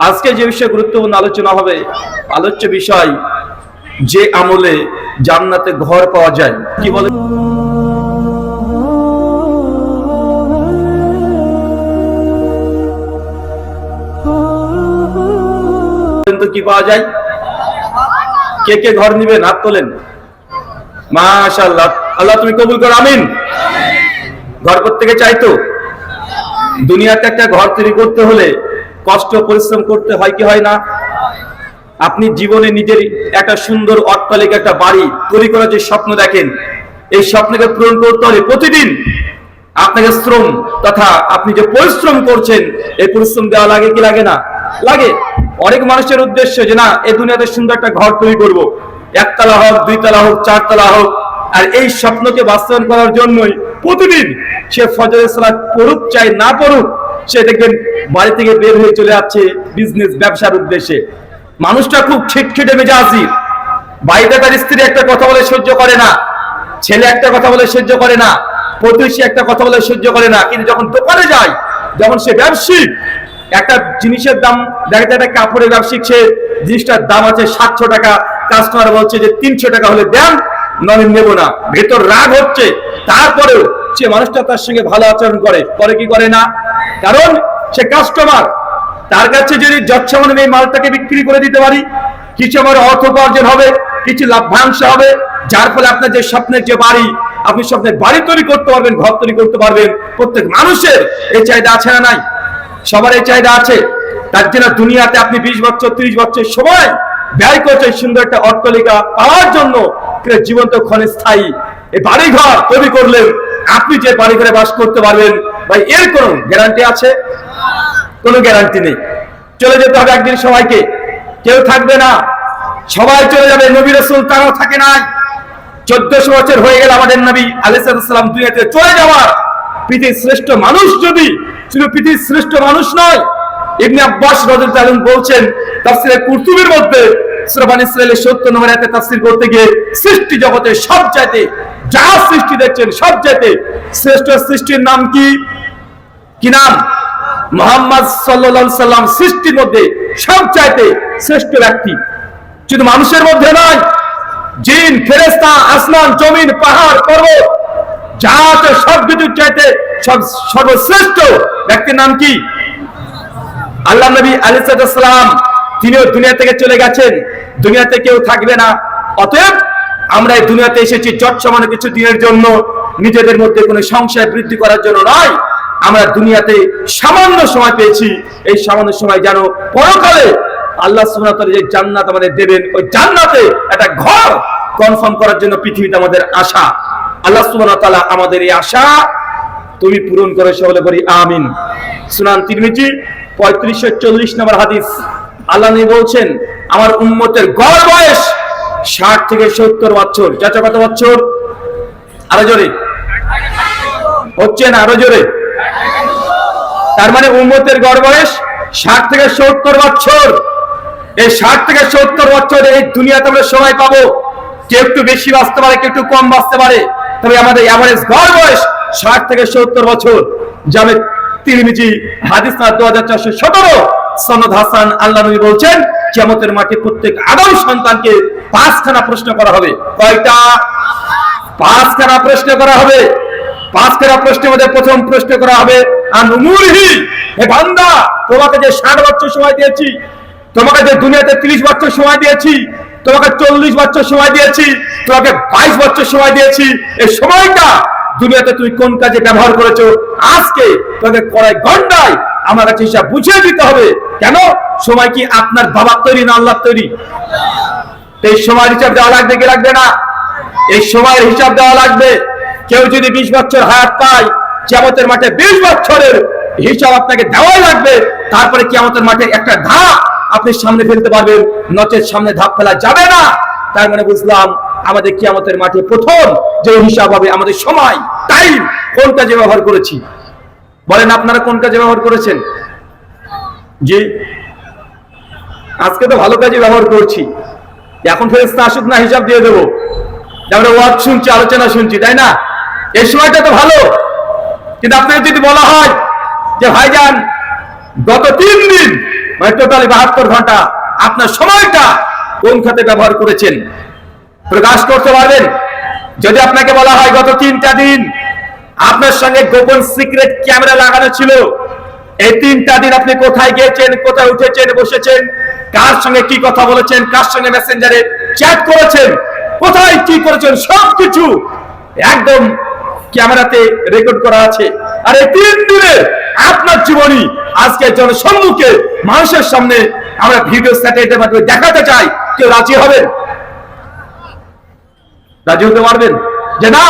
আজকে যে বিষয়ে গুরুত্বপূর্ণ আলোচনা হবে, আলোচ্য বিষয় যে আমলে জান্নাতে ঘর পাওয়া যায়। কি বলে কি পাওয়া যায়? কে কে ঘর নিবেন? হাত তোলেন। মাশাআল্লাহ, আল্লাহ তুমি কবুল করো, আমিন। ঘর প্রত্যেকে চাইতো। দুনিয়াতে একটা ঘর তৈরি করতে হলে কষ্ট পরিশ্রম করতে হয় কি হয় না? আপনি জীবনে নিজের একটা সুন্দর অট্টালিকা, একটা বাড়ি তৈরি করার যে স্বপ্ন দেখেন, এই স্বপ্নকে পূরণ করতে হলে প্রতিদিন আপনাকে শ্রম তথা আপনি যে পরিশ্রম করছেন, এই পরিশ্রম দেওয়া লাগে কি লাগে না? লাগে। অনেক মানুষের উদ্দেশ্য যে না, এই দুনিয়াতে সুন্দর একটা ঘর তৈরি করব, একতলা হোক, দুইতলা হোক, চারতলা হোক। আর এই স্বপ্নকে বাস্তবায়ন করার জন্যই প্রতিদিন সে ফজরের সালাত পড়ুক চাই না পড়ুক, সে দেখবেন বাড়ি থেকে বের হয়ে চলে যাচ্ছে বিজনেস, ব্যবসার উদ্দেশ্যে। মানুষটা খুব খিটখিটে মেজাজি। বাড়িতে তার স্ত্রী একটা কথা বলে সহ্য করে না, ছেলে একটা কথা বলে সহ্য করে না, প্রতিবেশী একটা কথা বলে সহ্য করে না। কিন্তু যখন দোকানে যায়, যখন সে ব্যবসায়িক, একটা জিনিসের দাম দেখা যায়, একটা কাপড়ের ব্যবসায়িক, সে জিনিসটার দাম আছে 700 টাকা, কাস্টমার বলছে যে 300 টাকা হলে দেন, নয় নেব না। ভেতর রাগ হচ্ছে, তারপরেও সে মানুষটা তার সঙ্গে ভালো আচরণ করে কি করে না? কারণ সে কাস্টমার। তার কাছে যদি যৎসামান্য এই মালটাকে বিক্রি করে দিতে পারি, কিছু আমার অর্থ উপার্জন হবে, কিছু লাভ্যাংশ হবে, যার ফলে আপনার যে স্বপ্নের যে বাড়ি, আপনি স্বপ্নের বাড়ি তৈরি করতে পারবেন, ঘর তৈরি করতে পারবেন। প্রত্যেক মানুষের এই চাহিদা আছে না নাই? সবার এই চাহিদা আছে। তার জন্য দুনিয়াতে আপনি 20 বছর 30 বছর সময় ব্যয় করছেন সুন্দর একটা অট্টালিকা পাওয়ার জন্য, জীবন্ত ক্ষণস্থায়ী এই বাড়ি ঘর তৈরি করলেন। আপনি যে বাড়ি ঘরে বাস করতে পারবেন, ভাই, এর কোনো গ্যারান্টি আছে? কোনো গ্যারান্টি নেই। চলে যেতে হবে একদিন সবাইকে, কেউ থাকবে না, সবাই চলে যাবে। নবী রাসূল তারাও থাকে না। 1400 বছর হয়ে গেল আমাদের নবী আলাইহিস সালাম দুনিয়াতে চলে যাওয়ার। পৃথিবীর শ্রেষ্ঠ মানুষ যদি শুধু পৃথিবীর শ্রেষ্ঠ মানুষ নয়, ইবনে আব্বাস রাদিয়াল্লাহু আনহু বলছেন তাফসীরে কুরতুবীর মধ্যে সূরা বনী ইসরাঈলের 70 নম্বর আয়াতে তাফসীর করতে গিয়ে, সৃষ্টি জগতে সবচাইতে, যা সৃষ্টি দেখছেন সবচাইতে শ্রেষ্ঠ সৃষ্টির নাম কি? কি নাম? মুহাম্মদ সাল্লাল্লাহু আলাইহি সাল্লাম সৃষ্টির মধ্যে সবচাইতে শ্রেষ্ঠ ব্যক্তি। শুধু মানুষের মধ্যে নয়, জিন, ফেরেশতা, আসমান, জমিন, পাহাড়, পর্বত, যা আছে সবকিছুর চাইতে সর্বশ্রেষ্ঠ ব্যক্তির নাম কি? আল্লাহ নবী আলাইহিস সালাম, তিনিও দুনিয়া থেকে চলে গেছেন, দুনিয়াতে কেউ থাকবে না। অতএব আমরা এই দুনিয়াতে এসেছি যৎসামান্য কিছু দিনের জন্য, নিজেদের মধ্যে কোনো সংশয় বৃদ্ধি করার জন্য নয়। আমরা দুনিয়াতে সামান্য সময় পেয়েছি, এই সামান্য সময় যেন পরকালে আল্লাহ সুবহানাহু ওয়া তাআলা যে জান্নাত আমাদের দেবেন, ওই জান্নাতে একটা ঘর কনফার্ম করার জন্য পৃথিবীতে আমাদের আশা। আল্লাহ সুবহানাহু ওয়া তাআলা আমাদের এই আশা তুমি পূরণ করে, সকলে বলি আমিন। সুনান তিরমিজি 3540 নম্বর হাদিস, আল্লাহ নবী বলছেন, আমার উম্মতের গড় বয়স 60 থেকে 70 বছর। চাচা কত বছর? আরো জোরে হচ্ছে না, আরো জোরে। তার মানে উম্মতের গড় বয়স 60 থেকে 70 বছর। এই 60 থেকে 70 বছর এই দুনিয়াতে আমরা সময় পাবো। কেউ একটু বেশি বাঁচতে পারে, কেউ একটু কম বাঁচতে পারে, তবে আমাদের এভারেজ গড় বয়স 60 থেকে 70 বছর। জামে তিরমিজি হাদিস নাম্বার 2417, সনদ হাসান। আল্লাহ নবী বলছেন, কিয়ামতের মাঠে প্রত্যেক আদম সন্তানকে 5খানা প্রশ্ন করা হবে। কয়টা? 5খানা প্রশ্ন করা হবে। 5খানা প্রশ্নের মধ্যে প্রথম প্রশ্ন করা হবে আন উমুরিহি, হে বান্দা, তোমাকে যে 60 বছর সময় দিয়েছি, তোমাকে যে দুনিয়াতে 30 বছর সময় দিয়েছি, তোমাকে 40 বছর সময় দিয়েছি, তোমাকে 22 বছর সময় দিয়েছি, এই সময়টা দুনিয়াতে তুমি কোন কাজে ব্যবহার করেছো? আজকে তোমাকে কড়াই গন্ডায় আমার কাছে হিসাব বুঝিয়ে দিতে হবে। কেন? সময় কি আপনার বাবার তৈরি না আল্লাহর তৈরি? এই সময়ের হিসাব দেওয়া লাগবে কি লাগবে না? এই সময়ের হিসাব দেওয়া লাগবে। কেউ যদি 20 বছর হায়াত পায়, কিয়ামতের মাঠে 20 বছরের হিসাব আপনাকে দেওয়াই লাগবে। তারপরে কিয়ামতের মাঠে একটা ধাপ আপনি সামনে ফেলতে পারবেন, নচেত সামনে ধাপ ফেলা যাবে না। তার মানে বুঝলাম, আমাদের কিয়ামতের মাঠে প্রথম যে হিসাব হবে আমাদের সময়, টাইম, কোন কাজে ব্যবহার করেছি। বলেন আপনারা কোন কাজে ব্যবহার করেছেন? জি, আজকে তো ভালো কাজে ব্যবহার করছি। এখন ফেরেশতা আসুক না, হিসাব দিয়ে দেবো। আমরা ওয়াজ শুনছি, আলোচনা শুনছি, তাই না? এই সময়টা তো ভালো। কিন্তু আপনাদের যদি বলা হয় যে ভাইজান, গত 3 দিন মানে টোটালি 72 ঘন্টা আপনার সময়টা কোন খাতে ব্যবহার করেছেন প্রকাশ করতে পারবেন? যদি আপনাকে বলা হয় গত 3টা দিন আপনার সঙ্গে গোপন সিক্রেট ক্যামেরা লাগানো ছিল, এই 3টা দিন আপনি কোথায় গিয়েছেন, কোথায় উঠেছেন, বসেছেন, কার সঙ্গে কি কথা বলেছেন, কার সঙ্গে মেসেঞ্জারে চ্যাট করেছেন, কোথায় কি করেছেন, সবকিছু একদম ক্যামেরাতে রেকর্ড করা আছে। আর এই 3 দিনে আপনার জীবনী আজকে জনসম্মুখে মানুষের সামনে আমরা ভিডিও স্যাটেলাইটের মাধ্যমে দেখাতে চাই। কেউ রাজি হবেন? রাজি হতে পারবেন যে না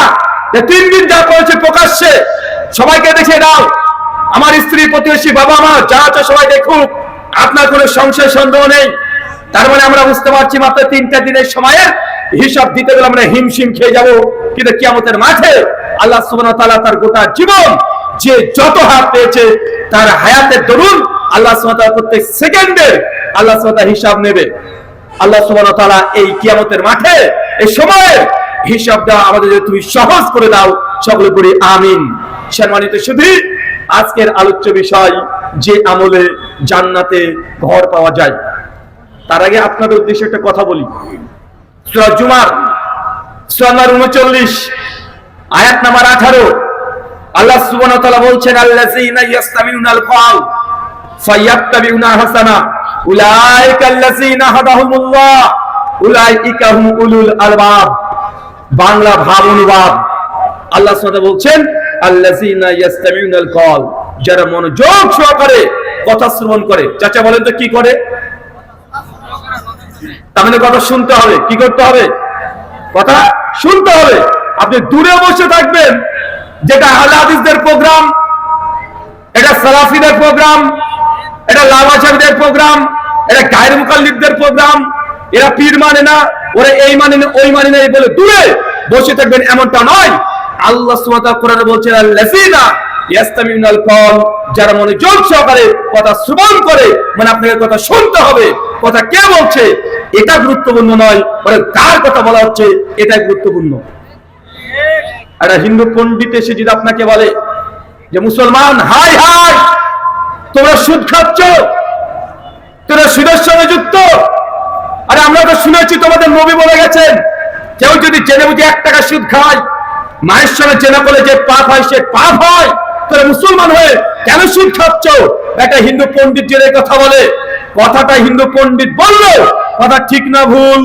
3 দিন যা করেছে প্রকাশ্যে সবাইকে দেখে দাও, আমার স্ত্রী, প্রতিবেশী, বাবা মা যা আছে সবাই দেখুক, আপনার কোনো সংশয় সন্দেহ নেই। তার মানে আমরা বুঝতে পারছি মাত্র 3টা দিনের সময়ের হিসাব দিতে গেলে আমরা হিমশিম খেয়ে যাব। কিন্তু কিয়ামতের মাঠে আল্লাহ সুবহানাহু ওয়া তাআলা তার গোটা জীবন যে যত হাত পেয়েছে তার হায়াতের দরুন আল্লাহ সুবহানাহু ওয়া তাআলা প্রত্যেক সেকেন্ডের আল্লাহ সুবহানাহু ওয়া তাআলা হিসাব নেবে। আল্লাহ সুবহানাহু ওয়া তাআলা এই কিয়ামতের মাঠে এই সময়ের হিসাব দেওয়া আমাদের যদি তুমি সহজ করে দাও, সকলে পড়ি আমিন। সম্মানিত শুধু আজকের আলোচ্য বিষয় যে আমলে জান্নাতে ঘর পাওয়া যায়। তার আগে আপনাদের উদ্দেশ্যে একটা কথা বলি। সূরা জুমার সূরা 39 আয়াত নাম্বার 18 আল্লাহ সুবহানাহু ওয়া তাআলা বলছেন আল্লাযীনা ইয়াসতামিউনাল কওল ফায়াত্তাবিউনা হাসানা উলাইকা আল্লাযীনা হাদাহুমুল্লাহ উলাইকা হুম উলুল আলবাব। বাংলা ভাব অনুবাদ আল্লাহ সুবহানাহু ওয়া তাআলা বলছেন আল্লাযীনা ইয়াসতামিউনাল কওল, যারা মনোযোগ সহকারে কথা শ্রবণ করে। চাচা বলেন তো কি করে? তার মানে কথা শুনতে হবে। কি করতে হবে? কথা শুনতে হবে। আপনি দূরে বসে থাকবেন, যেটা আহলে হাদিসদের প্রোগ্রাম, এটা সালাফিদের প্রোগ্রাম, এটা লামাজাবিদের প্রোগ্রাম, এটা গায়র মুকাল্লিদদের প্রোগ্রাম, এরা পীর মানে না, ওরা এই মানে না, ওই মানে না, এই বলে দূরে বসে থাকবেন এমনটা নয়। আল্লাহ সুবহানাহু ওয়া তাআলা কোরআনে বলছেন আল্লাযীনা ইয়াসতামিউনাল কওল, যারা মনোযোগ সহকারে কথা শ্রবণ করে, মানে আপনাকে কথা শুনতে হবে। কথা কে বলছে এটা গুরুত্বপূর্ণ নয়, মানে কার কথা বলা হচ্ছে এটাই গুরুত্বপূর্ণ। একটা হিন্দু পণ্ডিত এসে যদি আপনাকে বলে যে মুসলমান, হাই হাই তোমরা সুদ খাচ্ছ, তোমরা সুদের সঙ্গে যুক্ত, আরে আমরা তো শুনেছি তোমাদের নবী বলে গেছেন কেউ যদি জেনে বুঝে 1 টাকা সুদ খায়, মায়ের সঙ্গে জেনা করলে যে পাপ হয় সে পাপ হয়, তোমরা মুসলমান হয়ে কেন সুদ খাচ্ছ? একটা হিন্দু পণ্ডিত যদি কথা বলে, কথাটা হিন্দু পণ্ডিত বললো, কথা ঠিক না ভুল?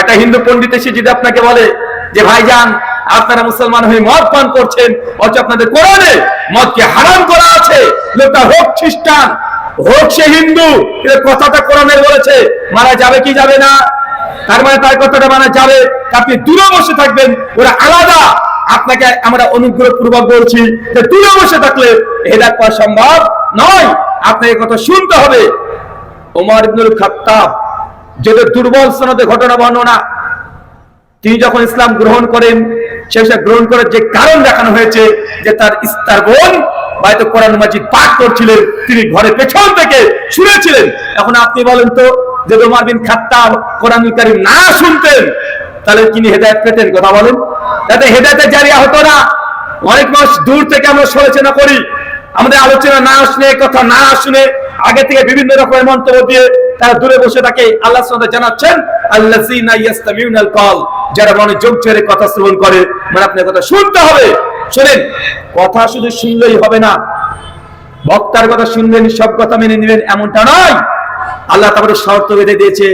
একটা হিন্দু পণ্ডিত এসে যদি আপনাকে বলে যে ভাইজান আপনারা মুসলমান হয়ে মদ পান করছেন, অথচ আপনাদের কোরআনে মদকে হারাম করা আছে, লোকটা হোক খ্রিস্টান হোক সে হিন্দু, কথাটা কোরআনে বলেছে, মারা যাবে কি যাবে না? তার মানে তার কথাটা মানা যাবে। আপনি দূরে বসে থাকবেন, ওরা আলাদা। আপনাকে আমরা অনুগ্রহ পূর্বক বলছি যে দূরে বসে থাকলে হেদায়েত পাওয়া সম্ভব নয়, আপনাকে কথা শুনতে হবে। ওমর ইবনুল খাত্তাব, যেটা দুর্বল সনদে ঘটনা বর্ণনা, তিনি যখন ইসলাম গ্রহণ করেন, সেটা গ্রহণ করার যে কারণ দেখানো হয়েছে যে তার বোন হয়তো কোরআন মাজিদ পাঠ করছিলেন, তিনি ঘরে পেছন থেকে শুনেছিলেন। এখন আপনি বলেন তো, যে ওমর বিন খাত্তাব কোরআনুল কারীম না শুনতেন তাহলে তিনি হেদায়েত পেতেন? কথা বলেন। তাতে হেদায়েতের জারিয়া হতো না। অনেক মাস দূর থেকে আমরা সমালোচনা করি, আমাদের আলোচনা না শুনে, কথা না শুনে, আগে থেকে বিভিন্ন রকমের মন্তব্য দিয়ে তারা দূরে বসে থাকে। আল্লাহ সুবহানাহু ওয়া তাআলা জানাচ্ছেন আল্লাযীনা ইয়াসতামিউনাল কওল, যারা মনোযোগ ছেড়ে কথা শ্রবণ করে, মানে আপনার কথা শুনতে হবে। শুনেন, কথা শুধু শুনলেই হবে না, বক্তার কথা শুনবেন, সব কথা মেনে নেবেন এমনটা নয়। আল্লাহ তাআলা শর্ত বেঁধে দিয়েছে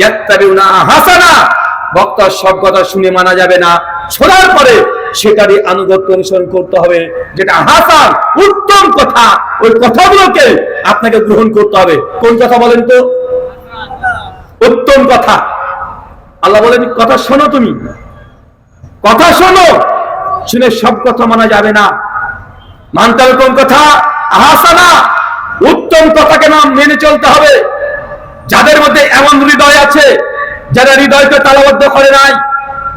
ইয়াত্তাবিউনা হাসানা, বক্তার সব কথা শুনে মানা যাবে না, শোনার পরে সেটারই আনুগত্য অনুসরণ করতে হবে, যেটা হাসান উত্তম কথা, ওই কথাগুলোকে আপনাকে গ্রহণ করতে হবে। কোন কথা বলেন তো? উত্তম কথা। আল্লাহ বলেন কথা শোনো, তুমি কথা শোনো, শুনে সব কথা মানা যাবে না। মানতে হবে কোন কথা? হাসানা, উত্তম কথাকে নাম মেনে চলতে হবে। যাদের মধ্যে এমন হৃদয় আছে, যারা হৃদয়কে তালাবদ্ধ করে নাই,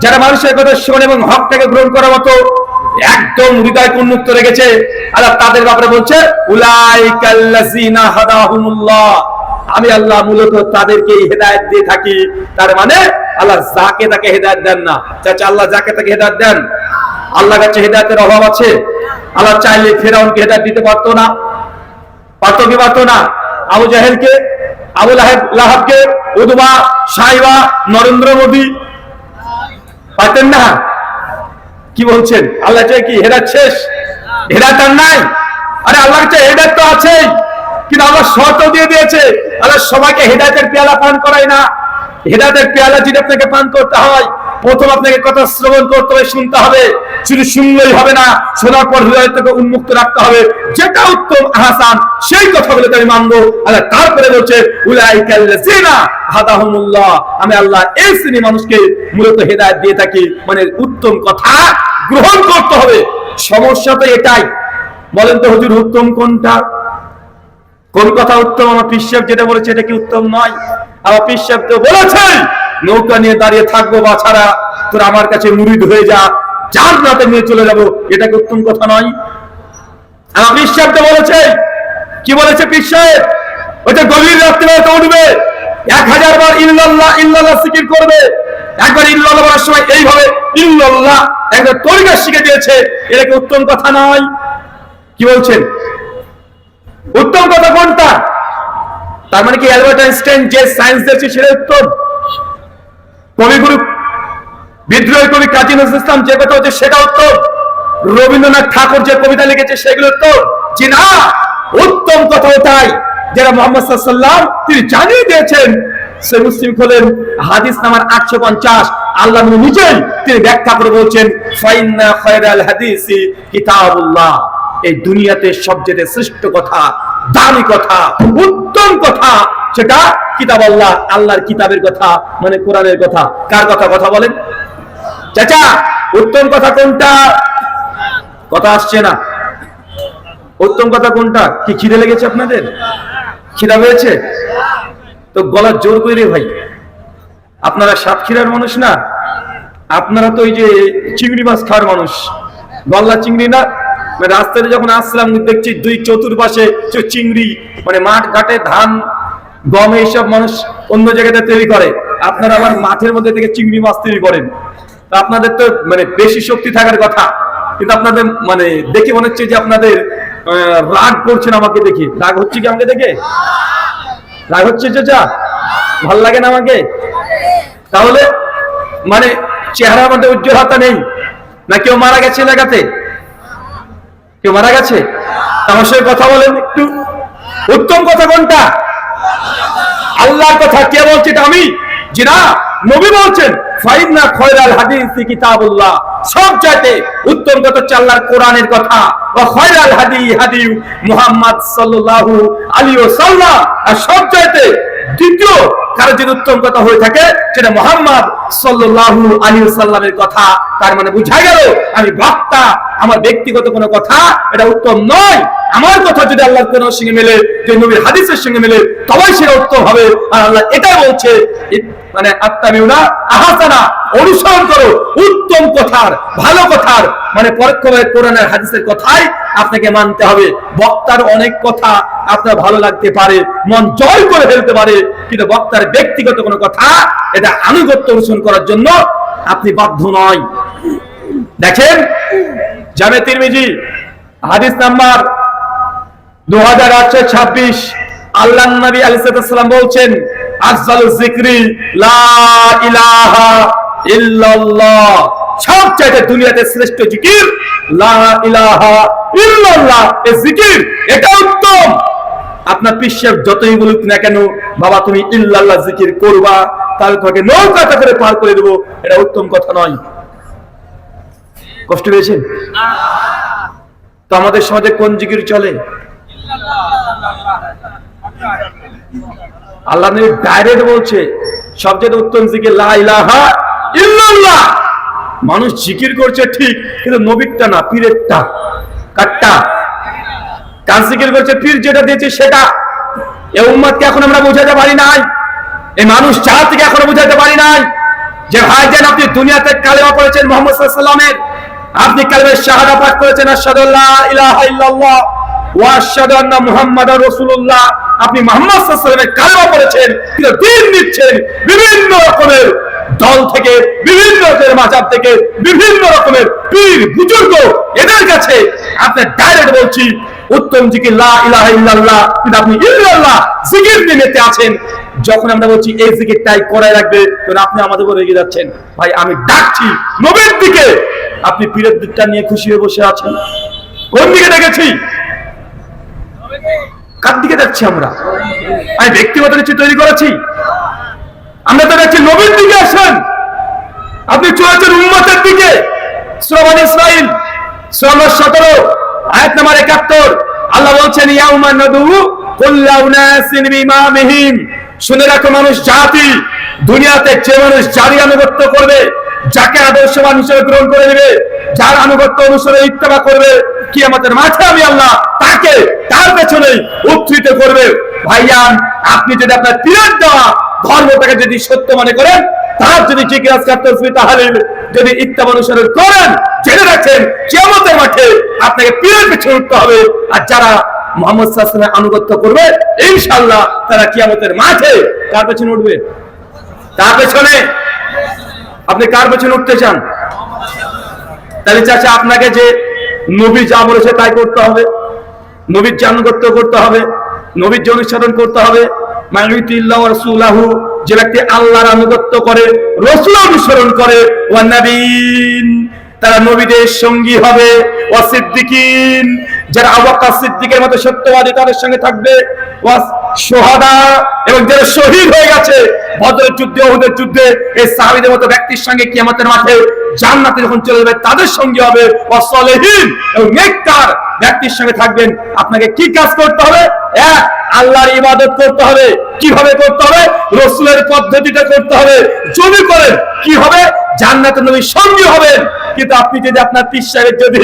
যারা মানুষের কথা শোনে এবং হকটাকে গ্রহণ করার মতো একদম হৃদয়কে উন্মুক্ত রেখেছে, আল্লাহ তাদের ব্যাপারে বলছে উলাইকাল্লাযীনা হাদাহুমুল্লাহ, আমি আল্লাহ মূলত তাদেরকেই হেদায়েত দিয়ে থাকি। তার মানে আল্লাহ যাকে তাকে হেদায়েত দেন না। চাচা, আল্লাহ যাকে তাকে হেদায়েত দেন? আল্লাহর কাছে হেদায়েতের অভাব আছে? আল্লাহ চাইলে ফেরাউনকে হেদায়েত দিতে পারতো না? পারতো কি পারতো না? আবু জাহেলকে, আবু লাহাবকে, উতবা, সাইবা, নরেন্দ্র মোদী পারতেন না? কি বলছেন? আল্লাহ চাই কি হেদায়েত শেষ? হেদায়েত আর নাই? আরে আল্লাহর চাই হেদায়েত তো আছেই, কিন্তু আল্লাহ শর্ত দিয়ে দিয়েছে। আল্লাহ সবাইকে হেদায়েতের পেয়ালা পান করায় না। হেদায়েতের পেয়ালা যদি আপনাকে পান করতে হয়, প্রথম আপনাকে কথা শ্রবণ করতে হবে, শুনতে হবে। শুধু শুনলেই হবে না, শোনার পর হৃদয় থেকে উন্মুক্ত রাখতে হবে। যেটা উত্তম আহসান সেই কথাগুলো আমি মানবো। আল্লাহ তারপরে বলছে উলাইকাল্লাযিনা হাদাহুমুল্লাহ, আমি আল্লাহ এই শ্রেণী মানুষকে মূলত হেদায়েত দিয়ে থাকি। মানে উত্তম কথা গ্রহণ করতে হবে। সমস্যা তো এটাই। বলেন তো হুজুর, উত্তম কোনটা? কোন কথা উত্তম? আমার পীর সাহেব যেটা বলেছে এটা কি উত্তম নয়? আমার পীর সাহেব তো বলেছে নৌকা নিয়ে দাঁড়িয়ে থাকবো বাছারা, তোর আমার কাছে মুরিদ হয়ে যা, জান্নাতে নিয়ে চলে যাবো। এটা কি উত্তম কথা নয়? আমার পীর সাহেব তো বলেছে, কি বলেছে পীর সাহেব? ওইটা গভীর রাত্রিবেলা উঠবে, 1000 বার ইল্লাল্লাহ ইল্লাল্লাহ জিকির করবে। একবার ইল্লাল্লাহ বলার সময় এইভাবে ইল্লাল্লাহ একটা তরিকা শিখে দিয়েছে। এটা কি উত্তম কথা নয়? কি বলছেন? উত্তম কথা কোনটা? তার মানে কি অ্যালবার্ট আইনস্টাইন যে সায়েন্স দিয়েছে সেটা উত্তম? কবিগুরু বিদ্রোহী কবি কাজী নজরুল ইসলাম যে কথা হচ্ছে সেটা উত্তম? রবীন্দ্রনাথ ঠাকুর যে কবিতা লিখেছে সেগুলো উত্তম? জি না, উত্তম কথা ওটাই যারা মুহাম্মদ সাল্লাল্লাহু আলাইহি ওয়াসাল্লাম তিনি জানিয়ে দিয়েছেন। সহিহ মুসলিম খোলেন, হাদিস নাম্বার 850, আল্লাহ নবী নিজেই তিনি ব্যাখ্যা করে বলছেন ফাইন্না খায়রাল হাদিসি কিতাবুল্লাহ, এই দুনিয়াতে সবচেয়ে শ্রেষ্ঠ কথা, দামি কথা, উত্তম কথা সেটা কিতাব আল্লাহ, আল্লাহর কিতাবের কথা, মানে কোরআনের কথা। কার কথা? কথা বলেন চাচা, উত্তম কথা কোনটা? কথা আসছে না। উত্তম কথা কোনটা? কি খিদে লেগেছে আপনাদের? খিদা পেয়েছে তো গলা জোর করে ভাই। আপনারা সাতক্ষীরার মানুষ না? আপনারা তো ওই যে চিংড়ি মাছ খাওয়ার মানুষ, গলদা চিংড়ি না? রাস্তাতে যখন আসলাম দেখছি দুই চতুর্পাশে চিংড়ি, মানে মাঠ ঘাটে ধান গম এইসব মানুষ অন্য জায়গাতে তৈরি করে, আপনারা আবার মাঠের মধ্যে থেকে চিংড়ি মাছ তৈরি করেন। আপনাদের তো মানে বেশি শক্তি থাকার কথা, কিন্তু আপনাদের মানে দেখে মনে হচ্ছে যে আপনাদের রাগ করছেন আমাকে দেখে। রাগ হচ্ছে কি আমাকে দেখে? রাগ হচ্ছে চাচা? ভাল লাগে না আমাকে? তাহলে মানে চেহারার মধ্যে উজ্জ্বলতা নেই না? কেউ মারা গেছে এলাকাতে? কেউ মারা গেছে? আমার সঙ্গে কথা বলেন একটু। উত্তম কথা কোনটা? আল্লাহর কথা। কে বলছে? এটা আমি? জি না, নবী বলছেন ফাইন্না খায়রাল হাদিসি কিতাবুল্লাহ, সবচাইতে উত্তম কথা হচ্ছে আল্লাহর কোরআনের কথা। ওয়া খায়রাল হাদি হাদি মুহাম্মদ সাল্লাল্লাহু আলাইহি ওয়াসাল্লাম, আর সবচাইতে দ্বিতীয় কারো যদি উত্তম কথা হয়ে থাকে সেটা মুহাম্মদ সাল্লাল্লাহু আলাইহি ওয়াসাল্লামের কথা। তার মানে বুঝা গেল আমি বক্তা, আমার ব্যক্তিগত কোনো কথা এটা উত্তম নয়। আমার কথা যদি আল্লাহর কোরআনের সঙ্গে মেলে, যে নবীর হাদিসের সঙ্গে মেলে, তবেই সেটা উত্তম হবে। আর আল্লাহ এটাই বলছে মানে আত্তাবিউনা আহসানা, অনুসরণ করো উত্তম কথার, ভালো কথার, মানে পরোক্ষভাবে কোরআনের হাদিসের কথাই আপনাকে মানতে হবে। বক্তার অনেক কথা আপনার ভালো লাগতে পারে, মন জয় করে ফেলতে পারে, কিন্তু বক্তার ব্যক্তিগত কোনো কথা এটা আনুগত্য অনুসরণ করার জন্য আপনি বাধ্য নয়। দেখেন জামে তিরমিজি হাদিস নাম্বার 2826, আল্লাহর নবী আলাইহিস সালাম বলছেন আফজালুজ যিকরি লা ইলাহা ইল্লাল্লাহ, সবচেয়ে দুনিয়াতে শ্রেষ্ঠ জিকির লা ইলাহা ইল্লাল্লাহ। এই জিকির এটা উত্তম। আপনার পীর সাহেব যতই বলুক না কেন, বাবা তুমি ইল্লাল্লাহ জিকির করবা, তাহলে তোমাকে নৌকাতে করে পার করে দেবো, এটা উত্তম কথা নয়। কষ্ট পেয়েছেন? তো আমাদের সমাজে কোন জিকির চলে? আল্লাহ নবী ডাইরেক্ট বলছে সবচেয়ে উত্তম জিকির লা ইলাহা ইল্লাল্লাহ। মানুষ জিকির করছে ঠিক, কিন্তু নবীরটা না, পীরেরটা। কাটটা কাজ জিকির করছে, পীর যেটা দিয়েছে সেটা। এই উম্মতকে এখন আমরা বোঝাতে পারি নাই, এই মানুষ জাতিকে এখনো বোঝাতে পারি নাই যে ভাইজান আপনি দুনিয়াতে কালেমা পড়েছেন মুহাম্মদ সাল্লাল্লাহু আলাইহি ওয়াসাল্লামের, আপনি কালেমা শাহাদা পাঠ করেছেন আশহাদু আল্লা ইলাহা ইল্লাল্লাহ ওয়া আশহাদু আন্না মুহাম্মাদার রাসূলুল্লাহ, আপনি মুহাম্মদ সাল্লাল্লাহু আলাইহি ওয়াসাল্লামের কালেমা পড়েছেন, কিন্তু দিন নিচ্ছেন বিভিন্ন রকমের দল থেকে, বিভিন্ন রকমের মাযহাব থেকে, বিভিন্ন রকমের পীর বুজুর্গ, এদের কাছে আপনি ডাইরেক্ট বলছি উত্তম জিকির লা ইলাহা ইল্লাল্লাহ, কিন্তু আপনি ইল্লাল্লাহ জিকির নিতে আছেন। যখন আমরা বলছি এই জিকিরটাই করাই রাখবে, তখন আপনি আমাদের উপরে রেগে যাচ্ছেন। ভাই আমি ডাকছি নবীর দিকে, আপনি পীরের দিকটা নিয়ে খুশি হয়ে বসে আছেন। কোন দিকে ডেকেছি? কার দিকে যাচ্ছি আমরা? আমি ব্যক্তিগত কিছু তৈরি করেছি? আমরা তো দেখছি নবীর দিকে আসেন। আপনি চলেছেন উম্মতের দিকে। সূরা বনী ইসরাঈল সূরা 17 আয়াত নাম্বার 71 আল্লাহ বলছেন ইয়াউমা নাদউ কুল্লা উনাসিন বিইমামিহিম। শুনে রাখো মানুষ জাতি, দুনিয়াতে যে মানুষ যারই আনুগত্য করবে, যাকে আদর্শবান হিসেবে গ্রহণ করে নেবে, যার আনুগত্য অনুসরণে ইত্তেবা করবে, কিয়ামতের মাঠে আমি আল্লাহ তাকে তার পেছনে উদ্ধৃত করবে। ভাইয়ান, আপনি যদি আপনার পীরের দেওয়া ধর্মটাকে যদি সত্য মনে করেন, তার যদি জিজ্ঞাসা তাসবিহ তাহলিল যদি ইত্তেবা অনুসরণ করেন, জেনে রাখেন কিয়ামতের মাঠে আপনাকে পীরের পেছনে উঠতে হবে। আর যারা মুহাম্মদ সাল্লাল্লাহু আলাইহি ওয়াসাল্লামের আনুগত্য করবে, ইনশাআল্লাহ তারা কিয়ামতের মাঠে কার পেছনে উঠবে? তার পেছনে। আপনি কার পেছনে উঠতে চান? তাহলে চাচা আপনাকে যে নবী যা বলেছে তাই করতে হবে, নবীর যে আনুগত্য করতে হবে, নবীর যে অনুসরণ করতে হবে। মাইয়ুতিল্লাহু ওয়া রাসূলাহু, যে ব্যক্তি আল্লাহর আনুগত্য করে, রাসূল অনুসরণ করে, ওয়ান নাবিয়িন, তারা নবীদের সঙ্গী হবে, ওয়া সিদ্দিকিন, যারা আবু বকর সিদ্দিকের মতো সত্যবাদী তাদের সঙ্গে থাকবে, ওয়া শুহাদা, এবং যারা শহীদ হয়ে গেছে বদরের যুদ্ধে, উহুদের যুদ্ধে, এই সাহাবীদের মতো ব্যক্তির সঙ্গে কিয়ামতের মাঠে জান্নাতে যখন চলে যাবে তাদের সঙ্গে হবে, ওয়া সালেহিন, এবং নেককার ব্যক্তির সঙ্গে থাকবেন। আপনাকে কি কাজ করতে হবে? এক, আল্লাহর ইবাদত করতে হবে। কিভাবে করতে হবে? রাসূলের পদ্ধতিতে করতে হবে। যদি করেন কি হবে? জান্নাতে নবীর সঙ্গী হবেন। কিন্তু আপনি যদি আপনার পীর সাহেবের যদি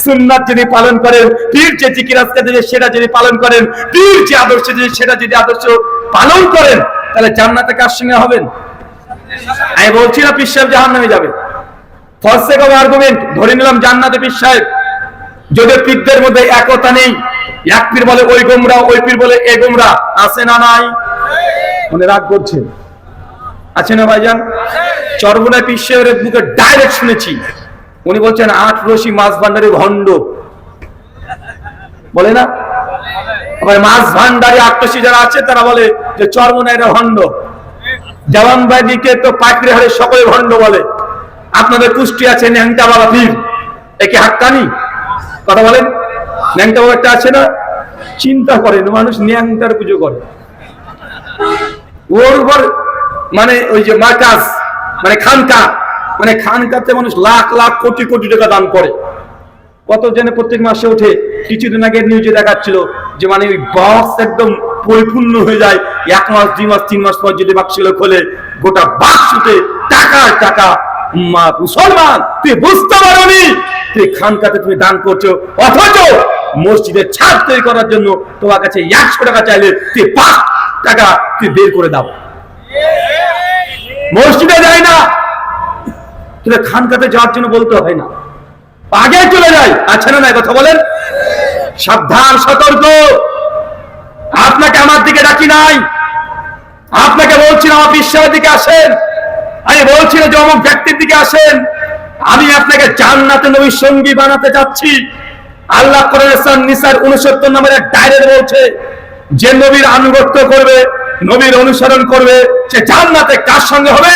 সুন্নাত যদি পালন করেন, পীর যে জিকির আজকার যদি সেটা যদি পালন করেন, পীর যে আদর্শ যদি সেটা যদি আদর্শ পালন করেন, তাহলে জান্নাতে কার সঙ্গে হবেন? আমি বলছি না পীর সাহেব জাহান্নামে যাবে। ফর সেক অফ আর্গুমেন্ট ধরে নিলাম জান্নাতে পীর সাহেব। যদি পীরদের মধ্যে একতা নেই, এক পীর বলে ওই গোমরা, ওই পীর বলে এ গোমরা, আছে না নাই? মনে রাগ করছে, আছে না ভাইজান? চরমোনাই পীর সাহেবের মুখে ডাইরেক্ট শুনেছি, উনি বলছেন ৮ রশি মাছ ভান্ডারি ভণ্ড, বলে না? আবার মাছ ভান্ডারি ৮ রশি যারা আছে তারা বলে যে চরমোনাইরা ভণ্ড। জওয়ানবাগিকে তো পাকড়ি হারে সকলে ভণ্ড বলে। আপনাদের কুষ্টি আছে ন্যাংটা বাবা পীর, একে হাক্কানি কথা বলেন? ন্যাংটা বাবা একটা আছে না? চিন্তা করেন, মানুষ ন্যাংটার পুজো করে, ওর উপর মানে ওই যে মার্কাজ মানে খানকা, মানে খানকাতে মানুষ লাখ লাখ কোটি কোটি টাকা দান করে। কত জনে প্রত্যেক মাসে ওঠে। কিছুদিন আগে নিউজে দেখাচ্ছিল যে মানে ওই বক্স একদম পরিপূর্ণ হয়ে যায়, 1 মাস 2 মাস 3 মাস পর যদি বাক্সগুলো খোলে গোটা বাক্সতে টাকা টাকা। মুসলমান, তুই বুঝতে পারোনি তুই খানকাতে তুমি দান করছো, অথচ মসজিদের ছাদ তৈরি করার জন্য তোমার কাছে 100 টাকা চাইলে তুই 5 টাকা তুই বের করে দাও। মসজিদে যায় না, তুই খানকাতে যাওয়ার জন্য বলতে হয় না, আগে চলে যায়। আচ্ছা না নাই কথা বলেন? সাবধান, সতর্ক। আপনাকে আমার দিকে ডাকি নাই, আপনাকে বলছি না আমার বিশ্বাসের দিকে আসেন, আমি বলছি না যে অমুক ব্যক্তির দিকে আসেন। আমি আপনাকে জান্নাতে নবীর সঙ্গী বানাতে যাচ্ছি। আল্লাহ কোরআন নিসার 69 নম্বরে ডাইরেক্ট বলছে যে নবীর আনুগত্য করবে, নবীর অনুসরণ করবে, সে জান্নাতে কার সঙ্গে হবে?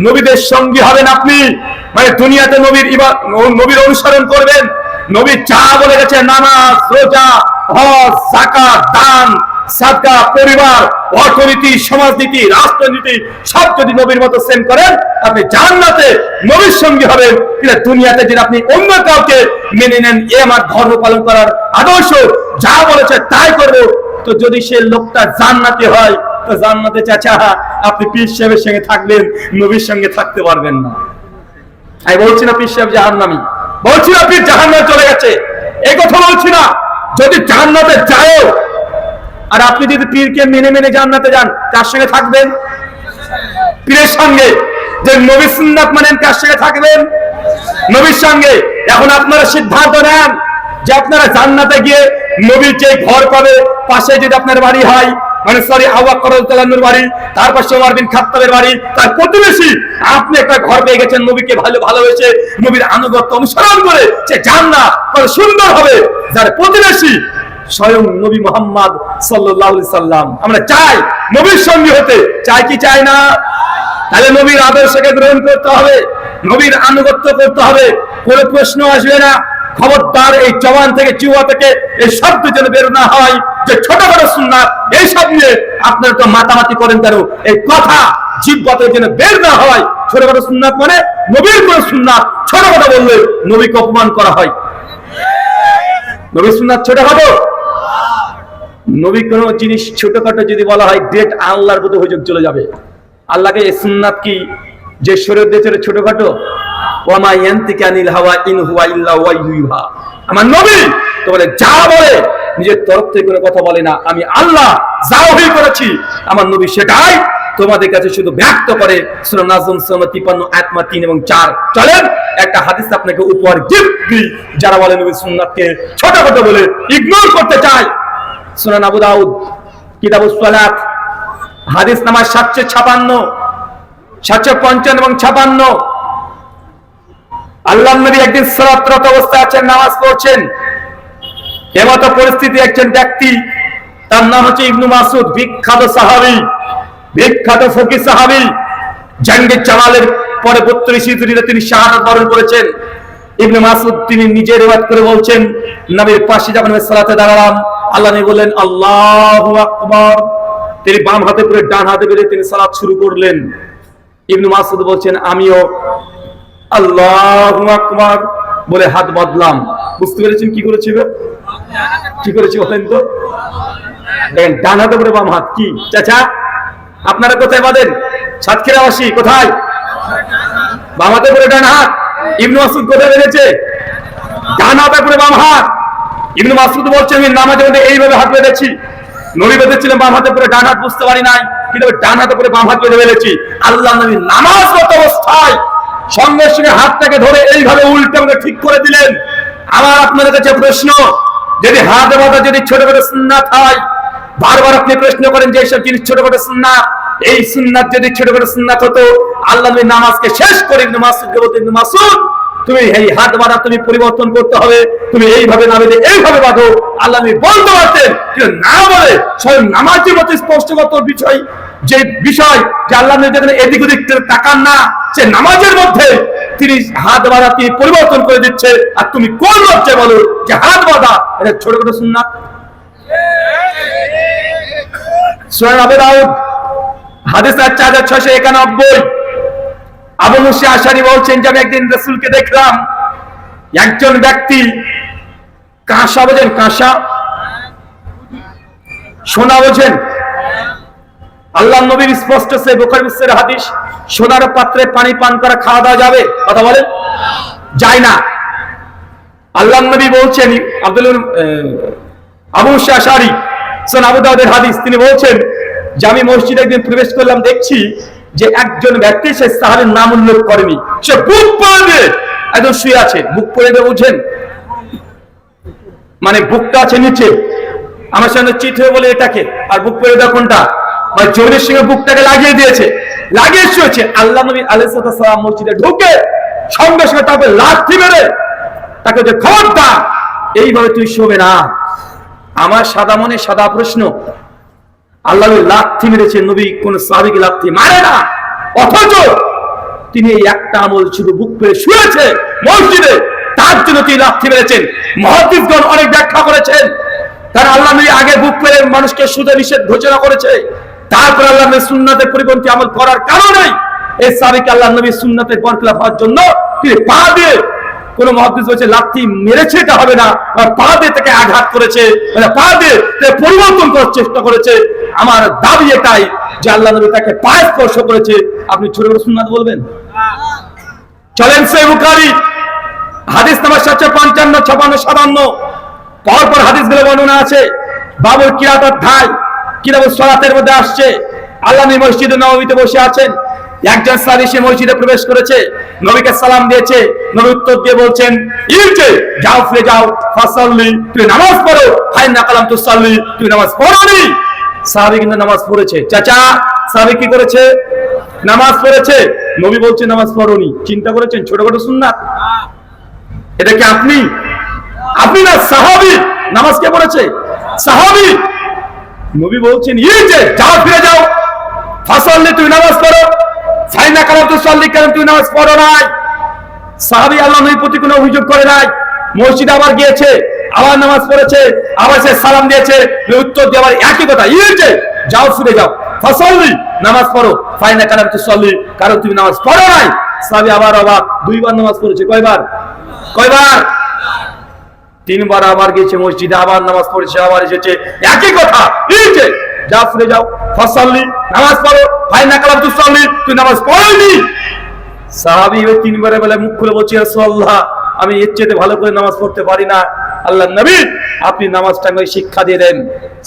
নবীদের সঙ্গী হবেন আপনি। মানে দুনিয়াতে নবীর অনুসরণ করবেন, নবী যা বলে গেছে নামাজ, রোজা, হজ, যাকাত, দান, সাদকা, পরিবার, অর্থনীতি, সমাজনীতি, রাষ্ট্রনীতি সব যদি নবীর মতো সেম করেন, আপনি জান্নাতে নবীর সঙ্গী হবেন। কিন্তু দুনিয়াতে যদি আপনি অন্য কাউকে মেনে নেন, এ আমার ধর্ম পালন করার আদর্শ, যা বলেছে তাই করবো, তো যদি সে লোকটা জান্নাতে হয়, তো জান্নাতে চাচা আপনি পীর সাহেবের সঙ্গে থাকবেন, নবীর সঙ্গে থাকতে পারবেন না। আমি বলছি না পীর সাহেব জাহান্নামী, বলছি না পীর জাহান্নামে চলে গেছে, এই কথা বলছি না। যদি জান্নাতে যায় আর আপনি যদি পীরকে মেনে মেনে জান্নাতে যান, কার সঙ্গে থাকবেন? পীরের সঙ্গে। যে নবী সুন্নাত মানেন, কার সঙ্গে থাকবেন? নবীর সঙ্গে। এখন আপনারা সিদ্ধান্ত নেন যে আপনারা জান্নাতে গিয়ে নবীর যে ঘর পাবে, পাশে যদি আপনার বাড়ি হয়, মানে সরি আবু বকর রাদিয়াল্লাহু আনহুর বাড়ি, তার পাশে ওমর বিন খাত্তাবের বাড়ি, তার প্রতিবেশী। আপনি একটা ঘর পেয়ে গেছেন, নবীকে ভালোবেসে নবীর আনুগত্য অনুসরণ করে, সে জান্নাত কত সুন্দর হবে যার প্রতিবেশী স্বয়ং নবী মুহাম্মদ সাল্লাল্লাহু আলাইহি সাল্লাম। আমরা চাই নবীর সঙ্গী হতে, চাই কি চাই না? তাহলে নবীর আদর্শকে গ্রহণ করতে হবে, নবীর আনুগত্য করতে হবে, কোনো প্রশ্ন আসবে না। খবরদার এই জবান থেকে, জিহ্বা থেকে এই শব্দ যেন বের না হয় যে ছোটখাটো সুন্নাত, এই সব নিয়ে আপনারা তো মাতামাতি করেন কেন? এই কথা জিহ্বা থেকে যেন বের না হয়। ছোটখাটো সুন্নাত মানে নবীর কোন সুন্নাত ছোটখাটো বললে নবীকে অপমান করা হয়। নবীর সুন্নাত ছোটখাটো? নবী কোন জিনিস ছোটখাটো যদি বলা হয়, ডেট আল্লাহর প্রতি অভিযোগ চলে যাবে। আল্লাহকে এই সুন্নাত কি যে শরীয়ত দিয়েছে ছোটখাটো? ওয়ামা ইয়ান্তিকা আনিল হাওয়া ইন হুয়া ইল্লা ওয়াহয়ু ইউহা। আমার নবী তো বলে যা বলে নিজের তরফ থেকে কোনো কথা বলে না, আমি আল্লাহ যা ওহী করেছি আমার নবী সেটাই তোমাদের কাছে শুধু ব্যক্ত করে। সূরা নাজম 53 আয়াত 3 এবং 4। চলেন একটা হাদিস আপনাকে উপহার গিফট দিই, যারা বলে নবীর সুন্নাতকে ছোটখাটো বলে ইগনোর করতে চায়। সুনান আবু দাউদ কিতাবুস সালাত হাদিস নাম্বার 756, 755 এবং 56। আল্লাহর নবী একদিন সালাতরত অবস্থায় আছেন, নামাজ পড়ছেন। এমতো পরিস্থিতি একজন ব্যক্তি, তার নাম হচ্ছে ইবনু মাসউদ, বিখ্যাত সাহাবী, বিখ্যাত ফকিহ সাহাবী। জঙ্গে জামালের পরে 32 হিজরিতে তিনি শাহাদাত বরণ করেছেন। ইবনে মাসউদ তিনি নিজে রিওয়ায়াত করে বলছেন, নবীর পাশে যখন আমি সালাতে দাঁড়ালাম, আল্লাহ নবী বললেন আল্লাহু আকবার। তিনি বাম হাতে করে ডান হাতে বেঁধে তিনি সালাত শুরু করলেন। ইবনে মাসউদ বলছেন আমিও আল্লাহু আকবার বলে হাত বাঁধলাম। বুঝতে পেরেছেন কি করেছি? কি করেছি বলেন তো? দেখেন ডান হাতে করে বাম হাত। কি চাচা আপনারা কোথায় বাঁধেন? সাতক্ষীরাবাসী কোথায়? বাম হাতে করে ডান হাত। ইবনে মাসউদ কোথায় বেঁধেছে? ডান হাতে করে বাম হাত। ইবনে মাসউদ বলছেন আমি নামাজের মধ্যে এইভাবে হাত বেঁধেছি। নবী বেঁধেছিলেন বাম হাতে করে ডান হাত, বুঝতে পারি নাই, কিন্তু ডান হাতে করে বাম হাত বেঁধে ফেলেছি। আল্লাহ নবী নামাজরত অবস্থায় সঙ্গে সঙ্গে হাতটাকে ধরে এইভাবে উল্টে আমাকে ঠিক করে দিলেন। আমার আপনাদের কাছে প্রশ্ন, যদি হাত বাঁধা যদি ছোটখাটো সুন্নাত হয়, বারবার আপনি প্রশ্ন করেন যে এইসব জিনিস ছোটখাটো সুন্নাত, এই সুন্নাত যদি ছোটখাটো সুন্নাত হতো, আল্লাহ নবী নামাজকে শেষ করে ইবনে মাসউদকে বলতেন ইবনে মাসউদ তুমি এই হাত বাঁধা তুমি পরিবর্তন করতে হবে, তুমি এইভাবে না বেঁধে এইভাবে বাঁধো। আল্লাহ নবী বলতে পারতেন, কিন্তু না বলে স্বয়ং নামাজের মতো স্পষ্টগত বিষয়, যে বিষয় যে আল্লাহ নবী যেখানে এদিক ওদিক তাকান না, সে নামাজের মধ্যে তিনি হাত বাঁধা তিনি পরিবর্তন করে দিচ্ছে। আর তুমি কোন লজ্জায় বলো যে হাত বাঁধা এটা ছোটখাটো সুন্নাত? সুনান আবু দাউদ হাদিস 4691। আবু মুসা আশারী বলছেন যে আমি একদিন রাসূলকে দেখলাম, একজন ব্যক্তি কাঁসা, বোঝেন কাঁসা? সোনা বোঝেন? আল্লাহর নবীর স্পষ্ট সে বুখারী মুসলিমের হাদিস, সোনার পাত্রে পানি পান করা খাওয়া দাওয়া যাবে? কথা বলেন, যায় না। আল্লাহর নবী বলছেন, আবু মুসা আশারী সুনান আবু দাউদের হাদিস, তিনি বলছেন যে আমি মসজিদে একদিন প্রবেশ করলাম, দেখছি যে একজন ব্যক্তি, সে সাহাবীর নাম উল্লেখ করেনি, সে বুক পড়ে দিয়ে একদম শুয়ে আছে। বুক পড়ে দিয়ে বুঝেন মানে বুকটা আছে নিচে, আমার সামনে চিত হয়ে বলে এটাকে, আর বুক পড়ে দেওয়া কোনটা? মানে জোরের সঙ্গে বুকটাকে লাগিয়ে দিয়েছে, লাগিয়ে শুয়েছে। আল্লাহ নবী আলাইহিস সালাম মসজিদে ঢুকে সঙ্গে সঙ্গে তাকে লাথি মেরে তাকে যে খবরদার এইভাবে তুই শোবে না। আমার সাদা মনে সাদা প্রশ্ন, আল্লাহ লাথি মেরেছে, নবী কোন সাহাবীকে লাথি মারে না, অথচ তিনি এই একটা আমল শুধু বুক পেরে শুয়েছে মসজিদে, তার জন্য তিনি লাথি মেরেছেন। মুহাদ্দিসগণ অনেক ব্যাখ্যা করেছেন, কারণ আল্লাহ নবী আগে বুক পেরে মানুষকে সুদে নিষেধ ঘোষণা করেছে, তারপর আল্লাহ নবী সুন্নাতের পরিপন্থী আমল করার কারণে এই সাহাবীকে আল্লাহ নবী সুন্নাতের বরখলাফ হওয়ার জন্য তিনি পা দিয়ে, কোন মুহাদ্দিস বলেছে লাথি মেরেছে এটা হবে না, আর পা দিয়ে তাকে আঘাত করেছে, মানে পা দিয়ে পরিবর্তন করার চেষ্টা করেছে। আমার দাবি এটাই যে আল্লাহ নবী তাকে পায়ে স্পর্শ করেছে, আপনি ছোট ছোট সুন্নাত বলবেন? চলেন সহিহ বুখারী হাদিস নাম্বার 755, 56, 57 পরপর হাদিসগুলো বর্ণনা আছে। বাবুল কিরাত অধ্যায় কিতাবুস সালাতের মধ্যে আসছে, আল্লাহ নবী মসজিদে নববীতে বসে আছেন, একজন সাহাবী সে মসজিদে প্রবেশ করেছে, নবীকে সালাম দিয়েছে, নবী উত্তর দিয়ে বলছেন ইরজি যাও, ফিরে যাও, ফাসাল্লি তুমি নামাজ পড়ো, ফাইন্না কালাম তুসাল্লি তুমি নামাজ পড়োনি। সাহাবী কিন্তু নামাজ পড়েছে। চাচা, সাহাবী কি করেছে? নামাজ পড়েছে। নবী বলছে নামাজ পড়োনি। চিন্তা করেছেন ছোটখাটো সুন্নাত? এটা কি আপনি না সাহাবী? নামাজ কে পড়েছে? সাহাবী। নবী বলছেন এই যে যাও, ফিরে যাও, ফাসাল্লি, তুই নামাজ পড়ো, ফাইনা কালাম তুসাল্লি, কারণ তুই নামাজ পড়ো নাই। সাহাবী আল্লাহ নবীর প্রতি কোনো অভিযোগ করে নাই। মসজিদে আবার গিয়েছে, আবার নামাজ পড়েছে, আবার সে সালাম দিয়েছে, উত্তর দিয়ে আবার একই কথা, এই যে যাও, ফিরে যাও, ফাসাল্লি, নামাজ পড়ো, ফাইনা কালাম তুসাল্লি, কারণ তুমি নামাজ পড়ো নাই। সাহাবী আবার দুইবার নামাজ পড়েছে। কয়বার? 3বার আবার গেছে মসজিদে, আবার নামাজ পড়েছে, আবার এসেছে, একই কথা, এই যে যাও, ফিরে যাও, ফাসাল্লি, নামাজ পড়ো, ফাইনা কালাম তুসাল্লি, তুই নামাজ পড়োনি। সাহাবী 3বারে বলে মুখ খুলে বলছে, রাসূলুল্লাহ, আমি এর চেয়ে ভালো করে নামাজ পড়তে পারি না। আল্লাহর নবী, আপনি নামাজটাকে শিক্ষা দিয়ে দেন।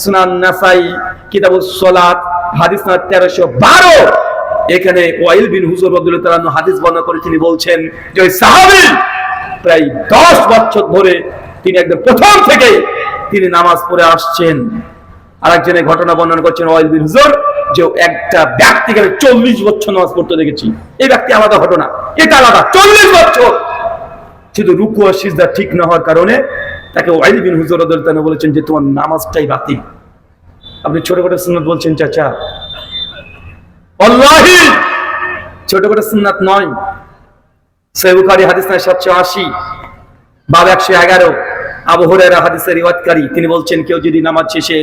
সুনান নাসাই কিতাবুস সালাত হাদিস নাম্বার 1312। এখানে ওয়াইল বিন হুজর রাদিয়াল্লাহু তাআলা হাদিস বর্ণনা করে তিনি বলছেন যে ওই সাহাবী প্রায় 10 বছর ধরে তিনি একদম প্রথম থেকে তিনি নামাজ পড়ে আসছেন। আরেকজনের ঘটনা বর্ণনা করছেন ওয়াইল বিন হুজর, যে একটা ব্যক্তিকে 40 বছর নামাজ পড়তে দেখেছি। এই ব্যক্তি আলাদা ঘটনা, এটা আলাদা। 40 বছর শুধু রুকু আর সিজদা ঠিক না হওয়ার কারণে তাকে ওয়াইল বিন হুজর রাদিয়াল্লাহু তাআলা বলেছেন যে তোমার নামাজটাই বাতিল। আপনি ছোটখাটো সুন্নাত বলছেন চাচা, আল্লাহি ছোটখাটো সুন্নাত নয়। সহিহ বুখারী হাদিস নাম্বার 780, বাব 111, আবু হুরায়রা হাদিসের রিওয়ায়াতকারী, তিনি বলছেন কেউ যদি নামাজ শেষে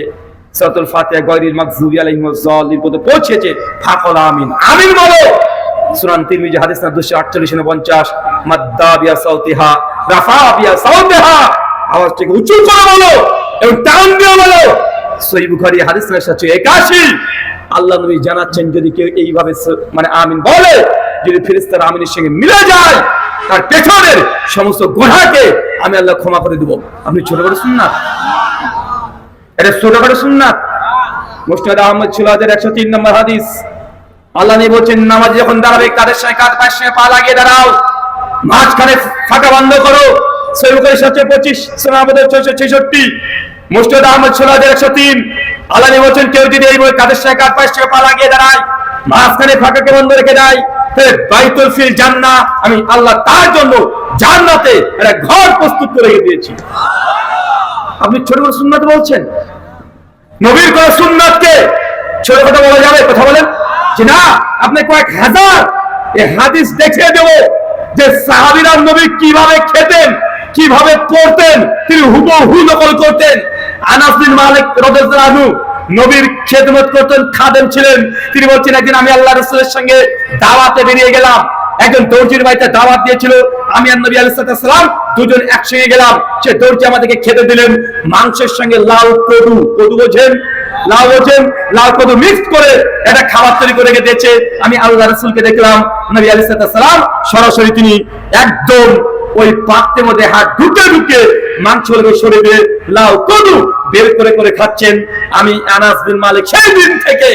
সূরাতুল ফাতিহা গায়রিল মাগযুবি আলাইহিম ওয়াজ-যালিন পর্যন্ত পৌঁছেছে, ফাকাল আমিন, আমিন বলো। সুনান তিরমিজি হাদিস নাম্বার 248-49, মাদ্দা বিয়া সাউতিহা রাফা বিয়া সাউতিহা, আওয়াজটাকে উঁচু করে বলো এবং টান দিয়ে বলো। সহিহ বুখারী হাদিস নাম্বার 781, আল্লাহ নবী জানাচ্ছেন যদি কেউ এইভাবে মানে আমিন বলে, যদি ফেরেশতারা আমিনের সঙ্গে মিলে যায়, তার পেছনের সমস্ত গুনাহকে আমি আল্লাহ ক্ষমা করে দেব। আপনি ছোটখাটো সুন্নাত, এটা ছোটখাটো সুন্নাত। মুসনাদ আহমদ ছিল 103 নম্বর হাদিস। আল্লাহ নবী বলেন নামাজে যখন দাঁড়াবে কাদের সঙ্গে কাঁধ পাশে পা লাগিয়ে দাঁড়াও, মাঝখানে ফাঁকা বন্ধ করো। সহিহ বুখারী 725, সুনান আবু দাউদ 666, মুসনাদ আহমদ ছিল 103। আল্লাহ নবী বলেন কেউ যদি এই কাদের সঙ্গে কাঁধ পাশে পা লাগিয়ে দাঁড়ায়, মাঝখানে ফাঁকাকে বন্ধ রেখে দেয়, বাইতুল ফিল জান্নাহ, আমি আল্লাহ তার জন্য জান্নাতে একটা ঘর প্রস্তুত করে রেখে দিয়েছি। আপনি ছোট ছোট সুন্নাত বলছেন, নবীর কোন সুন্নাতকে ছোট কথা বলা যাবে? কথা বলেন যে না, আপনি কয়েক হাজার এই হাদিস দেখিয়ে দেব যে সাহাবীরা নবী কিভাবে খেতেন, কিভাবে পড়তেন, তিনি হুবহু নকল করতেন। আনাস বিন মালিক রাদিয়াল্লাহু আনহু নবীর খেদমত করতেন, খাদেম ছিলেন। তিনি বলছেন একদিন আমি আল্লাহ রাসূলের সঙ্গে দাওয়াতে বেরিয়ে গেলাম। একজন দর্জির বাড়িতে দাওয়াত দিয়েছিল, আমি আর নবী আলাইহিস সালাম দুজন একসঙ্গে গেলাম। সে দর্জি আমাদেরকে খেতে দিলেন মাংসের সঙ্গে লাউ কদু, কদু বোঝেন, লাউ বোঝেন, লাউ কদু মিক্স করে একটা খাবার তৈরি করে রেখে দিয়েছে। আমি আল্লাহ রাসূলকে দেখলাম, নবী আলাইহিস সালাম সরাসরি তিনি একদম ওই পাত্রের মধ্যে হাত ঢুকে ঢুকে মাংসগুলোকে সরিয়ে দিয়ে লাউ কদু বের করে করে খাচ্ছেন। আমি আনাস বিন মালিক সেই দিন থেকে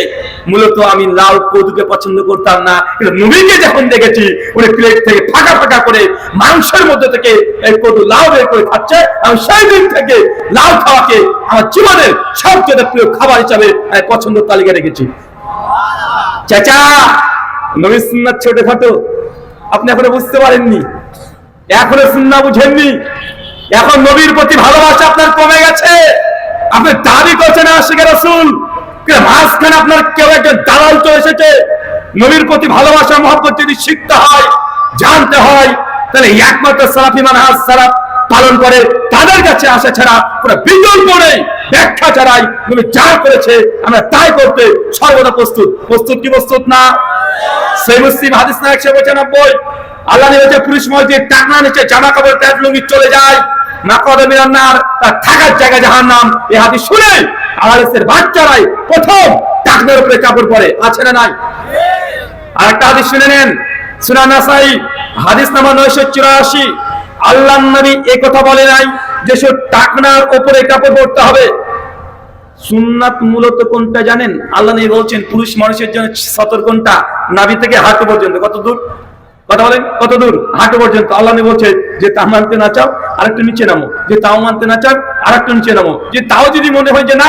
মূলত আমি লাউ কদুকে পছন্দ করতাম না, কিন্তু নবীকে যখন দেখেছি উনি প্লেট থেকে ফাঁকা ফাঁকা করে মাংসের মধ্যে থেকে এই কদু লাউ বের করে খাচ্ছে, আমি সেই দিন থেকে লাউ খাওয়াকে আমার জীবনের সবচেয়ে প্রিয় খাবার হিসাবে পছন্দ তালিকা রেখেছি। চাচা, নবীর সুন্নাত ছোটখাটো, আপনি এখনো বুঝতে পারেননি, এখনো সুন্নাহ বুঝেননি। এখন নবীর প্রতি ভালোবাসা আপনার কমে গেছে। আপনি দাবি করছেন আশিকে রাসূল, কিন্তু মাঝখানে আপনার কেউ একজন দালাল চলে এসেছে। নবীর প্রতি ভালোবাসা মহব্বত যদি শিখতে হয়, জানতে হয়, তাহলে একমাত্র সালাফি মানহাজ সালাফ পালন করে তাদের কাছে আসা ছাড়া পুরো বিকল্প নেই। ব্যাখ্যা ছাড়াই নবী যা করেছে আমরা তাই করতে সর্বদা প্রস্তুত। প্রস্তুত কি প্রস্তুত না? সহিহ মুসলিম হাদিস না 195, আল্লাহ নবী পুরুষ মসজিদ টাকনা নিচে জামা কাপড় প্যান্ট লুঙ্গি চলে যায়, মাকাদা মিনান নার, তার থাকার জায়গা জাহান্নাম। এই হাদিস শুনে আলেসের বাচ্চারাই প্রথম টাকনার উপরে কাপড় পরে, আছে না নাই? আরেকটা হাদিস শুনে নেন, সুনান নাসাই হাদিস নাম্বার 984। আল্লাহর নবী এই কথা বলে নাই যে সে টাকনার উপরে কাপড় পরতে হবে। সুন্নাত মূলত কোনটা জানেন? আল্লাহ নবী বলছেন পুরুষ মানুষের জন্য সতর কোনটা? নাভি থেকে হাঁটু পর্যন্ত। কত দূর? কথা বলেন, কত দূর? হাঁটু পর্যন্ত। আল্লাহ নবী বলছে যে তা মানতে না চাও আরেকটু নিচে নামো, যে তাও মানতে না চাও আরেকটু নিচে নামো, যে তাও যদি মনে হয় যে না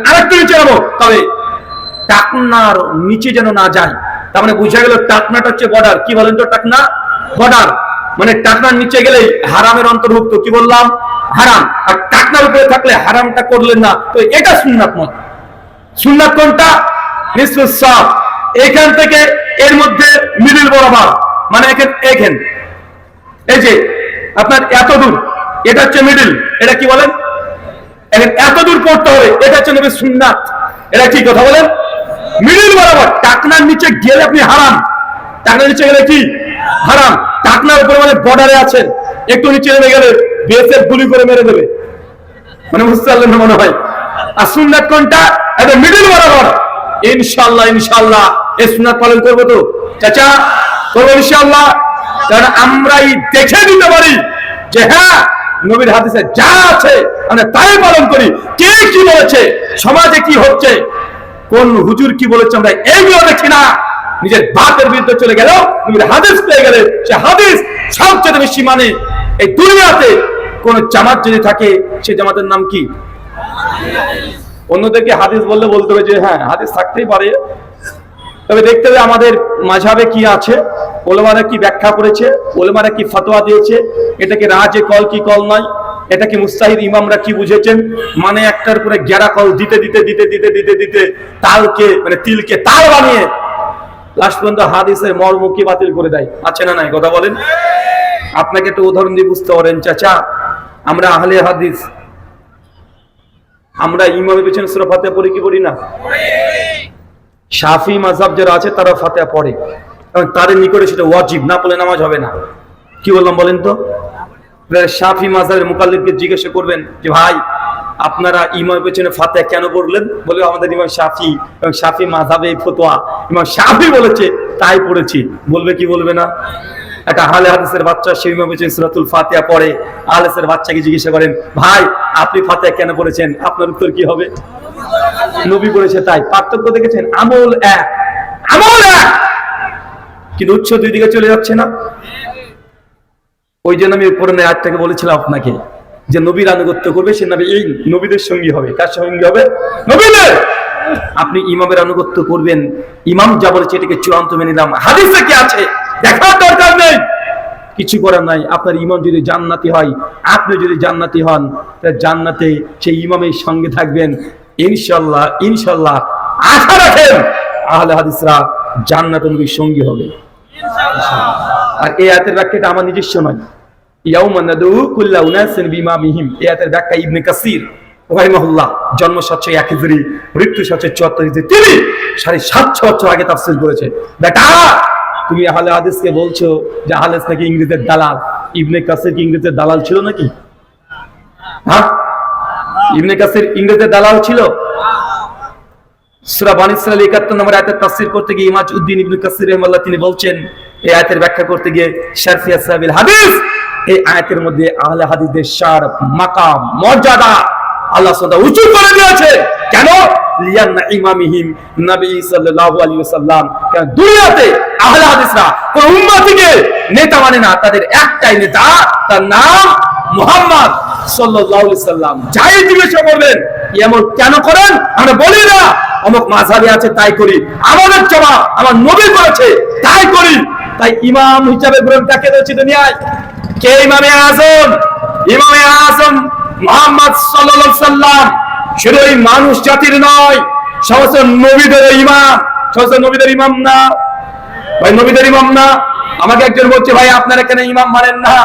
আরেকটু নিচে নামো, তবে টাকনার নিচে যেন না যায়। তার মানে বুঝা গেল টাকনাটা হচ্ছে বর্ডার। কি বলেন তো টাকনা? বর্ডার। মানে টাকনার নিচে গেলে হারামের অন্তর্ভুক্ত। কি বললাম? হারাম। আর টাকনার উপরে থাকলে হারামটা করলেন না, তো এটা সুন্নাত মত। সুন্নাত কোনটা? নিসফুস সাফ। এখান থেকে এর মধ্যে মিডল বরাবর, মানে এখান এই যে আপনার এত দূর, এটা হচ্ছে মিডল। এটা কি বলেন? এত দূর পড়তে হবে, এটা হচ্ছে নবীর সুন্নাত। এটা কি কথা বলেন? মিডল বরাবর। টাকনার নিচে গেলে আপনি হারাম। টাকনার নিচে গেলে কি হারাম? টাকনার উপরে মানে বর্ডারে আছেন, একটু নিচে নেমে গেলে বিএসএফ গুলি করে মেরে দেবে, মানে বুঝতে পারলেন না মনে হয়। আর সুন্নাত কোনটা? এটা মিডল বরাবর। ইনশাআল্লাহ ইনশাআল্লাহ এই সুন্নাত পালন করবো তো চাচা? করবো ইনশাআল্লাহ। কারণ আমরাই দেখে দিতে পারি যে হ্যাঁ নবীর হাদিসে যা আছে মানে তাই পালন করি। কে কি বলেছে, সমাজে কি হচ্ছে, কোন হুজুর কি বলেছে, আমরা এইগুলো দেখি না। নিজের বাপের বিরুদ্ধে চলে গেল, নবীর হাদিস পেয়ে গেলে সে হাদিস সবচেয়ে বেশি মানে। এই দুনিয়াতে কোন জামাত যদি থাকে, সে জামাতের নাম কি? অন্যদেরকে হাদিস বললে বলতে হবে যে হ্যাঁ হাদিস থাকতেই পারে, তবে দেখতে হবে আমাদের মাযহাবে কি আছে, ওলামারা কি ব্যাখ্যা করেছে, ওলামারা কি ফতোয়া দিয়েছে, এটাকে রাজে কল কি কল নয়, এটাকে মুস্তাহিদ ইমামরা কি বুঝেছেন। মানে একটার উপরে গ্যারা কল দিতে দিতে দিতে দিতে দিতে দিতে তালকে মানে তিলকে তাল বানিয়ে লাস্ট পর্যন্ত হাদিসের মর্ম কি বাতিল করে দেয়। আছে না নাই? কথা বলেন। আপনাকে একটা উদাহরণ দিয়ে বুঝতে পারেন চাচা, আমরা আহলে হাদিস, আমরা ইমামের পেছনে সূরা ফাতিহা পড়ি কি পড়ি না? শাফি মাযহাব যারা আছে তারা ফাতিহা পড়ে, কারণ তাদের নিকটে সেটা ওয়াজিব, না পড়লে নামাজ হবে না। কি বললাম বলেন তো? শাফি মাযহাবের মুকাল্লিদকে জিজ্ঞাসা করবেন যে ভাই আপনারা ইমামের পেছনে ফাতিহা কেন পড়লেন? বলে আমাদের ইমাম শাফি এবং শাফি মাযহাবে এই ফতোয়া, ইমাম শাফি বলেছে তাই পড়েছি। বলবে কি বলবে না? একটা আহলে হাদিসের বাচ্চা সে ইমামের পেছনে সূরাতুল ফাতিহা পড়ে, আহলে হাদিসের বাচ্চাকে জিজ্ঞাসা করেন ভাই আপনি ফাতিহা কেন পড়েছেন? আপনার উত্তর কি হবে? নবী বলেছে তাই। পার্থক্য দেখেছেন? আমল এক, আমল এক, কিন্তু উৎস দুই দিকে চলে যাচ্ছে না। ওই জন্য আমি কোরআনের আয়াতটাকে বলেছিলাম আপনাকে যে নবীর আনুগত্য করবে সে নবী এই নবীদের সঙ্গী হবে। কার সঙ্গী হবে? নবীদের। আপনি ইমামের আনুগত্য করবেন, ইমাম যা বলেছে এটাকে চূড়ান্ত মেনে নিলাম। হাদিসে কি আছে দেখার দরকার নেই, কিছু করার নাই। আপনার ইমাম যদি জান্নাতি হয়, আপনি যদি জান্নাতি হন, তাহলে জান্নাতে সেই ইমামের সঙ্গে থাকবেন ইনশাআল্লাহ। ইনশাআল্লাহ আশা রাখেন আহলে হাদিসরা জান্নাতে নবীর সঙ্গী হবে ইনশাআল্লাহ। আর এই আয়াতের ব্যাখ্যাটা আমার নিজস্ব নয়, ইয়াউমা নাদউ কুল্লা উনাসিন বিমামিহিম, এই আয়াতের ব্যাখ্যা ইবনে কাসির রাহিমাহুল্লাহ, জন্ম 701 হিজরি, মৃত্যু 774 হিজরি, তিনি 750 বছর আগে তাফসীর করেছে। বেটা তুমি আহলে হাদিসকে বলছো যে আহলে হাদিস নাকি ইংরেজের দালাল। ইবনে কাসির কি ইংরেজের দালাল ছিল নাকি? হ্যাঁ, ইবনে কাসির ইংরেজের দালাল ছিল? সূরা বানী ইসরাঈল 71 নম্বর আয়াতের তাফসীর করতে গিয়ে ইমাজউদ্দিন ইবনে কাসির রাহিমাহুল্লাহ তিনি বলছেন, এই আয়াতের ব্যাখ্যা করতে গিয়ে শারফি আসহাবিল হাদিস, এই আয়াতের মধ্যে আহলে হাদিসদের শারফ, মাকাম, মর্যাদা আল্লাহ সুবহানাহু উঁচু করে দিয়েছে। কেন? লিয়ান্না ইমামিহিম নবী সাল্লাল্লাহু আলাইহি ওয়াসাল্লাম। কারণ দুনিয়াতে আহলে হাদিসরা কোন উম্মতিকে নেতা মানে না, তাদের একটাই নেতা, তার নাম মুহাম্মদ সাল্লাল্লাহু আলাইহি ওয়াসাল্লাম। যাই জিজ্ঞাসা করবেন এমন কেন করেন, আমরা বলি না অমুক মাযহাবে আছে তাই করি, আমাদের জবাব আমার নবী করেছে তাই করি। তাই ইমাম হিসাবে গ্রহণ কাকে রয়েছে দুনিয়ায়? কে ইমামে আযম? ইমামে আযম মুহাম্মদ সাল্লাল্লাহু আলাইহি ওয়াসাল্লাম। শুধু এই মানুষ জাতির নয়, সমস্ত নবীদের ইমাম। সমস্ত নবীদের ইমাম না ভাই? নবীদের ইমাম না? আমাকে একজন বলছে ভাই আপনারা কেন ইমাম মানেন না?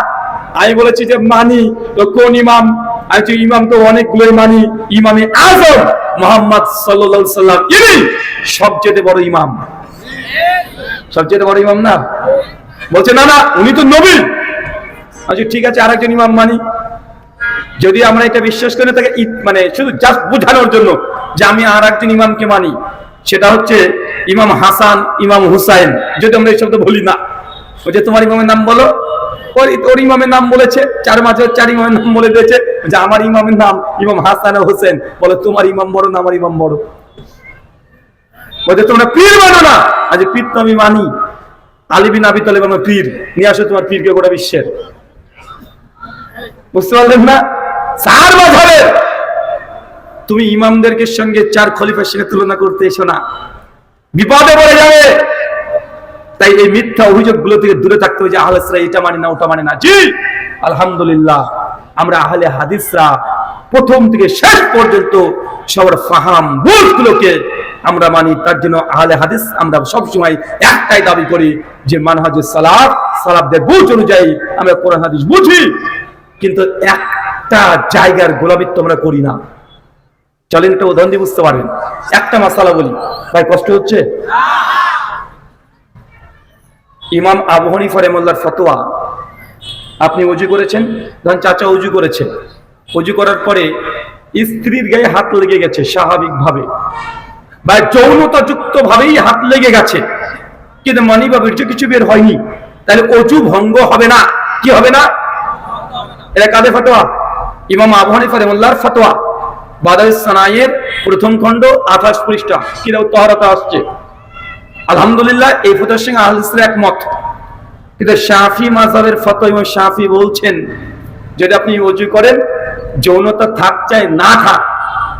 আমি বলেছি যে মানি। তো কোন ইমাম? আমি ইমাম তো অনেকগুলোই মানি। ইমামে আযম মুহাম্মদ সাল্লাল্লাহু আলাইহি ওয়াসাল্লাম, ইনি সবচেয়ে বড় ইমাম। সবচেয়ে বড় ইমাম না? বলছে না না উনি তো নবী। আচ্ছা ঠিক আছে আরেকজন ইমাম মানি। যদি আমরা এটা বিশ্বাস করি তাকে মানে শুধু জাস্ট বোঝানোর জন্য যে আমি আর একজন ইমামকে মানি, সেটা হচ্ছে ইমাম হাসান, ইমাম হুসাইন। যদি আমরা এই শব্দ বলি না, ওই যে তোমার ইমামের নাম বলো, ওর ইমামের নাম বলেছে, চার মাঝে 4 ইমামের নাম বলে দিয়েছে যে আমার ইমামের নাম ইমাম হাসান ও হোসেন। বলে তোমার ইমাম বড় না আমার ইমাম বড়? বলছে তোমরা পীর মানো না। আজ পীর তো আমি মানি, আলী বিন আবি তালেব আমার পীর। নিয়ে আসো তোমার পীরকে গোটা বিশ্বের। বুঝতে পারলেন না? 4 মাযহাবের তুমি ইমামদেরকে সঙ্গে 4 খলিফার সঙ্গে তুলনা করতে এসো না। বিপদে পড়ে যাবে। তাই এই মিথ্যা অভিযোগগুলো থেকে দূরে থাকতে হবে যে আহলে হাদিসরা এটা মানে না ওটা মানে না। জি আলহামদুলিল্লাহ আমরা আহলে হাদিসরা প্রথম থেকে শেষ পর্যন্ত সবার ফাহাম বুঝগুলোকে আমরা মানি। তার জন্য আহলে হাদিস আমরা সবসময় একটাই দাবি করি যে মানহাজুস সালাফ, সালাফদের বুঝ অনুযায়ী আমরা কোরআন হাদিস বুঝি, কিন্তু একটা জায়গার গোলামিত্ব আমরা করি না। চলেন একটা উদাহরণ দিয়ে বুঝতে পারবেন। একটা মাসালা বলি, ভাই কষ্ট হচ্ছে? ইমাম আবু হানিফা রাহিমাহুল্লাহর ফতোয়া, আপনি ওযু করেছেন, ধরেন চাচা ওযু করেছে, ওযু করার পরে স্ত্রীর গায়ে হাত লেগে গেছে স্বাভাবিকভাবে বা যৌনতাযুক্ত ভাবেই হাত লেগে গেছে, কিন্তু মানি বা বীর্য কিছু বের হয়নি, তাহলে ওযু ভঙ্গ হবে না। কি হবে না? এটা কাদের ফতোয়া? ইমাম আবু হানিফা রাহিমাহুল্লাহর ফতোয়া, বাদাউস সানায়ের প্রথম খণ্ড 28 পৃষ্ঠা কিতাব তাহারাতে আসছে। আলহামদুলিল্লাহ এই ফতোয়ার সঙ্গে আহলে হাদিসরা একমত। কিন্তু শাফি মাযহাবের ফতোয়া, ইমাম শাফি বলছেন যদি আপনি ওযু করেন, যৌনতা থাক চাই না থাক,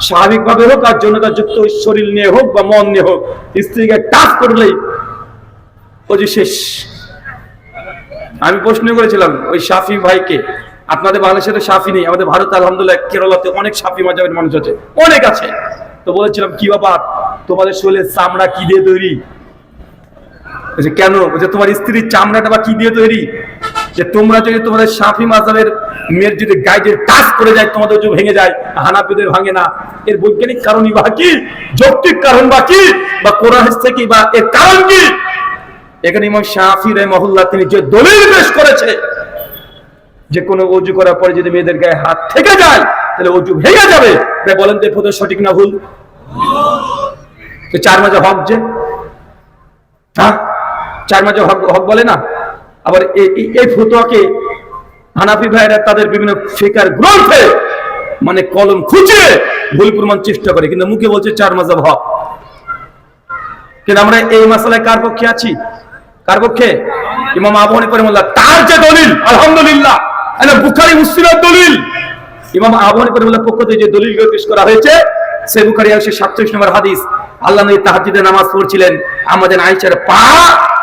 স্বাভাবিকভাবে হোক আর যৌনতা যুক্ত শরীর নিয়ে হোক বা মন নিয়ে হোক, স্ত্রীকে টাচ করলেই ওযু শেষ। আমি প্রশ্ন করেছিলাম ওই শাফি ভাইকে, আপনাদের বাংলাদেশে তো শাফি নেই, আমাদের ভারতে আলহামদুলিল্লাহ কেরালাতে অনেক শাফি মাযহাবের মানুষ আছে, অনেক আছে। তো বলেছিলাম কি ব্যাপার, তোমাদের শরীরের চামড়া কি দিয়ে তৈরি? কেন? তোমার স্ত্রীর চামড়াটা বা কি দিয়ে তৈরি? যে তোমরা যদি তোমাদের শাফি মাযহাবের মেয়ের যদি গায়ে যদি টাচ করে যায় তোমাদের ওযু ভেঙে যায়, হানাফিদের ভাঙে না। এর বৈজ্ঞানিক কারণই বা কি, যৌক্তিক কারণ বা কি, বা কোরআন থেকে বা এর কারণ কি? এখানে ইমাম শাফি রাহিমাহুল্লাহ তিনি যে দলিল পেশ করেছে যে কোনো ওযু করার পরে যদি মেয়েদের গায়ে হাত থেকে যায় তাহলে ওযু ভেঙে যাবে, তাই বলেন তো ফতোয়া সঠিক না ভুল? তো চার মাঝে হক যে, হ্যাঁ চার মাঝে হক বলে না। আবার এই ফতোয়াকে হানাফি ভাইরা তাদের বিভিন্ন ফিকহের গ্রন্থে মানে কলম খুঁজে ভুল প্রমাণ চেষ্টা করে, কিন্তু মুখে বলছে চার মাযহাব হক। কিন্তু আমরা এই মাসালায় কার পক্ষে আছি? কার পক্ষে? ইমাম আবু হানিফা রাহিমাহুল্লাহ তার যে দলিল, আলহামদুলিল্লাহ এটা বুখারী মুসলিমের দলিল। ইমাম আবু হানিফা রাহিমাহুল্লাহর পক্ষ থেকে যে দলিলগুলো পেশ করা হয়েছে, সহিহ বুখারী 147 নম্বর হাদিস, আল্লাহ নবী তাহাজ্জুদে নামাজ পড়ছিলেন, আমাদের আয়েশার পা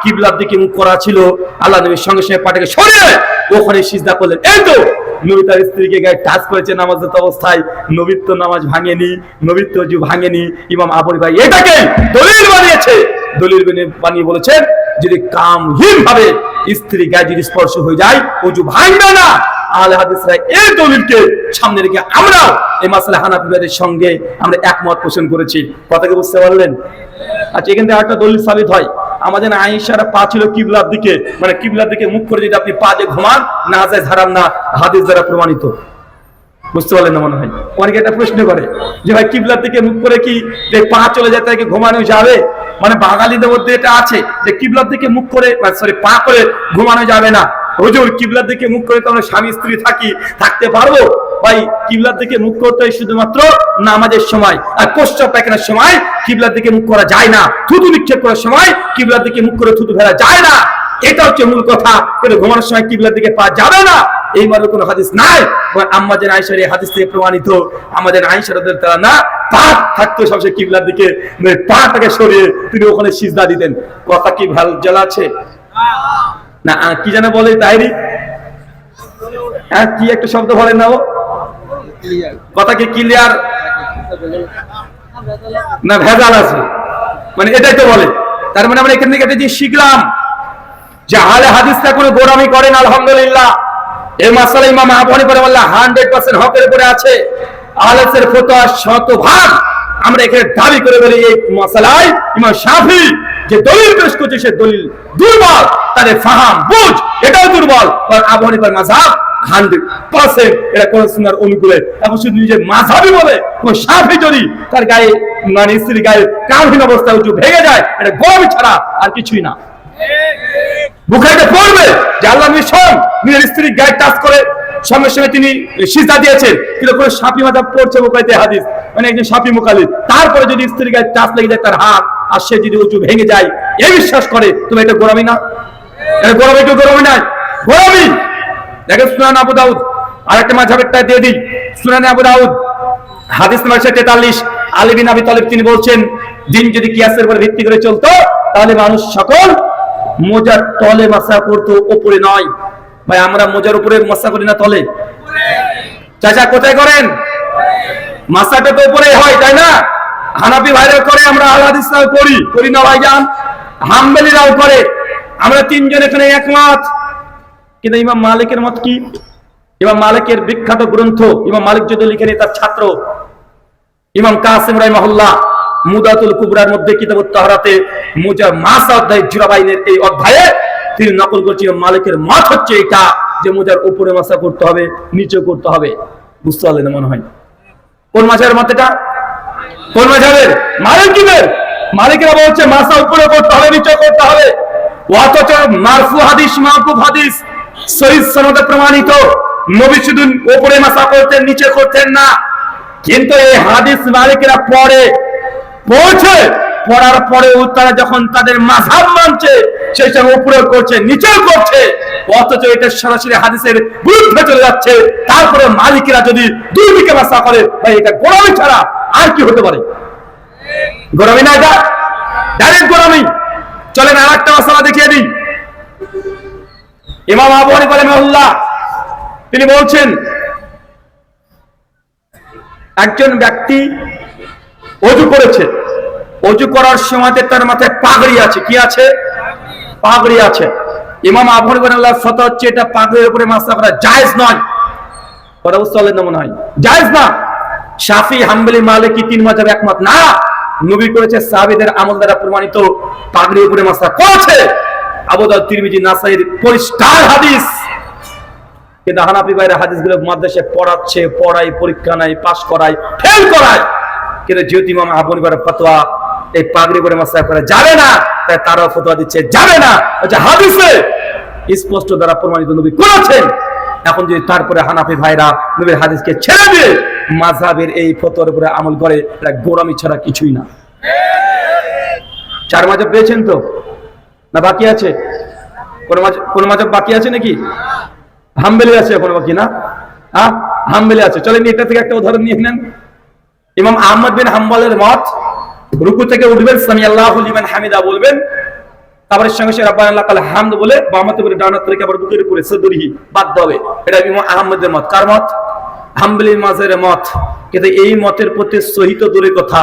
কিবলার দিকে মুখ করা ছিল, আল্লাহ নবীর সঙ্গে সঙ্গে পাটাকে সরিয়ে ওখানে সিজদা করলেন। এই তো নবী তার স্ত্রীকে গায়ে টাচ করেছে নামাজরত অবস্থায়, নবীর তো নামাজ ভাঙেনি, নবীর তো ওযু ভাঙেনি। ইমাম আবু হানিফা এটাকে দলিল বানিয়েছে, দলিল বানিয়ে বলেছেন যদি কামহীন ভাবে স্ত্রী গায়ে যদি স্পর্শ হয়ে যায় ওযু ভাঙবে না। আহলে হাদিসরা এই দলিলকে সামনে রেখে আমরাও এই মাসলা হানাফি ভাইদের সঙ্গে আমরা একমত পোষণ করেছি। কথাকে বুঝতে পারলেন? আচ্ছা এখান থেকে একটা দলিল সাবিত হয়, আমাদের আয়েশার পা ছিল কিবলার দিকে, মানে কিবলার দিকে মুখ করে যদি আপনি পা দিয়ে ঘুমান না যায় হারাম না, হাদিস দ্বারা প্রমাণিত। বুঝতে পারলেন না মনে হয়? অনেকে একটা প্রশ্ন করে যে ভাই কিবলার দিকে মুখ করে কি পা চলে যায় তাকে ঘুমানো যাবে? মানে বাঙালিদের মধ্যে এটা আছে যে কিবলার দিকে মুখ করে পা করে ঘুমানো যাবে না। হুজুর কিবলার দিকে মুখ করে তো আমরা স্বামী স্ত্রী থাকতে পারবো? ভাই কিবলার দিকে মুখ করতে হয় শুধুমাত্র নামাজের সময়, আর প্রস্রাব পায়খানার সময় কিবলার দিকে মুখ করা যায় না। থুতু নিক্ষেপ করার সময় কিবলার দিকে মুখ করে থুতু ফেলা যায় না, এটা হচ্ছে মূল কথা। কিন্তু ঘুমানোর সময় কিবলার দিকে পা যাবে না, এই মানে কোনো হাদিস নাই। আমাদের আয়েশার এই হাদিস থেকে প্রমাণিত, আমাদের আয়েশা রাদিয়াল্লাহু তাআলা না পা থাকতো সবসময় কিবলার দিকে, পাটাকে সরিয়ে তিনি ওখানে সিজদা দিতেন। কথা কি ভাল জ্বালা আছে না? কি যেন বলে তাইরি, হ্যাঁ কি একটা শব্দ বলেন না, ও কথা কি ক্লিয়ার না ভেজাল আছে? মানে এটাই তো বলে। তার মানে আমরা এখান থেকে একটা জিনিস শিখলাম যে আহলে হাদিসরা কোনো গোরামি করেন। আলহামদুলিল্লাহ এই মাসালা ইমাম আবু হানিফা রাহিমাহুল্লাহ 100% হকের উপরে আছে। আহলে হাদিসের ফতোয়া শতভাগ আমরা এখানে দাবি করে বলি এই মাসালায় ইমাম শাফি যে দলিল পেশ করছে সে দলিল দুর্বল, তাদের ফাহাম বুঝ এটাও দুর্বল। আর আবু হানিফার মাযহাব 100% এটা কোন সুন্নাহর অনুকূলে। এখন শুধু নিজে মাযহাবই বলে কোন শাফি যদি তার গায়ে মানে স্ত্রীর গায়ে কামহীন অবস্থায় উঠে ভেঙে যায়, এটা গোলামি ছাড়া আর কিছুই না। বুখারীতে পড়বে যে আল্লাহ নবী নিজের স্ত্রীর গায়ে টাচ করে সঙ্গে সঙ্গে তিনি সিজদা দিয়েছেন, কিন্তু কোন শাফি মাযহাব পড়ছে বুখারীতে হাদিস, মানে একজন শাফি মুকাল্লিদ, তারপরে যদি স্ত্রীর গায়ে টাচ লেগে যায় তার হাত আর সে যদি উঁচু ভেঙে যায় এই বিশ্বাস করে, তুমি এটা গোলামি না? এটা গোলামি কেউ গোলামি নাই, গোলামি। দেখেন সুনান আবু দাউদ, আরেকটা মাযহাবেরটা দিয়ে দিই, সুনান আবু দাউদ হাদিস নাম্বার 43, আলী বিন আবি তালিব তিনি বলছেন, দিন যদি কিয়াসের উপর ভিত্তি করে চলতো তাহলে মানুষ সকল মোজার তলে মাসা করতো, উপরে নয়। ভাই আমরা মোজার উপরে মাসা করি না, তলে? চাচা কোথায় করেন? মাসাটা তো উপরে হয়, তাই না? হানাফি ভাইরা করে, আমরা আল হাদিসরাও করি না ভাইজান, হাম্বলীরাও করে। আমরা তিনজন এখানে একমত। কিন্তু ইমাম মালিকের মত কি? ইমাম মালিকের বিখ্যাত গ্রন্থ, ইমাম মালিক যদি লিখেনি তার ছাত্র ইমাম কাসিম রাহিমাহুল্লাহ মুদাতুল কুবরার মধ্যে কিতাবুত তাহরাতে মুজা মাসা অধ্যায় জুরাবাইনের এই অধ্যায়ে তিনি নকল করছেন ইমাম মালিকের মত হচ্ছে এটা, যে মুজার উপরে মাসা করতে হবে, নিচে করতে হবে। বুঝতে পারলেন মনে হয়? কোন মাঝের মত এটা? কোন মাঝের? মালিকের। মালিকেরা বলছে মাসা উপরে করতে হবে, নিচে করতে হবে। অথচ মারফু হাদিস, মাওকুফ হাদিস সহিহ সনদে প্রমাণিত, নবী শুধু উপরে মাসা করতেন, নিচে করতেন না। কিন্তু এই হাদিস মালিকেরা পড়ার পরেও তারা যখন তাদের মাযহাব মানছে, সেই সময় উপরে করছে, নিচেও করছে, অথচ এটা সরাসরি হাদিসের বিরুদ্ধে চলে যাচ্ছে। তারপরে মালিকেরা যদি দুই দিকে মাসা করে, ভাই এটা গোলামি ছাড়া আর কি হতে পারে? গোলামি না, এটা ডাইরেক্ট গোলামি। চলেন আর একটা মাসালা দেখিয়ে দিই। ইমাম আবু হানিফা রাহিমাহুল্লাহ তিনি বলছেন, একজন ব্যক্তি ওযু করেছে, ওযু করার সময় তার মাথায় পাগড়ি আছে। কি আছে? পাগড়ি আছে। ইমাম আবু হানিফা রাহিমাহুল্লাহর ফতোয়া হচ্ছে এটা পাগড়ির উপরে মাসা করা জায়েজ নয়। কথা বুঝতে পারলেন না মনে হয়? জায়েজ না। শাফি, হাম্বলি, মালিকি তিন মাযহাব একমত না। নবী করেছে, সাহাবীদের আমল দ্বারা প্রমাণিত, পাগড়ির উপরে মাসা করেছে। আবু দাউদ, তিরমিজি, নাসাইর পরিষ্কার হাদিস। কিন্তু হানাফি ভাইরা হাদিসগুলো মাদ্রাসায় পড়াচ্ছে, পড়ায়, পরীক্ষা নাই, পাস করায়, ফেল করায়। কিন্তু যেহেতু ইমাম আবু হানিফার ফতোয়া এই পাগড়ি উপরে মাসা করা যাবে না, তাই তারাও ফতোয়া দিচ্ছে যাবে না। আচ্ছা, হাদিসে স্পষ্ট দ্বারা প্রমাণিত, নবী করেছেন। এখন যদি তারপরে হানাফি ভাইরা নবীর হাদিসকে ছেড়ে দিয়ে মাযহাবের এই ফতোয়ার উপরে আমল করে, এটা গোলামি ছাড়া কিছুই না। চার মাযহাব পেয়েছেন তো, না বাকি আছে? কোন মাযহাব বাকি আছে নাকি? হাম্বলি আছে এখন বাকি না? হাম্বলি আছে। চলেন এটা থেকে একটা উদাহরণ নিয়ে নেন। ইমাম আহমদ বিন হাম্বলের মত, রুকু থেকে উঠবেন, সামি আল্লাহু লিমান হামিদা বলবেন, তারপরে সঙ্গে সঙ্গে রাব্বানা লাকাল হামদ বলে বামাতে করে ডানাত থেকে আবার বুকের উপরে সদরিহি বাদ হবে। এটা ইমাম আহমদের মত। কার মত? হাম্বলি মাযহাবের মত। কিন্তু এই মতের প্রতি সহিত দূরের কথা,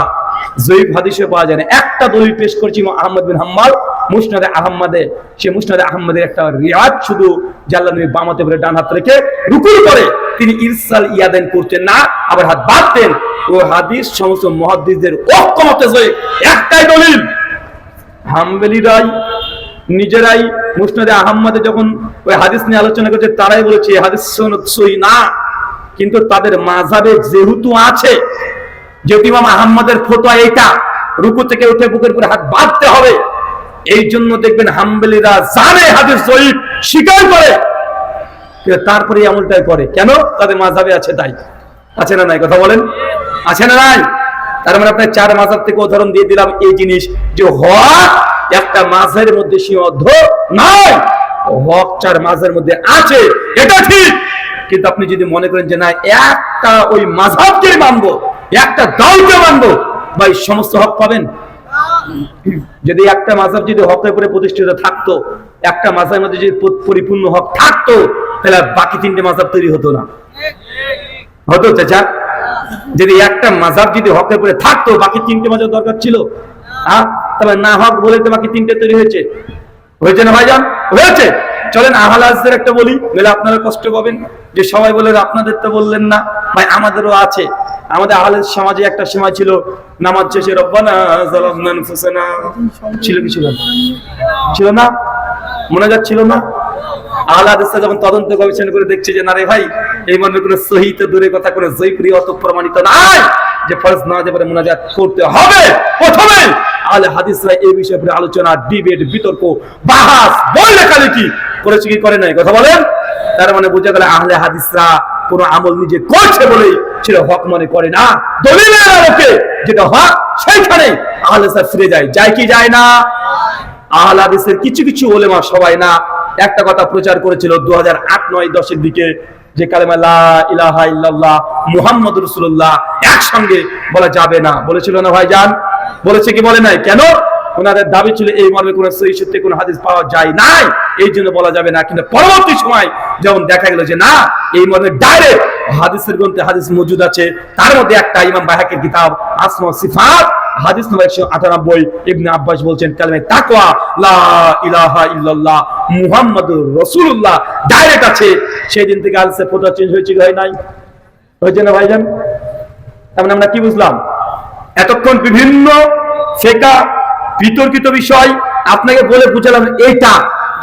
জয়ীফ হাদিসে পাওয়া যায় না। একটা দলিল পেশ করছি ইমাম আহমদ বিন হাম্বল মুসনাদে আহমদে। সে মুসনাদে আহমদের একটা রিওয়ায়াত শুধু, যে আল্লাহ নবী বামাতে করে ডান হাত রেখে রুকুর পরে তিনি ইরসাল ইয়াদান করতেন না, আবার হাত বাঁধতেন। ও হাদিস সমস্ত মুহাদ্দিসদের ঐক্যমতে জয়ীফ। একটাই দলিল, হাম্বলিরাই নিজেরাই মুসনাদে আহমদে যখন ওই হাদিস নিয়ে আলোচনা করছে, তারাই বলেছে হাদিস সনদ সহিহ না। কিন্তু তাদের মাযহাবে যেহেতু আছে, যেহেতু ইমাম আহমদের ফতোয়া এটা, রুকু থেকে উঠে বুকের উপরে হাত বাঁধতে হবে, এই জন্য দেখবেন হাম্বলিরা জানে হাদিস সহিহ, স্বীকার করে, তারপরে এই আমলটাই করে। কেন? তাদের মাযহাবে আছে তাই। আছে না নাই? কথা বলেন, আছে না নাই? তার মানে আপনার চার মাযহাব থেকে উদাহরণ দিয়ে দিলাম এই জিনিস, যে হক একটা মাযহাবের মধ্যে সীমাবদ্ধ নয়, হক চার মাযহাবের মধ্যে আছে, এটা ঠিক। কিন্তু আপনি যদি মনে করেন যে না, একটা ওই মাযহাবকে মানবো, একটা দলকে মানবো, ভাই সমস্ত হক পাবেন? যদি একটা মাযহাব যদি হকের উপরে প্রতিষ্ঠিত থাকতো, একটা মাযহাবের মধ্যে যদি পরিপূর্ণ হক থাকতো, তাহলে বাকি তিনটে মাযহাব তৈরি হতো না। হতো চাচা? যদি একটা মাযহাব যদি হকের উপরে থাকতো, বাকি তিনটে মাযহাব দরকার ছিল? তাহলে না হক বলে তো বাকি তিনটে তৈরি হয়েছে। হয়েছে না ভাইজান? হয়েছে। চলেন আহলে হাদিসের একটা বলি, বলে আপনারা কষ্ট পাবেন যে সবাই বলে আপনাদের তো বললেন না। ভাই আমাদেরও আছে। আমাদের আহলে সমাজে একটা সময় ছিল, নামাজ শেষে রব্বানা যালামনা আনফুসানা ছিল, কি ছিল? ছিল না? মনে যাচ্ছিল না? আহলে হাদিসরা যখন তদন্ত গবেষণা করে দেখছে যে না রে ভাই, এই মর্মে কোনো সহিহ তো দূরে কথা, কোনো জয়ীফ রিওয়ায়াত প্রমাণিত নাই যে ফরজ নামাজের পরে মুনাজাত করতে হবে, প্রথমে আহলে হাদিসরা এই বিষয়ে উপরে আলোচনা, ডিবেট, বিতর্ক, বাহাস, বই লেখালেখি করেছে কি করে নাই? কথা বলেন। তার মানে বোঝা গেল আহলে হাদিসরা কোন আমল নিজে করছে বলেই সেটা হক মনে করে না। দলিলের আলোকে যেটা হক সেইখানে আহলে হাদিসরা ফিরে যায়। যায় কি যায় না? আহলে হাদিসের কিছু কিছু উলেমা, সবাই না, একটা কথা প্রচার করেছিল 2008-9-10 এর দিকে, যে কালেমা লা ইলাহা ইল্লাল্লাহ মুহাম্মাদুর রাসূলুল্লাহ, একসঙ্গে বলা যাবে না। বলেছিল না ভাইজান? বলেছে কি বলে নাই? কেন? ওনাদের দাবি ছিল এই মর্মে কোন সহিহ সূত্রে কোন হাদিস পাওয়া যায় নাই, এই জন্য বলা যাবে না। কিন্তু পরবর্তী সময় যখন দেখা গেল যে না, এই মর্মে ডাইরেক্ট হাদিসের গ্রন্থে হাদিস মজুদ আছে, তার মধ্যে একটা ইমাম বাইহাকির কিতাব আসমা সিফাত হাদিস নম্বর 198, ইবনে আব্বাস বলছেন কালেমে তাকওয়া লা ইলাহা ইল্লাল্লাহ মুহাম্মাদুর রাসূলুল্লাহ ডাইরেক্ট আছে। সেই দিন থেকে হাদিসের ফতোয়া চেঞ্জ হয়েছে কি হয় নাই? হয়েছে না ভাইজান? তাহলে আমরা কি বুঝলাম? এতক্ষণ বিভিন্ন ফিকহ বিতর্কিত বিষয় আপনাকে বলে বুঝালাম এইটা,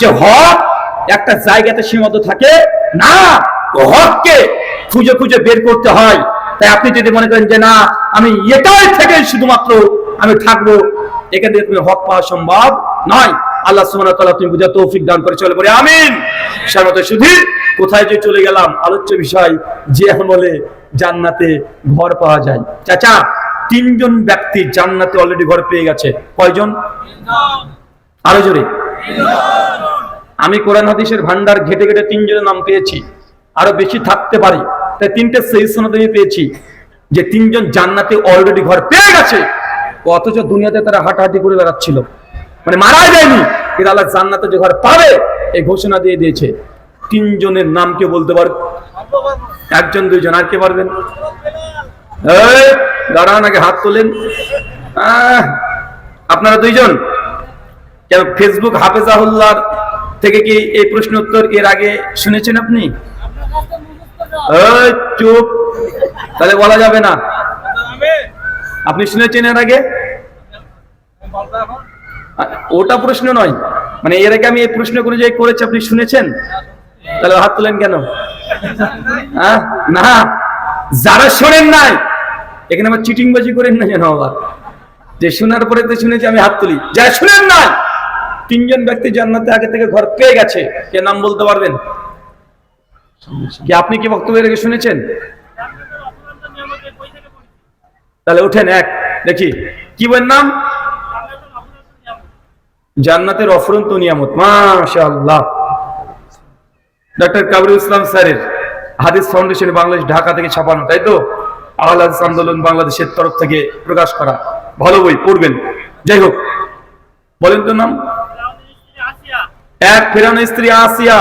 যে হক একটা জায়গাতে সীমাবদ্ধ থাকে না, হককে খুঁজে খুঁজে বের করতে হয়। তাই আপনি যদি মনে করেন যে না আমি এটাই থেকে শুধুমাত্র আমি থাকবো, এখান থেকে তুমি হক পাওয়া সম্ভব নয়। আল্লাহ সুবহানাহু ওয়া তাআলা তুমি বুঝা তৌফিক দান করে চলে পড়ে আমিন। শারমত শুধু কোথায় যে চলে গেলাম, আলোচ্য বিষয় যে বলে জান্নাতে ঘর পাওয়া যায়। চাচা, 3 জন ব্যক্তি জান্নাতে অলরেডি ঘর পেয়ে গেছে। কয়জন? আরো জোরে। আমি কোরআন হাদিসের ভান্ডার ঘেটে ঘেটে 3 জনের নাম পেয়েছি, আরো বেশি থাকতে পারে। তাই 3টে সহিহ সনদ আমি পেয়েছি যে 3 জন জান্নাতে অলরেডি ঘর পেয়ে গেছে, অথচ দুনিয়াতে তারা হাঁটাহাঁটি করে বেড়াচ্ছিল, মানে মারা যায়নি, কিন্তু আল্লাহ জান্নাতে যে ঘর পাবে এই ঘোষণা দিয়ে দিয়েছে। 3 জনের নাম কে বলতে পারবে? 1 জন 2 জন, আর কে পারবেন? দাঁড়ান, আগে হাত তোলেন। আপনারা 2 জন। কেন ফেসবুক হাফেজাহুল্লাহ থেকে কি এই প্রশ্ন উত্তর এর আগে শুনেছেন আপনি? চুপ, তাহলে বলা যাবে না। আপনি শুনেছেন এর আগে? ওটা প্রশ্ন নয়, মানে এর আগে আমি এই প্রশ্ন করে যে করেছি আপনি শুনেছেন? তাহলে হাত তোলেন কেন? না, যারা শোনেন নাই এখানে আমার চিটিংবাজি করেন না যেন আবার, যে শোনার পরে তো শুনেছি আমি হাত তুলি। যারা শুনেন নাই, 3 জন ব্যক্তি জান্নাতে আগে থেকে ঘর পেয়ে গেছে, কে নাম বলতে পারবেন? কি আপনি কি বক্তব্যের আগে শুনেছেন? তাহলে উঠেন, এক দেখি কি বলেন নাম? জান্নাতের অফুরন্ত নিয়ামত, মাশাআল্লাহ। ডক্টর কাবরুল ইসলাম স্যারের হাদিস ফাউন্ডেশন বাংলাদেশ ঢাকা থেকে ছাপানো, তাই তো? আহলে হাদিস আন্দোলন বাংলাদেশের তরফ থেকে প্রকাশ করা, ভালো বই, পড়বেন। যাই হোক, বলেন তো নাম। এক, ফেরাউনের স্ত্রী আসিয়া,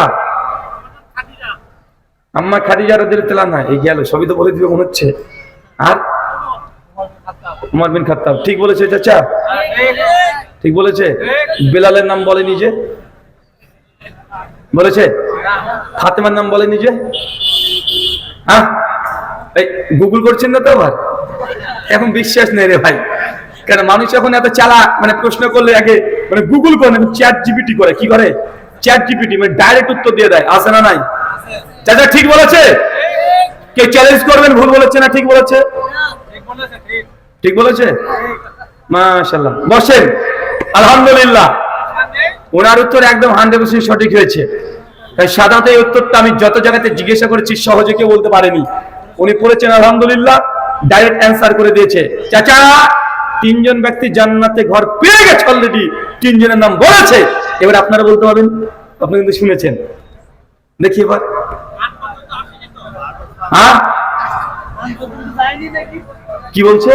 আম্মা খাদিজা রাদিয়াল্লাহু তাআলা, এই গেল, সবই তো বলে দিবে মনে হচ্ছে। আর উমর বিন খাত্তাব, ঠিক বলেছে চাচা? ঠিক বলেছে। বেলালের নাম বলেনি যে? বলেছে। ফাতেমার নাম বলেনি যে? হ্যাঁ, এই গুগল করছেন না তো আবার? এখন বিশ্বাস নেই রে ভাই, কেন মানুষ এখন এত চালাক, মানে প্রশ্ন করলে আগে মানে গুগল করে, চ্যাট জিপিটি করে। কি করে? চ্যাট জিপিটি, মানে ডাইরেক্ট উত্তর দিয়ে দেয়। আছে না নাই? চাচা ঠিক বলেছে? কে চ্যালেঞ্জ করবেন ভুল বলেছে না ঠিক বলেছে? ঠিক বলেছে, মাশাআল্লাহ। বসেন, আলহামদুলিল্লাহ, ওনার উত্তর একদম 100% সঠিক হয়েছে। তাই সাধারণত এই উত্তরটা আমি যত জায়গাতে জিজ্ঞাসা করেছি সহজে কেউ বলতে পারেনি। উনি পড়েছেন আলহামদুলিল্লাহ, ডাইরেক্ট অ্যান্সার করে দিয়েছে। চাচা, 3 জন ব্যক্তি জান্নাতে ঘর পেয়ে গেছে অলরেডি, 3 জনের নাম বলেছে। এবার আপনারা বলতে পারবেন, আপনি কিন্তু শুনেছেন। দেখি এবার, হ্যাঁ কি বলছে?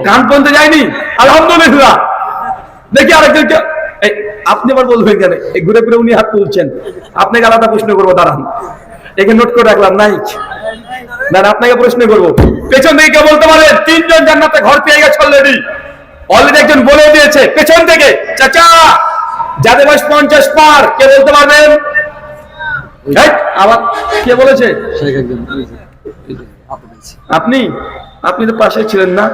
কান পর্যন্ত যায়নি, আলহামদুলিল্লাহ। দেখি আরেকজনকে, আপনি আবার বলবেন কেন? এই ঘুরে ঘুরে উনি হাত তুলছেন, আপনাকে আলাদা প্রশ্ন করবো, দাঁড়ান, একে নোট করে রাখলাম। নাই, দাঁড়ান, আপনাকে প্রশ্ন করবো। পেছন থেকে কে বলতে পারেন 3 জন জান্নাতে ঘর পেয়ে গেছে অলরেডি? অলরেডি একজন বলে দিয়েছে পেছন থেকে। চাচা, যাদের বয়স 50 পার, কে বলতে পারবেন? আবার কে বলেছে? আপনি আপনি তো পাশে ছিলেন না?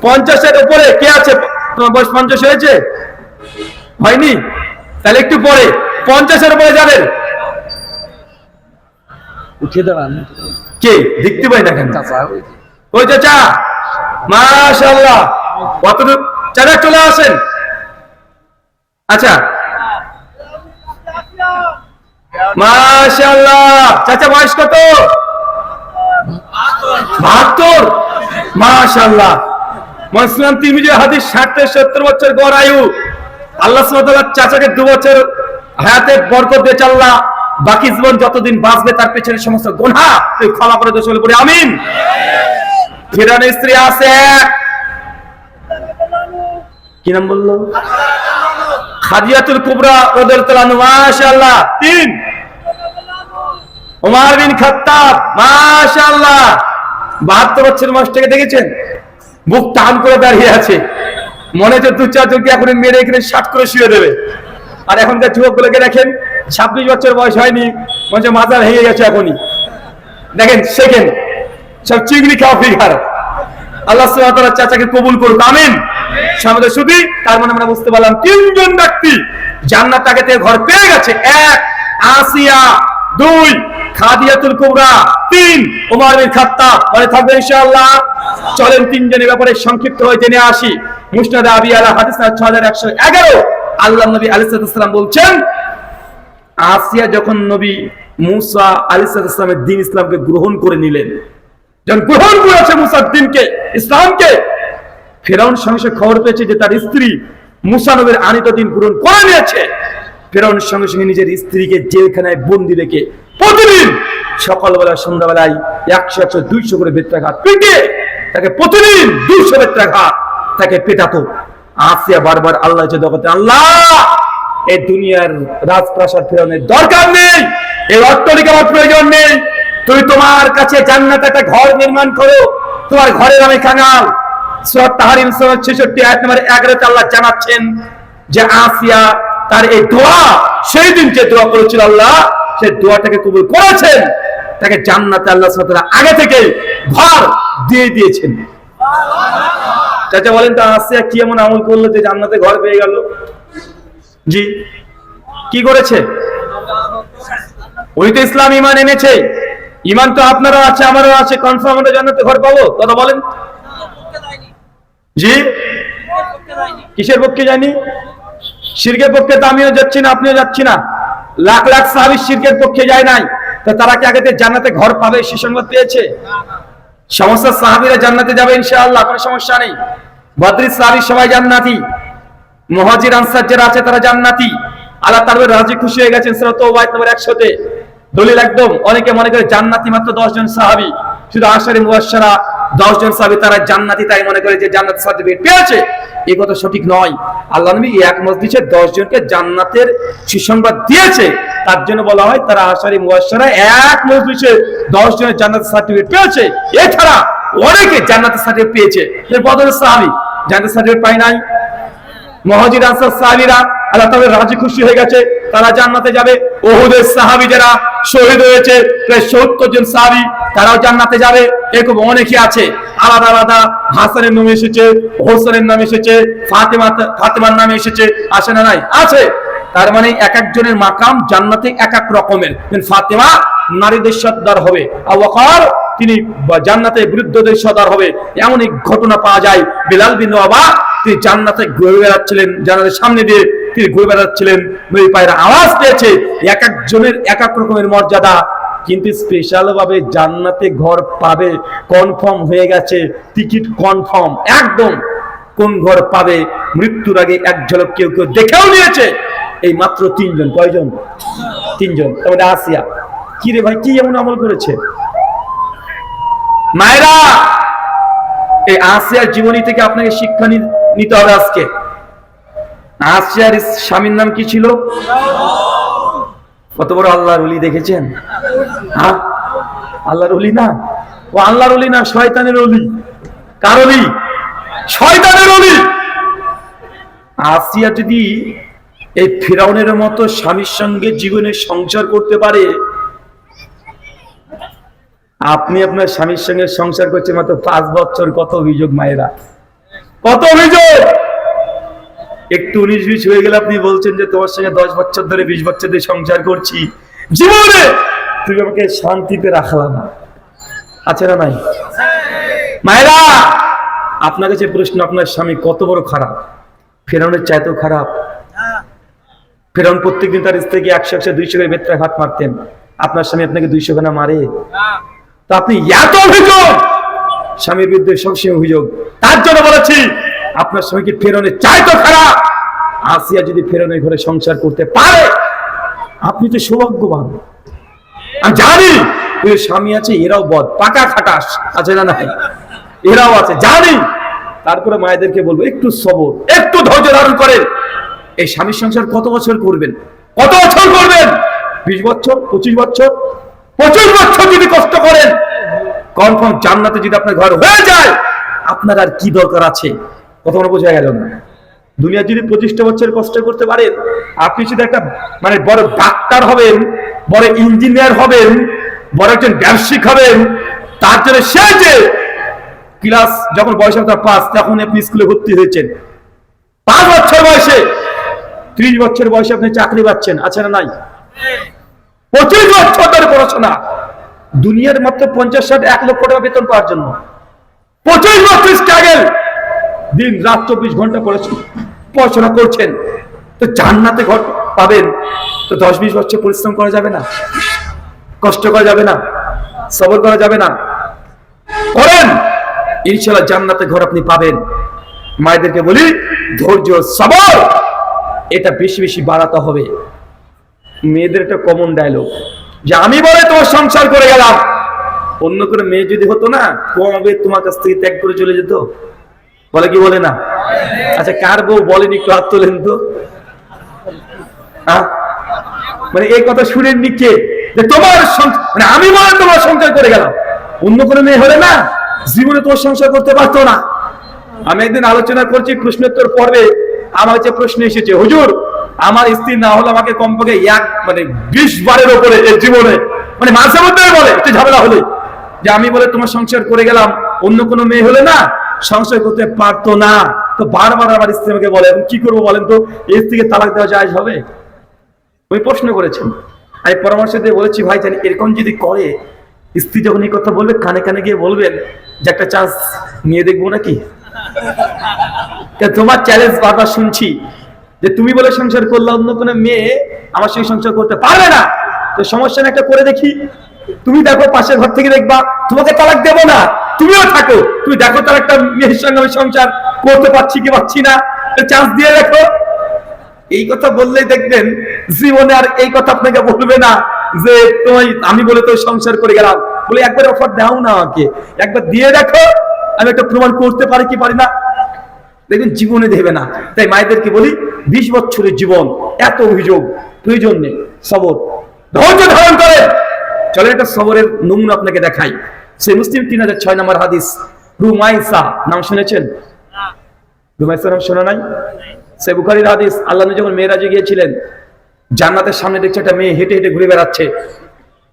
50-এর উপরে কে আছে? তোমার বয়স 50 হয়েছে? হয়নি? তাহলে একটু পরে 50-এর উপরে যাবেন উঠে দাঁড়ান। কে দেখতে পাই না কেন? ওই চাচা, মাশাআল্লাহ, কতটুকু? চাচা চলে আসেন। আচ্ছা, মাশাআল্লাহ, চাচা বয়স কত? 72। মাশাআল্লাহ। মুসলিম তিরমিজি হাদিস 60 থেকে 70 বছর গড় আয়ু। আল্লাহ সুবহানাহু ওয়া তাআলা চাচাকে 2 বছর হায়াতে বরকত দিয়ে আল্লাহ বাকি জীবন যতদিন বাঁচবে তার পেছনে সমস্ত গুনাহ তুই ক্ষমা করে দে, চলে পড়ে আমিন। ফিরআউনের স্ত্রী আছে এক, কি নাম বললো? খাদিজাতুল কুবরা রাদিয়াল্লাহু আনহা, মাশাআল্লাহ। তিন, ওমর বিন খাত্তাব, মাশাআল্লাহ। 72 বছর বয়সটাকে দেখেছেন, বুক টান করে দাঁড়িয়ে আছে, মনে হচ্ছে দু চার জনকে এখন মেরে এখানে 60 করে শুয়ে দেবে। আর এখনকার যুবকগুলোকে দেখেন, 26 বছর বয়স হয়নি, মনে হচ্ছে মাথা ভেঙে গেছে এখনই। দেখেন সেকেন্ড, সব চিংড়ি খাওয়া ফিগার। আল্লাহ সুবহানাহু ওয়া তাআলা চাচাকে কবুল করুক, আমিন। সামনে শুধু তার মানে আমরা বুঝতে পারলাম তিনজন ব্যক্তি জান্নাত আগে থেকে ঘর পেয়ে গেছে। এক, আসিয়া। দুই, খাদিজাতুল কুবরা। তিন, ওমর বিন খাত্তাব। মানে থাকবে ইনশাআল্লাহ। চলেন তিনজনের ব্যাপারে সংক্ষিপ্ত হয়ে জেনে আসি। মুসনাদ আবি আলা হাদিস 6111, আল্লাহ নবী আলাইহিস সালাম বলছেন, আসিয়া যখন নবী মুসা আলাইহিস সালামের দ্বীন ইসলামকে গ্রহণ করে নিলেন, যখন গ্রহণ করেছে মুসার দ্বীনকে, ইসলামকে, ফিরআউন সঙ্গে খবর পেয়েছে যে তার স্ত্রী মুসা নবীর আনিত দ্বীন গ্রহণ করে নিয়েছে। ফিরআউন সঙ্গে সঙ্গে নিজের স্ত্রীকে জেলখানায় বন্দী রেখে প্রতিদিন সকালবেলা সন্ধ্যাবেলায় 100 200 করে বেত্রাঘাত পিটিয়ে তাকে প্রতিদিন 200 বেত্রাঘাত তাকে পেটাতো। আসিয়া বারবার আল্লাহ করতেন, আল্লাহ এই দুনিয়ার রাজপ্রাসাদ ফিরআউনের দরকার নেই, এই অট্টালিকার প্রয়োজন নেই, তুমি তোমার কাছে জান্নাতে একটা ঘর নির্মাণ করো, তোমার ঘরের আমি কাঙাল। সূরা তাহরিম 66 আয়াত নম্বর 11 তে আল্লাহ জানাচ্ছেন যে আসিয়া তার এই দোয়া, সেই দিন যে দোয়া করেছিল আল্লাহ সেই দোয়াটাকে কবুল করেছেন, তাকে জান্নাতে আল্লাহ সুবহানাহু ওয়া তাআলা আগে থেকে ঘর দিয়ে দিয়েছেন। চাচা বলেন তো, আসিয়া কি এমন আমল করলো যে জান্নাতে ঘর পেয়ে গেল? জি, কি করেছে? ওই তো ইসলাম ঈমান এনেছে। ঈমান তো আপনারও আছে, আমারও আছে, কনফার্ম আমরা জান্নাতে ঘর পাবো। কথা বলেন। জি, কিসের পক্ষে যায়নি? শিরকের পক্ষে তো আমিও যাচ্ছি না, আপনিও যাচ্ছি না। লাখ লাখ সাহাবী শিরকের পক্ষে যায় নাই, তো তারা কি আগে জান্নাতে ঘর পাবে সে সংবাদ পেয়েছে? সমস্ত সাহাবীরা জান্নাতে যাবে ইনশাআল্লাহ, কোনো সমস্যা নেই। বদরের সাহাবী সবাই জান্নাতি, মুহাজির আনসার যারা আছে তারা জান্নাতি। আল্লাহ তাআলা রাজি খুশি হয়ে গেছেন সূরা তাওবা আয়াত নম্বর 100 তে। দলিল একদম, অনেকে মনে করে জান্নাতি মাত্র 10 জন সাহাবী, শুধু আশারে মুবাশশারা 10 জন সাহাবী তারা জান্নাতি, তাই মনে করে যে জান্নাত সার্টিফিকেট পেয়েছে। এই কথা সঠিক নয়। আল্লাহ নবী এক মজলিসে 10 জনকে জান্নাতের সুসংবাদ দিয়েছে, তার জন্য বলা হয় তারা আশারে মুবাশশারা এক মজলিসে 10 জনের জান্নাতের সার্টিফিকেট পেয়েছে। এছাড়া অনেকে জান্নাতের সার্টিফিকেট পেয়েছে। বদরের সাহাবী জান্নাতের সার্টিফিকেট পায় নাই। মুহাজির আনসার সাহাবীরা আল্লাহ তাআলা রাজি খুশি হয়ে গেছে, তারা জান্নাতে যাবে। উহুদের সাহাবী যারা শহীদ হয়েছে, প্রায় 70 জন সাহাবী, তারাও জান্নাতে যাবে। এরকম অনেকে আছে আলাদা আলাদা, হাসানের নামে এসেছে, হোসেনের নামে এসেছে, ফাতেমার নামে এসেছে, আসে না? নাই, আছে। তার মানে এক একজনের মাকাম জান্নাতে এক এক রকমের। ফাতেমা নারীদের সর্দার হবে, আবু বকর তিনি জান্নাতে বৃদ্ধদের সর্দার হবে। এমন এক ঘটনা পাওয়া যায়, বিলাল বিন রাবাহ তিনি জান্নাতে ঘুরে বেড়াচ্ছিলেন, জান্নাতের সামনে দিয়ে তিনি ঘুরে বেড়াচ্ছিলেন, নবী পায়ের আওয়াজ পেয়েছে। এক একজনের এক এক রকমের মর্যাদা, কিন্তু স্পেশাল ভাবে জান্নাতে ঘর পাবে কনফার্ম হয়ে গেছে, টিকিট কনফার্ম একদম। কোন ঘর পাবে মৃত্যুর আগে এক ঝলক কেউ কেউ দেখেও নিয়েছে। এই মাত্র 3 জন। কয়জন? 3 জন। তাহলে আসিয়া কি রে ভাই, কি এমন আমল করেছে? মায়েরা, এই আসিয়ার জীবনী থেকে আপনাকে শিক্ষা নিতে হবে আজকে। আসিয়ার স্বামীর নাম কি ছিল? কত বড় আল্লাহর ওলি দেখেছেন? হ্যাঁ, আল্লাহর ওলি না, ও আল্লাহর ওলি না, শয়তানের ওলি। কার ওলি? শয়তানের ওলি। আসিয়া যদি এই ফিরআউনের মতো স্বামীর সঙ্গে জীবনে সংসার করতে পারে, আপনি আপনার স্বামীর সঙ্গে সংসার করছেন মাত্র 5 বছর, কত অভিযোগ মায়েরা, কত অভিযোগ। একটু 19-20 হয়ে গেলে আপনি বলছেন যে তোমার সঙ্গে 10 বছর ধরে 20 বছর ধরে সংসার করছি, জীবনে তুমি আমাকে শান্তিতে রাখলা না। আছে না নাই? মায়েরা, আপনার কাছে প্রশ্ন, আপনার স্বামী কত বড় খারাপ? ফিরআউনের চাইতেও খারাপ। ফিরআউন প্রত্যেকদিন তার স্ত্রীকে 100-200 করে বেত্রাঘাত মারতেন, আপনার স্বামী আপনাকে 200 খানা মারে? তো আপনি এত অভিযোগ, স্বামীর বিরুদ্ধে সবসময় অভিযোগ। তার জন্য বলেছি আপনার স্বামীকে ফিরআউনের চাইতেও খারাপ। আসিয়া যদি ফিরআউনের ঘরে সংসার করতে পারে, আপনি তো সৌভাগ্যবান। আমি জানি ওই স্বামী আছে, এরাও বদ, পাকা খাটাস, আছে না নাই? এরাও আছে জানি। তারপরে মায়েদেরকে বলবো একটু সবর, একটু ধৈর্য ধারণ করেন। এই স্বামীর সংসার কত বছর করবেন? কত বছর করবেন? 20 বছর, 25 বছর, 25 বছর যদি কষ্ট করেন, কনফার্ম জান্নাতে যদি আপনার ঘর হয়ে যায়, আপনার আর কি দরকার আছে? কথা মনে বোঝা গেল না? দুনিয়া যদি 25টা বছর কষ্ট করতে পারেন, আপনি শুধু একটা মানে বড় ডাক্তার হবেন, বড় ইঞ্জিনিয়ার হবেন, বড় একজন ব্যবসায়িক হবেন, তার জন্য সে যে ক্লাস যখন বয়স আপনার 5, তখন আপনি স্কুলে ভর্তি হয়েছেন, 5 বছর বয়সে, 30 বছর বয়সে আপনি চাকরি পাচ্ছেন, আছে না নাই? 25 বছর ধরে পড়াশোনা, দুনিয়ার মাত্র 50-60 1 লক্ষ টাকা বেতন পাওয়ার জন্য 25 বছর স্ট্রাগল, দিন রাত 24 ঘন্টা পড়াশোনা করছেন। তো জান্নাতে ঘর পাবেন, তো 10-20 বছর পরিশ্রম করা যাবে না? কষ্ট করা যাবে না? সবর করা যাবে না? করেন, ইনশাআল্লাহ জান্নাতে ঘর আপনি পাবেন। মায়েদেরকে বলি ধৈর্য, সবর এটা বেশি বেশি বাড়াতে হবে। মেয়েদের একটা কমন ডায়লগ যে আমি বলে তোমার সংসার করে গেলাম, অন্য করে মেয়ে যদি হতো না, কবে তোমার কাছ থেকে ত্যাগ করে চলে যেত? বলে কি বলে না? আচ্ছা, কার বউ বলেনি একটু হাত তোলেন তো? মানে এই কথা শুনেননি কে? যে তোমার মানে আমি বলে তোমার সংসার করে গেলাম, অন্য কোনো মেয়ে হলে না জীবনে তোমার সংসার করতে পারতো না। আমি একদিন আলোচনা করছি প্রশ্নোত্তর পর্বে, আমার যে প্রশ্ন এসেছে, হুজুর আমার স্ত্রী না হলে আমাকে কমপক্ষে 20 বারের উপরে এর জীবনে, মানে মাঝে মধ্যে বলে একটু ঝামেলা হলে, যে আমি বলে তোমার সংসার করে গেলাম, অন্য কোনো মেয়ে হলে না সংসার করতে পারতো না। তো বারবার আমার স্ত্রী আমাকে বলে, এখন কি করবো বলেন তো, স্ত্রীকে তালাক দেওয়া জায়েজ হবে? ওই প্রশ্ন করেছেন, আমি পরামর্শ দিয়ে বলেছি ভাই জানি এরকম যদি করে, স্ত্রী যখন এই কথা বলবে কানে কানে গিয়ে বলবেন যে একটা চান্স নিয়ে দেখবো নাকি। তোমার চ্যালেঞ্জ বারবার শুনছি যে তুমি বলে সংসার করলে অন্য কোনো মেয়ে আমার সঙ্গে সংসার করতে পারবে না, তো সমস্যা না একটা করে দেখি। তুমি দেখো পাশের ঘর থেকে দেখবা, তোমাকে তালাক দেবো না, তুমিও থাকো, তুমি দেখো তার একটা মেয়ের সঙ্গে আমি সংসার করতে পারছি কি পারছি না, চান্স দিয়ে দেখো। এই কথা বললেই দেখবেন জীবনে আর এই কথা আপনাকে বলবে না যে তোমায় আমি বলে তো সংসার করে গেলাম, বলে একবার অফার দাও না আমাকে, একবার দিয়ে দেখো আমি একটা প্রমাণ করতে পারি কি পারি না, দেখবেন জীবনে দেবে না। তাই মায়েদেরকে বলি 20 বছরের জীবন, এত অভিযোগ, প্রয়োজন নেই, সবর ধৈর্য ধারণ করে চলে। একটা সবরের নমুনা আপনাকে দেখাই। সেই মুসলিম 3006 নম্বর হাদিস, রুমাইসা নাম শুনেছেন? রুমাইসা নাম শোনা নাই? সে বুখারীর হাদিস, আল্লাহ নবী যখন মেরাজে গিয়েছিলেন, জান্নাতের সামনে দেখছে একটা মেয়ে হেঁটে হেঁটে ঘুরে বেড়াচ্ছে,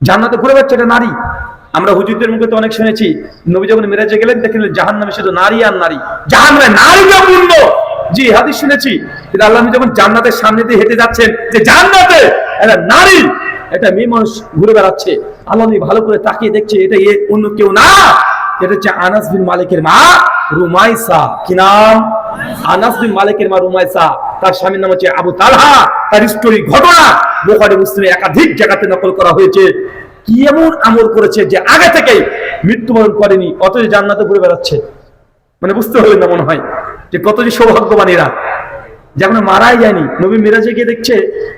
জান্নাতে ঘুরে বেড়াচ্ছে একটা নারী। আমরা হুজুরদের মুখে তো অনেক শুনেছি, নবী যখন মেরাজে গেলেন দেখলেন জাহান্নামে শুধু নারী আর নারী, জাহান্নামে নারীরা পূর্ণ। জি হাদিস শুনেছি, কিন্তু আল্লাহ নবী যখন জান্নাতের সামনে দিয়ে হেঁটে যাচ্ছেন, যে জান্নাতে একটা নারী, একটা মেয়ে মানুষ ঘুরে বেড়াচ্ছে, আল্লাহ নবী ভালো করে তাকিয়ে দেখছে, এটা অন্য কেউ না, এটা হচ্ছে আনাস বিন মালিকের মা রুমাইসা। কি নাম? আনাস বিন মালিকের মা রুমাইসা। তার স্বামীর নাম হচ্ছে আবু তালহা। তার স্টোরি ঘটনা বুখারী মুসলিমে একাধিক জায়গাতে নকল করা হয়েছে। কি এমন আমল করেছে যে আগে থেকেই মৃত্যুবরণ করেনি, অথচ জান্নাতে ঘুরে বেড়াচ্ছে। মানে বুঝতে হলেন না মনে হয় যে কত যে সৌভাগ্যবান এরা, যেমন মারাই যায়নি। নবী মিরাজে গিয়ে দেখছে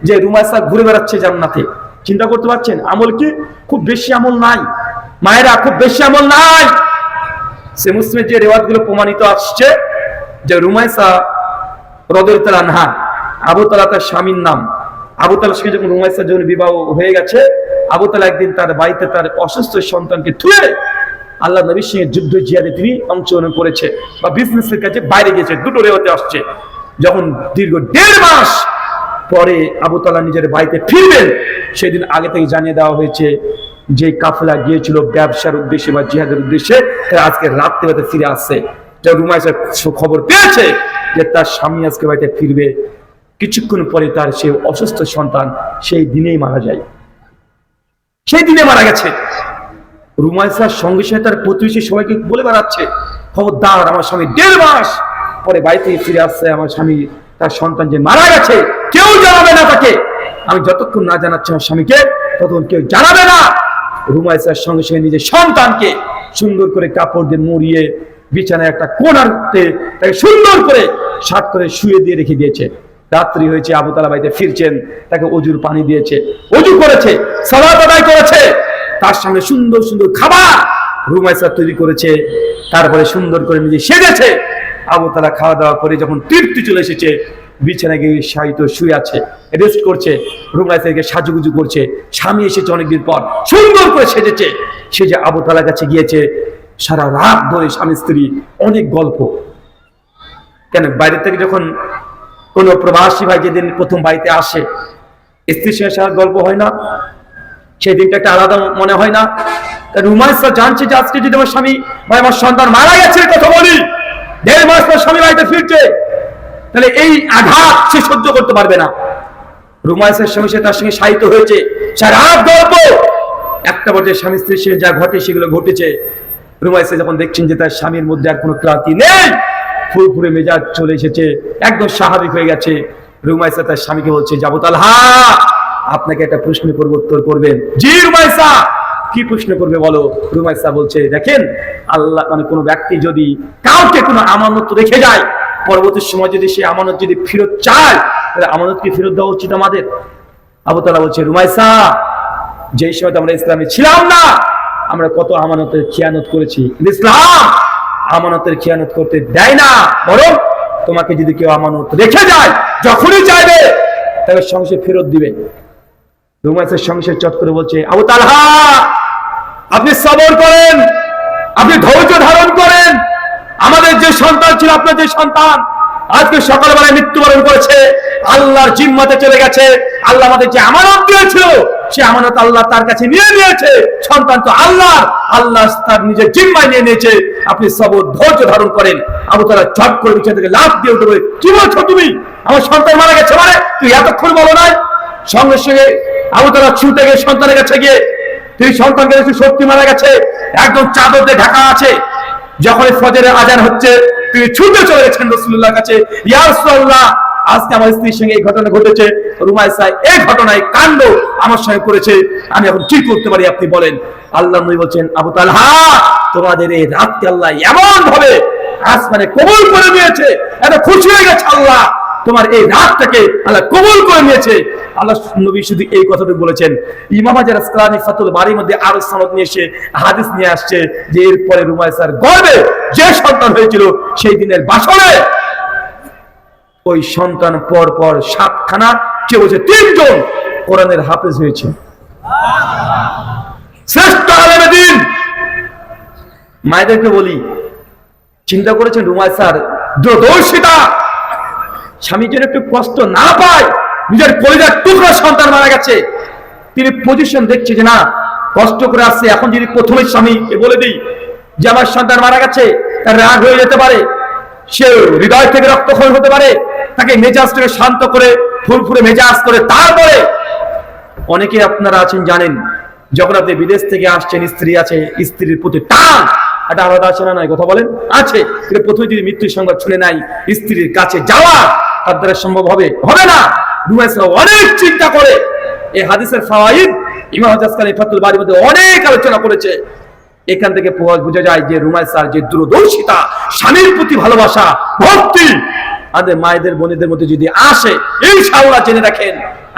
যে রুমাইসা ঘুরে বেড়াচ্ছে জান্নাতে। চিন্তা করতে পারছেন আমল কি? খুব বেশি আমল নাই মায়েরা, খুব বেশি আমল নাই। সে মুসলিমের যে রেওয়ায়াতগুলো প্রমাণিত আসছে যে রুমাইসা রাদিয়াল্লাহু আনহা, আবু তালহা তার স্বামীর নাম। আবু তালহার সঙ্গে যখন রুমাইসার যখন বিবাহ হয়ে গেছে, আবু তালহা একদিন তার বাড়িতে তার অসুস্থ সন্তানকে থুয়ে আল্লাহ নবীর সঙ্গে যুদ্ধ জিহাদে তিনি অংশগ্রহণ করেছে বা বিজনেসের কাছে বাইরে গেছে, দুটো রেওয়াতে আসছে। যখন দীর্ঘ 1.5 মাস পরে আবু তালহা নিজের বাড়িতে ফিরবেন, সেদিন আগে থেকে জানিয়ে দেওয়া হয়েছে যে কাফেলা গিয়েছিল ব্যবসার উদ্দেশ্যে বা জিহাদের উদ্দেশ্যে, আজকে রাত্রিবেলাতে ফিরে আসছে। রুমাইসা খবর পেয়েছে যে তার স্বামী আজকে বাড়িতে ফিরবে, কিছুক্ষণ পরে তার সে অসুস্থ সন্তান সেই দিনেই মারা যায়। সেই দিনে মারা গেছে। রুমাইসার সঙ্গে সঙ্গে তার প্রতিবেশী সবাইকে বলে বেড়াচ্ছে, খবরদার আমার স্বামী 1.5 মাস পরে বাড়িতে ফিরে আসছে, আমার স্বামী তার সন্তান যে মারা গেছে, কেউ জানাবে না তাকে। আমি যতক্ষণ না জানাচ্ছি আমার স্বামীকে, ততক্ষণ কেউ জানাবে না। রুমাইসার সঙ্গে সঙ্গে নিজের সন্তানকে সুন্দর করে কাপড় দিয়ে মুড়িয়ে বিছানায় একটা কোণাতে তাকে সুন্দর করে সাত করে শুয়ে দিয়ে রেখে দিয়েছে। রাত্রি হয়েছে, আবু তালহা বাড়িতে ফিরছেন, তাকে ওজুর পানি দিয়েছে, ওজু করেছে, সালাত আদায় করেছে, তার সামনে সুন্দর সুন্দর খাবার রুমাইসা তৈরি করেছে, তারপরে সুন্দর করে নিজে সেজেছে। আবু তালহা খাওয়া দাওয়া করে যখন তৃপ্তি চলে এসেছে, বিছানায় গিয়ে শায়িত শুয়ে আছে, রেস্ট করছে। রুমাইসাকে সাজুগুজু করছে, স্বামী এসেছে অনেকদিন পর, সুন্দর করে সেজেছে। সেজে আবু তালহার কাছে গিয়েছে। সারা রাত ধরে স্বামী স্ত্রী অনেক গল্প। কেন বাইরে থেকে যখন কোন প্রবাসী ভাই যেদিন প্রথম বাড়িতে আসে, স্ত্রীর সঙ্গে সারা গল্প হয় না? সেই দিনটা একটা আলাদা মনে হয় না? রুমাইসা জানছে যে আজকে যদি আমার স্বামী বা আমার সন্তান মারা গেছে কথা বলি, 1.5 মাস পর স্বামী বাড়িতে ফিরছে, তাহলে এই আঘাত সে সহ্য করতে পারবে না। রুমাইসার সঙ্গে সে তার সঙ্গে শায়িত হয়েছে, সারা রাত গল্প। একটা পর্যায়ে স্বামী স্ত্রীর সঙ্গে যা ঘটে সেগুলো ঘটেছে। রুমাইসা যখন দেখছেন যে তার স্বামীর মধ্যে আর কোনো ক্লান্তি নেই, ফুরফুরে মেজাজ চলে এসেছে, একদম স্বাভাবিক হয়ে গেছে, রুমাইসা তার স্বামীকে বলছে, আবু তালহা আপনাকে একটা প্রশ্ন করব, উত্তর করবেন? জি রুমাইসা, কি প্রশ্ন করবে বলো? রুমাইসা বলছে, দেখেন আল্লাহ মানে কোনো ব্যক্তি যদি কাউকে কোনো আমানত রেখে যায়, পরবর্তী সময় যদি সে আমানত যদি ফেরত চায়, তাহলে আমানত কি ফেরত দেওয়া উচিত আমাদের? আবু তালহা বলছে, রুমাইসা যেই সময় আমরা ইসলামে ছিলাম না, আমরা কত আমানতের খিয়ানত করেছি, ইসলাম আমানতের খিয়ানত করতে দেয় না। বরং তোমাকে যদি কেউ আমানত রেখে যায়, যখনই চাইবে তবে সংসার ফেরত দিবে। রুমাইসার সংসার চট করে বলছে, আবু তালহা আপনি সবর করেন, আপনি ধৈর্য ধারণ করেন। আমাদের যে সন্তান ছিল, আপনার যে সন্তান আজকে সকালবেলায় মৃত্যুবরণ করেছে, আল্লাহর জিম্মাতে চলে গেছে। আল্লাহ আমাদের যে আমানত দিয়েছিল, সে আমানত আল্লাহ তার কাছে নিয়ে নিয়েছে। সন্তান তো আল্লাহ, আল্লাহ তার নিজের জিম্মায় নিয়ে নিয়েছে। আপনি সবর ধৈর্য ধারণ করেন। আবু তালহা চট করে বিছানা থেকে লাফ দিয়ে উঠে বলে, কি বলছো তুমি? আমার সন্তান মারা গেছে মানে? তুই এতক্ষণ বলো নাই? সঙ্গে সঙ্গে আবু তালহা ছুটে গিয়ে সন্তানের কাছে গিয়ে, তুই সন্তানকে দেখছি সত্যি মারা গেছে, একদম চাদর দিয়ে ঢাকা আছে। যখন ফজরের আজান হচ্ছে, তিনি ছুটে চলে গেছেন রাসূলুল্লাহর কাছে, ইয়া রাসূলুল্লাহ আজকে আমার স্ত্রীর সঙ্গে এই ঘটনা ঘটেছে, রুমাইসা এই ঘটনায় কাণ্ড আমার সঙ্গে করেছে, আমি এখন কি করতে পারি আপনি বলেন? আল্লাহর নবী বলছেন, আবু তালহা তোমাদের এই রাতকে আল্লাহ এমন ভাবে আসমানে কবুল করে নিয়েছে, এত খুশি হয়ে গেছে আল্লাহ, তোমার এই রাতটাকে আল্লাহ কবুল করে নিয়েছে। আল্লাহ নবী শুধু এই কথাটুকু বলেছেন। ইমাম হাজার আসকালানী ফাতুল বারীর মধ্যে আরো সনদ নিয়ে এসে হাদিস নিয়ে আসছে যে এরপরে রুমাইসার গর্ভে যে সন্তান হয়েছিল, সেই দিনের বাসরে ওই সন্তান পর পর 7খানা, কেউ বলছে 3 জন কোরআনের হাফেজ হয়েছে, শ্রেষ্ঠ আলেম দ্বীন। মায়েদেরকে বলি, চিন্তা করেছেন রুমাইসার দূরদর্শিতা, স্বামী যেন একটু কষ্ট না পায়, নিজের কলিজার টুকরা সন্তান মারা গেছে, তিনি পজিশন দেখছে যে না কষ্ট করে আসছে, এখন যদি প্রথমে স্বামীকে বলে দিই যে আমার সন্তান মারা গেছে, তার রাগ হয়ে যেতে পারে, সে হৃদয় থেকে রক্তক্ষরণ হতে পারে, তাকে মেজাজটাকে শান্ত করে ফুরফুরে মেজাজ করে তারপরে। অনেকে আপনারা আছেন জানেন, যখন আপনি বিদেশ থেকে আসছেন, স্ত্রী আছে, স্ত্রীর প্রতি টান এটা আলাদা আছে না? নাই কথা বলেন, আছে। প্রথমে যদি মৃত্যুর সংবাদ শুনে নাই, স্ত্রীর কাছে যাওয়া তার দ্বারা সম্ভব হবে না। রুমাইসা অনেক চিন্তা করে। এই হাদিসের ফাওয়াইদ ইমাম আসকালানী ফাতুল বারীর মধ্যে অনেক আলোচনা করেছে। এখান থেকে বোঝা যায় যে রুমাইসার যে দূরদর্শিতা, স্বামীর প্রতি ভালোবাসা, ভক্তি আমাদের মায়েদের বোনেদের মধ্যে যদি আসে, ইনশাআল্লাহ জেনে রাখেন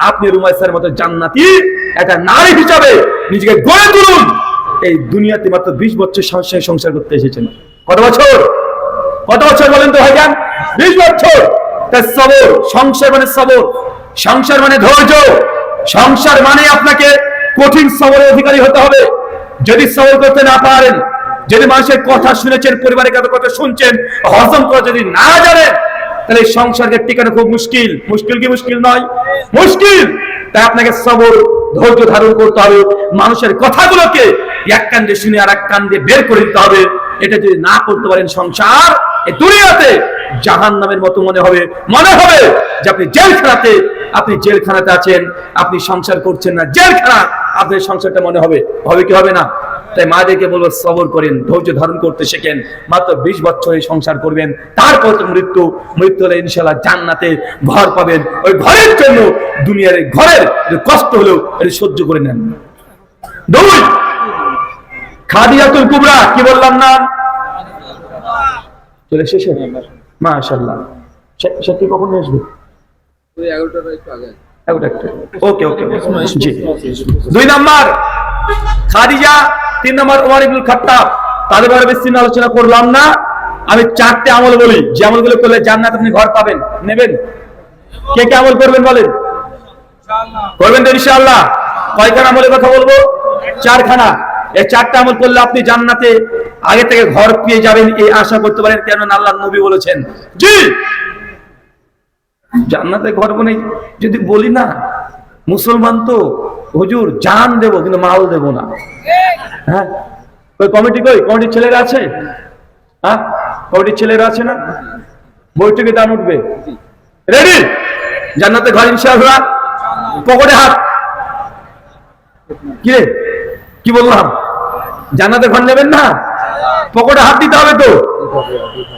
আপনি রুমাইসার মতো জান্নাতি একটা নারী হিসাবে নিজেকে গড়ে তুলুন। এই দুনিয়াতে মাত্র 20 বছর সংসার করতে এসেছেন। কত বছর বলেন তো ভাইজান? 20 বছর। তাই সবর, সংসার মানে সবর, সংসার মানে ধৈর্য, সংসার মানে আপনাকে কঠিন সবরের অধিকারী হতে হবে। যদি সবর করতে না পারেন, যদি মানুষের কথা শুনেছেন, পরিবারের কথা শুনছেন, হজম করা যদি না জানেন, তাহলে সংসারকে টিকানো খুব মুশকিল। কি মুশকিল নয়? মুশকিল। তাই আপনাকে সবর ধৈর্য ধারণ করতে হবে। মানুষের কথাগুলোকে এক কান দিয়ে শুনে আর এক কান দিয়ে বের করে দিতে হবে। এটা যদি না করতে পারেন, সংসার এই দুনিয়াতে জাহান্নামের মতো মনে হবে যে আপনি জেলখানাতে আছেন, আপনি সংসার করছেন না, জেলখানা আপনার সংসারটা মনে হবে কি হবে না? তাই মাদেরকে বলবো সবর করেন, ধৈর্য ধারণ করতে শেখেন। মাত্র 20 বছরে সংসার করবেন, তারপর তো মৃত্যু হলে ইনশাআল্লাহ জান্নাতে ঘর পাবেন। ওই ঘরের জন্য দুনিয়ার ঘরের কষ্ট হলেও এটা সহ্য করে নেন। 2 খাদিজাতুল কুবরা, কি বললাম না? চলে শেষে মাশাআল্লাহ। সত্যি কখন আসবে? 11টার একটু আগে। ওকে জি। 2 নাম্বার, খাদিজা 3 নম্বর ওমর ইবনুল খাত্তাব। তাদের ব্যাপারে বিস্তীর্ণ আলোচনা করলাম না। আমি 4টে আমল বলি, যে আমলগুলো করলে জান্নাত আপনি ঘর পাবেন। নেবেন? কে কে আমল করবেন বলেন? করবেন তো ইনশাআল্লাহ? কয়খানা আমলের কথা বলবো? 4খানা। এই 4টা আমল করলে আপনি জান্নাতে আগে থেকে ঘর পেয়ে যাবেন, এই আশা করতে পারেন, কেননা আল্লাহর নবী বলেছেন। জি, জান্নাতে ঘর নেই যদি বলি না, মুসলমান তো হুজুর জান দেব কিন্তু মাল দেব না। হ্যাঁ, ওই কমিটির ছেলেরা আছে? হ্যাঁ, কমিটির ছেলেরা আছে না? বৈঠকে দান উঠবে, রেডি? জান্নাতে ঘর ইনশাআল্লাহ। পকেটে হাত। কি রে, কি বললাম? জান্নাতে ঘর নেবেন না? পকেটে হাত দিতে হবে তো।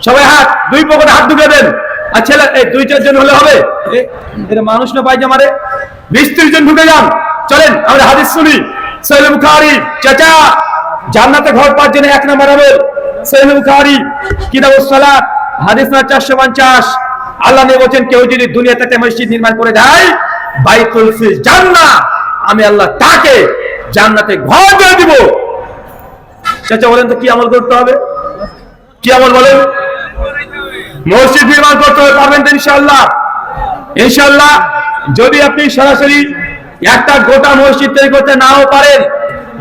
সবাই হাত, 2 পকেটে হাত ঢুকে দেন। আর ছেলে 2-4 জন হলে হবে? এটা মানুষ না পায়জামারে 20-30 জন ঢুকে যান। চলেন আমরা হাদিস শুনি। সহিহ বুখারী। চাচা, জান্নাতে ঘর পাওয়ার জন্য 1 নম্বর আমল সহিহ বুখারী কিতাবুস সালাত হাদিস নম্বর 450। আল্লাহ নবী বলেন, কেউ যদি দুনিয়াতে একটা মসজিদ নির্মাণ করে দেয়, বাইতুল ফিল জান্নাহ, আমি আল্লাহ তাকে জান্নাতে ঘর দিয়ে দিব। চাচা বলেন তো কি আমল করতে হবে? কি আমল বলেন? মসজিদ নির্মাণ করতে হবে। পারবেন তো ইনশাআল্লাহ? ইনশাআল্লাহ। যদি আপনি সরাসরি একটা গোটা মসজিদ তৈরি করতে নাও পারেন,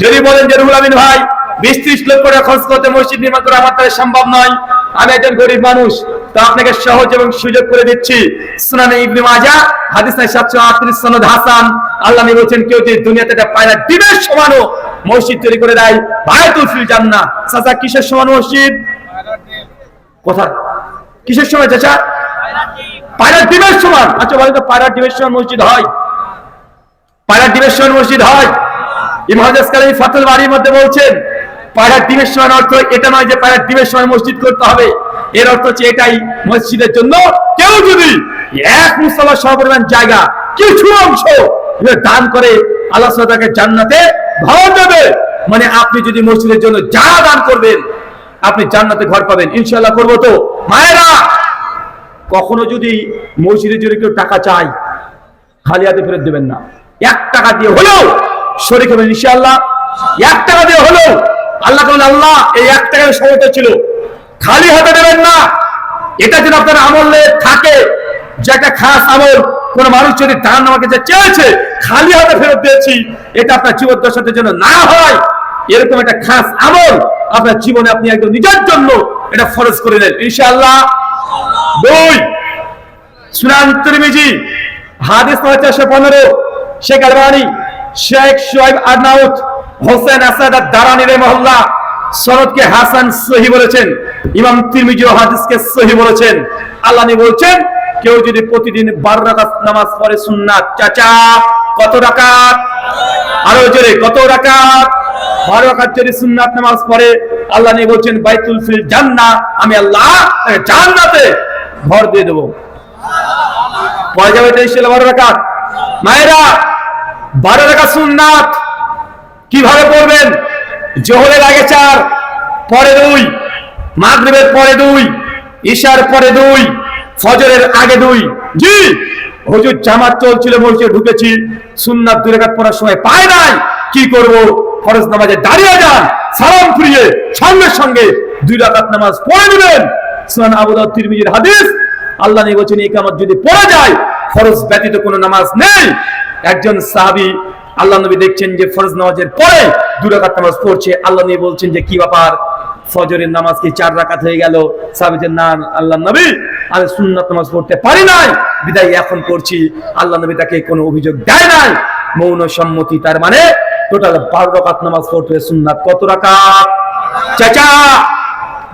যদি বলেন যে রুহুল আমিন ভাই 20-30 লক্ষ টাকা খরচ করতে মসজিদ নির্মাণ করা আমার দ্বারা সম্ভব নয়, আমি একজন গরিব মানুষ, তো আপনাকে সহজ এবং সুযোগ করে দিচ্ছি। সুনানে ইবনে মাজাহ হাদিস 738 সনদ হাসান। আল্লাহ নবী বলেন, কেউ যদি দুনিয়াতে একটা পায়রা ডিমের সমানও মসজিদ তৈরি করে দেয়, বাইতুল ফিল জান্নাহ। চাচা, কিসের সমান মসজিদ? কোথায়? কিসের সমান চাচা? পায়রা ডিমের সমান। আচ্ছা বলেন তো, পায়রা ডিমের সমান মসজিদ হয়? পায়রা ডিমের সমান মসজিদ হয়? ইমাম আজকালী ফাতুল বারীর মধ্যে বলছেন, পায়রা ডিমের সমান অর্থ এটা নয় যে পায়রা ডিমের সমান মসজিদ করতে হবে। এর অর্থ হচ্ছে এটাই, মসজিদের জন্য কেউ যদি 1 মুসল্লা সমপরিমাণ জায়গা কিছু অংশ দান করে, আল্লাহ সুবহানাহু ওয়া তাআলা তাকে জান্নাতে ঘর দেবে। মানে আপনি যদি মসজিদের জন্য যা দান করবেন, আপনি জান্নাতে ঘর পাবেন। ইনশাআল্লাহ করব তো? মায়েরা, কখনো যদি মসজিদের জন্য কেউ টাকা চায়, খালি হাতে ফেরত দেবেন না। 1 টাকা দিয়ে হলেও শরীক হবেন ইনশাআল্লাহ। 1 টাকা দিয়ে হলেও আল্লাহ বলেন, আল্লাহ এই 1 টাকার সময় ছিল, খালি হাতে দেবেন না। এটা যেন আপনার আমলে থাকে, যে একটা খাস আমল। কোন মানুষ যদি দান আমাকে যে চেয়েছে, খালি হাতে ফেরত দিয়েছি, এটা আপনার জীবদ্দশাতে যেন না হয়। এরকম একটা খাস আমল আপনার জীবনে আপনি একদম নিজের জন্য এটা ফরজ করে নেন ইনশাআল্লাহ। 2 সুনান তিরমিজি হাদিস 415 শেখ আলবানী শেখ শুআইব আরনাউত হোসেন আসাদ আদ-দারানি রাহিমাহুল্লাহ সনদকে হাসান সহিহ বলেছেন। ইমাম তিরমিজি হাদিসকে সহিহ বলেছেন। আল্লাহ নবী বলেন, কেউ যদি প্রতিদিন 12 রাকাত নামাজ পড়ে সুন্নাত। চাচা, কত রাকাত? আরো জোরে, কত রাকাত? 12 রাকাত যদি সুন্নাত নামাজ পড়ে, আল্লাহ নবী বলেন, বাইতুল ফিল জান্নাহ, আমি আল্লাহ তাকে জান্নাতে ঘর দিয়ে দেব। পড়া যাবে তো ইনশাআল্লাহ 12 রাকাত। মায়েরা, 12 রাকাত সুন্নাত কিভাবে পড়বেন? জোহরের আগে 4, পরে 2, মাগরিবের পরে 2, ইশার পরে 2, ফজরের আগে 2। জি হুজুর, জামাত চলছিল, মসজিদে ঢুকেছি, সুন্নাত 2 রাকাত পড়ার সময় পায় নাই, কি করব? ফরজ নামাজে দাঁড়িয়ে যান, সালাম ফিরিয়ে সঙ্গে সঙ্গে 2 রাকাত নামাজ পড়ে নেবেন। সুনান আবু দাউদ তিরমিজির হাদিস। আল্লাহ নবী বলেন, ইকামত যদি পড়া যায়, ফরজ ব্যতীত কোনো নামাজ নেই। একজন সাহাবী, আল্লাহ নবী দেখছেন যে ফরজ নামাজের পরে 2 রাকাত নামাজ পড়ছে। আল্লাহ নবী বলছেন যে কি ব্যাপার, ফজরের নামাজ কি 4 রাকাত হয়ে গেল? সাহাবী বলেন, না আল্লাহ নবী, আমি সুন্নাত নামাজ পড়তে পারি নাই, বিদায় এখন পড়ছি। আল্লাহ নবী তাকে কোনো অভিযোগ দেয় নাই, মৌন সম্মতি। তার মানে টোটাল 12 রাকাত নামাজ পড়তে হবে। সুন্নাত কত রাকাত? চাচা,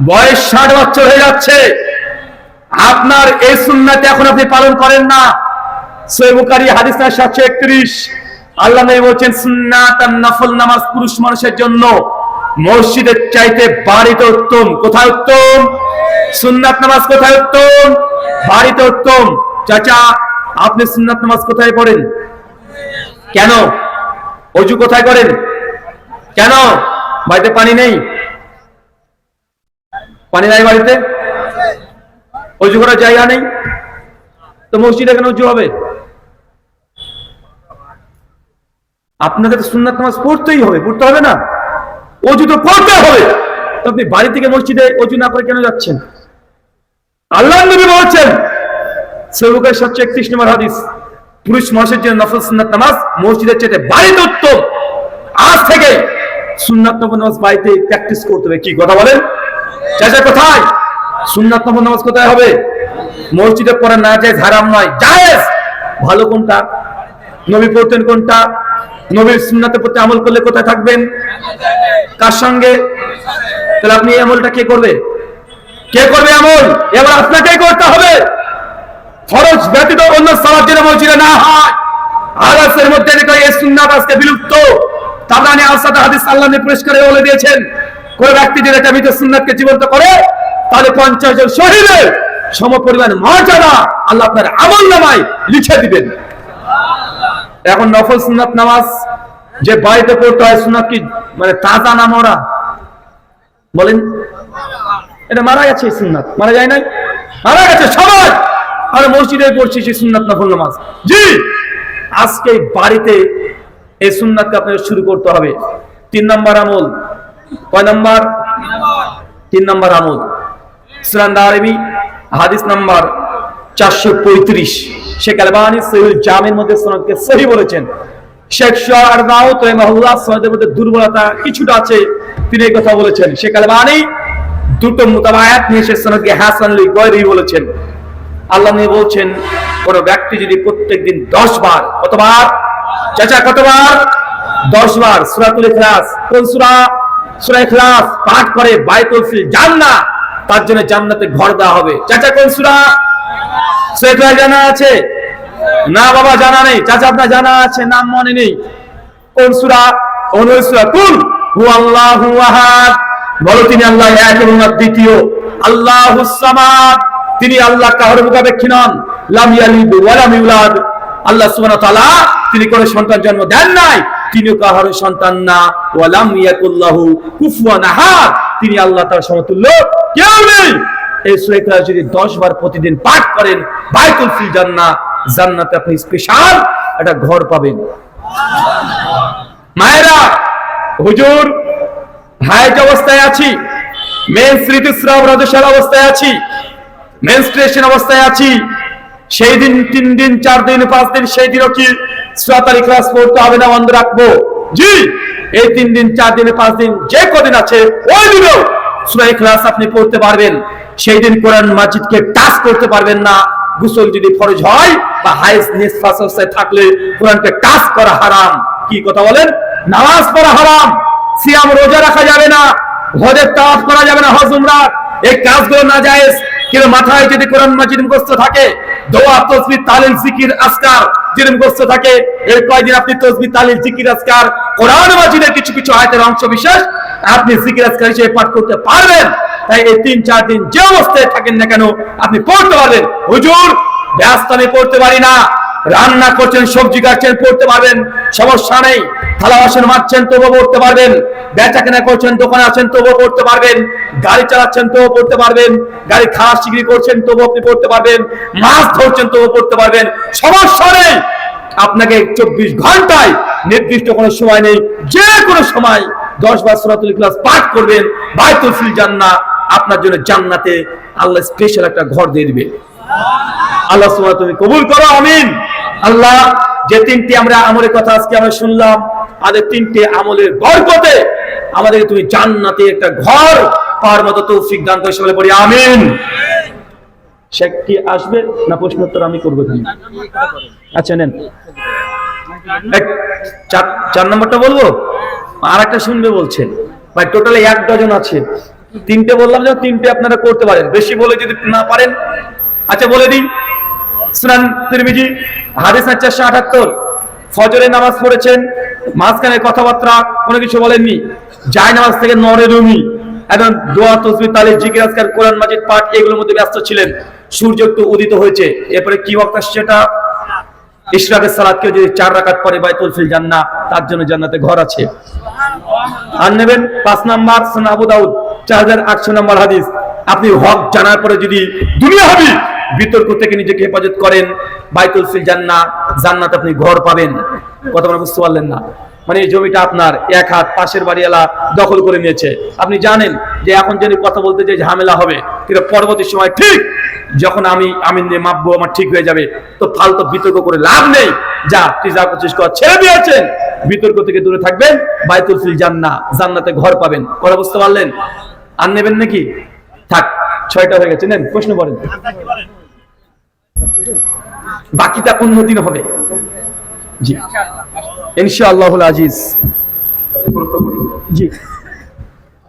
বয়স 60 বছর হয়ে যাচ্ছে, আপনার এই সুন্নাত এখন আপনি পালন করেন না। সহিহ বুখারী হাদিস 731। আল্লাহ নবী বলেন, সুন্নাত আর নফল নামাজ পুরুষ মানুষের জন্য মসজিদের চাইতে বাড়িতে উত্তম। কোথায় উত্তম? সুন্নাত নামাজ কোথায় উত্তম? বাড়িতে উত্তম। চাচা, আপনি সুন্নাত নামাজ কোথায় পড়েন? কেন? ওযু কোথায় করেন? কেন? বাড়িতে পানি নেই? পানি নাই বাড়িতে? ওযু করার জায়গা নেই, তো মসজিদে কেন ওযু হবে? আপনাদের সুন্নাত নামাজ পড়তেই হবে, পড়তে হবে না? অজু তো করতে হবে, তো আপনি বাড়ি থেকে মসজিদে অজু না করে কেন যাচ্ছেন? আল্লাহ নবী বলছেন, সহিহ বুখারী 731 নম্বর হাদিস, পুরুষ মানুষের জন্য নফল সুন্নাত নামাজ মসজিদের চাইতে বাড়িতে উত্তম। আজ থেকে সুন্নাত নফল নামাজ বাড়িতে প্র্যাকটিস করতে হবে। কি কথা বলেন চাচা? কোথায় সুন্নাত নফল নামাজ কোথায় হবে? মসজিদে পড়া না জায়েজ, হারাম নয়, জায়েজ। ভালো কোনটা? নবী পড়তেন কোনটা? নবীর সুন্নাতের প্রতি আমল করলে কোথায় থাকবেন? কার সঙ্গে? তাহলে আপনি এই আমলটা কে করবে? কে করবে আমল? এবার আপনাকেই করতে হবে। ফরজ ব্যতীত অন্য সালাত যেন মসজিদে না হয়। আলাসের মধ্যে দেখো এই সুন্নাত আজকে বিলুপ্ত। তাবরানী আসাদ হাদিস আল্লাহ নবী পরিষ্কার বলে দিয়েছেন, কোন ব্যক্তি যদি এটা মৃত সুন্নাতকে জীবন্ত করে তাহলে 50 জন শহীদের সমপরিমাণ মর্যাদা আল্লাহ আপনার আমলনামায় লিখে দিবেন। এখন নফল সুন্নাত নামাজ যে বাড়িতে পড়তে হয়, সুন্নাত কি মানে তাজা না মরা? বলেন, এটা মারা গেছে এই সুন্নাত, মারা যায় নাই? মারা গেছে সবাই, আর মসজিদে পড়ছি সেই সুন্নাত নফল নামাজ। জি, আজকে বাড়িতে এই সুন্নাতকে আপনাকে শুরু করতে হবে। 3 নম্বর আমল। কয় নম্বর? 3 নম্বর আমল। সুনান দারিমি হাদিস নাম্বার 435, শেখ আলবানী সহিহুল জামির মধ্যে সনদকে সহিহ বলেছেন। শেখ আরনাউত রাহিমাহুল্লাহ সনদের মধ্যে দুর্বলতা কিছুটা আছে, তিনি এই কথা বলেছেন। শেখ আলবানী দুটো মুতাবায়াত নিয়ে সে সনদকে হাসান লি গয়রি বলেছেন। আল্লাহ নবী বলছেন, কোন ব্যক্তি যদি প্রত্যেকদিন 10 বার, কতবার চাচা, কতবার? 10 বার সূরাতুল ইখলাস, কোন সূরা? সূরা ইখলাস পাঠ করে বাইতুল ফিল জান্নাহ, তার জন্য জান্নাতে ঘর দেওয়া হবে। চাচা কোন সূরা? সূরা ইখলাস জানা আছে? না বাবা জানা নেই। চাচা আপনার জানা আছে, নাম মনে নেই। কোন সূরা? কোন সূরা? কুল হুয়াল্লাহু আহাদ, বলো তিনি আল্লাহ এক এবং দ্বিতীয়। আল্লাহুস সামাদ, তিনি আল্লাহ কাহার মুখাপেক্ষী নন। লাম ইয়ালিদ ওয়া লাম ইউলাদ, আল্লাহ সুবহানাহু ওয়া তাআলা তিনি কোনো সন্তান জন্ম দেন নাই, তিনিও কাহার সন্তান না। ওয়া লাম ইয়াকুল্লাহু কুফুয়ান আহাদ, তিনি আল্লাহ তার সমতুল্য কেউ নেই। এই সূরা ইখলাস যদি 10 বার প্রতিদিন পাঠ করেন, বাইতুল ফিল জান্নাহ, জান্নাতে আপনি স্পেশাল একটা ঘর পাবেন। মায়েরা, হুজুর হায়েজ অবস্থায় আছি, মেন্স ঋতুস্রাব রজস্রাব অবস্থায় আছি, মেনস্ট্রুয়েশন অবস্থায় আছি, সেই দিন 3 দিন 4 দিন 5 দিন সেই দিনও কি সূরাতুল ইখলাস পড়তে হবে না বন্ধ রাখবো? জি, এই 3 দিন 4 দিন 5 দিন যে কদিন আছে ওই দিনও সূরা ইখলাস আপনি পড়তে পারবেন। সেই দিন কোরআন মাজিদকে টাচ করতে পারবেন না। গোসল যদি ফরজ হয় বা হায়েজ নিসফাস অবস্থায় থাকলে কোরআনকে টাচ করা হারাম। কি কথা বলেন? নামাজ পড়া হারাম, সিয়াম রোজা রাখা যাবে না, হজের তাওয়াফ করা যাবে না, হজ উমরা এই কাজগুলো নাজায়েজ। কিন্তু মাথায় যদি কোরআন মাজিদ মুখস্থ থাকে, দোয়া তাসবিহ তাহলিল জিকির আজকার যদি মুখস্থ থাকে, এর কয়দিন আপনি তাসবিহ তাহলিল জিকির আজকার কোরআন মাজিদের কিছু কিছু আয়াতের অংশ বিশেষ আপনি জিকির আজকার হিসেবে পাঠ করতে পারবেন। তাই এই 3-4 দিন যে অবস্থায় থাকেন না কেন আপনি পড়তে পারবেন। হুজুর ব্যস্ত, আমি পড়তে পারি না, রান্না করছেন, সবজি কাটছেন, পড়তে পারবেন, সমস্যা নেই। থালা বাসন মাজছেন, তবুও পড়তে পারবেন। বেচা কেনা করছেন, দোকানে আছেন, তবুও পড়তে পারবেন। গাড়ি চালাচ্ছেন, তবুও পড়তে পারবেন। গাড়ি খাওয়া শিগগিরি করছেন, তবুও আপনি পড়তে পারবেন। মাছ ধরছেন, তবুও পড়তে পারবেন, সমস্যা নেই। আপনাকে 24 ঘন্টায় নির্দিষ্ট কোনো সময় নেই, যে কোনো সময় 10 বার সূরাতুল ইখলাস পাঠ করবেন, বাইতুল ফিল জান্নাহ, আপনার জন্য জান্নাতে আল্লাহ স্পেশাল একটা ঘর দিয়ে দিবে। আল্লাহ সুবহানাহু ওয়া তাআলা তুমি কবুল করো, আমিন। আল্লাহ, যে 3টি আমরা আমলের কথা আজকে আমরা শুনলাম, আমাদের 3টি আমলের বরকতে আমাদেরকে তুমি জান্নাতে একটা ঘর পাওয়ার মতো তৌফিক দান করে, সকলে বলি আমিন। শেখ কি আসবে না প্রশ্নোত্তর আমি করবো? আচ্ছা নেন, 4 নম্বরটা বলবো, আর একটা শুনবে বলছেন ভাই। টোটালি 1 ডজন আছে, 3টে বললাম যে 3টে আপনারা করতে পারেন, বেশি বলে যদি না পারেন। আচ্ছা বলে দিই, সুনান তিরমিজি হাদিস 478, ফজরের নামাজ পড়েছেন, মাঝখানে কথাবার্তা কোনো কিছু বলেননি, জায় নামাজ থেকে নরে রুমি এবং দোয়া তাসবিহ তাহলিল জিকির আজকার কোরআন মাজিদ পাঠ এগুলোর মধ্যে ব্যস্ত ছিলেন। সূর্য একটু উদিত হয়েছে, এরপরে কি ওয়াক্ত আসছে? সেটা ইশরাকের সালাত। কেউ যদি 4 রাকাত পড়ে বাইতুল ফিল জান্নাহ, তার জন্য জান্নাতে ঘর আছে। আর নেবেন 5 নাম্বার, সুনান আবু দাউদ 4800 নম্বর হাদিস। আপনি হক জানার পরে যদি দুনিয়াবি বিতর্ক থেকে নিজেকে হেফাজত করেন, বাইতুল ফিল জান্নাহ, জান্নাতে আপনি ঘর পাবেন। কথা বলা বুঝতে পারলেন না? মানে এই জমিটা আপনার এক হাত পাশের বাড়িওয়ালা দখল করে নিয়েছে, আপনি জানেন যে এখন যদি কথা বলতে যে ঝামেলা হবে, কিন্তু পরবর্তী সময় ঠিক যখন আমি নিয়ে মাপবো আমার ঠিক হয়ে যাবে, তো ফালতু বিতর্ক করে লাভ নেই। যা তুই যা করছিস কর, ছেড়ে দিয়েছেন, বিতর্ক থেকে দূরে থাকবেন, বাইতুল ফিল জান্নাহ, জান্নাতে ঘর পাবেন। কথা বুঝতে পারলেন? আর নেবেন নাকি? থাক, 6টা হয়ে গেছে, নেন প্রশ্ন করেন, বাকিটা অন্য দিন হবে। জি ইনশাআল্লাহুল আজিজ। জি,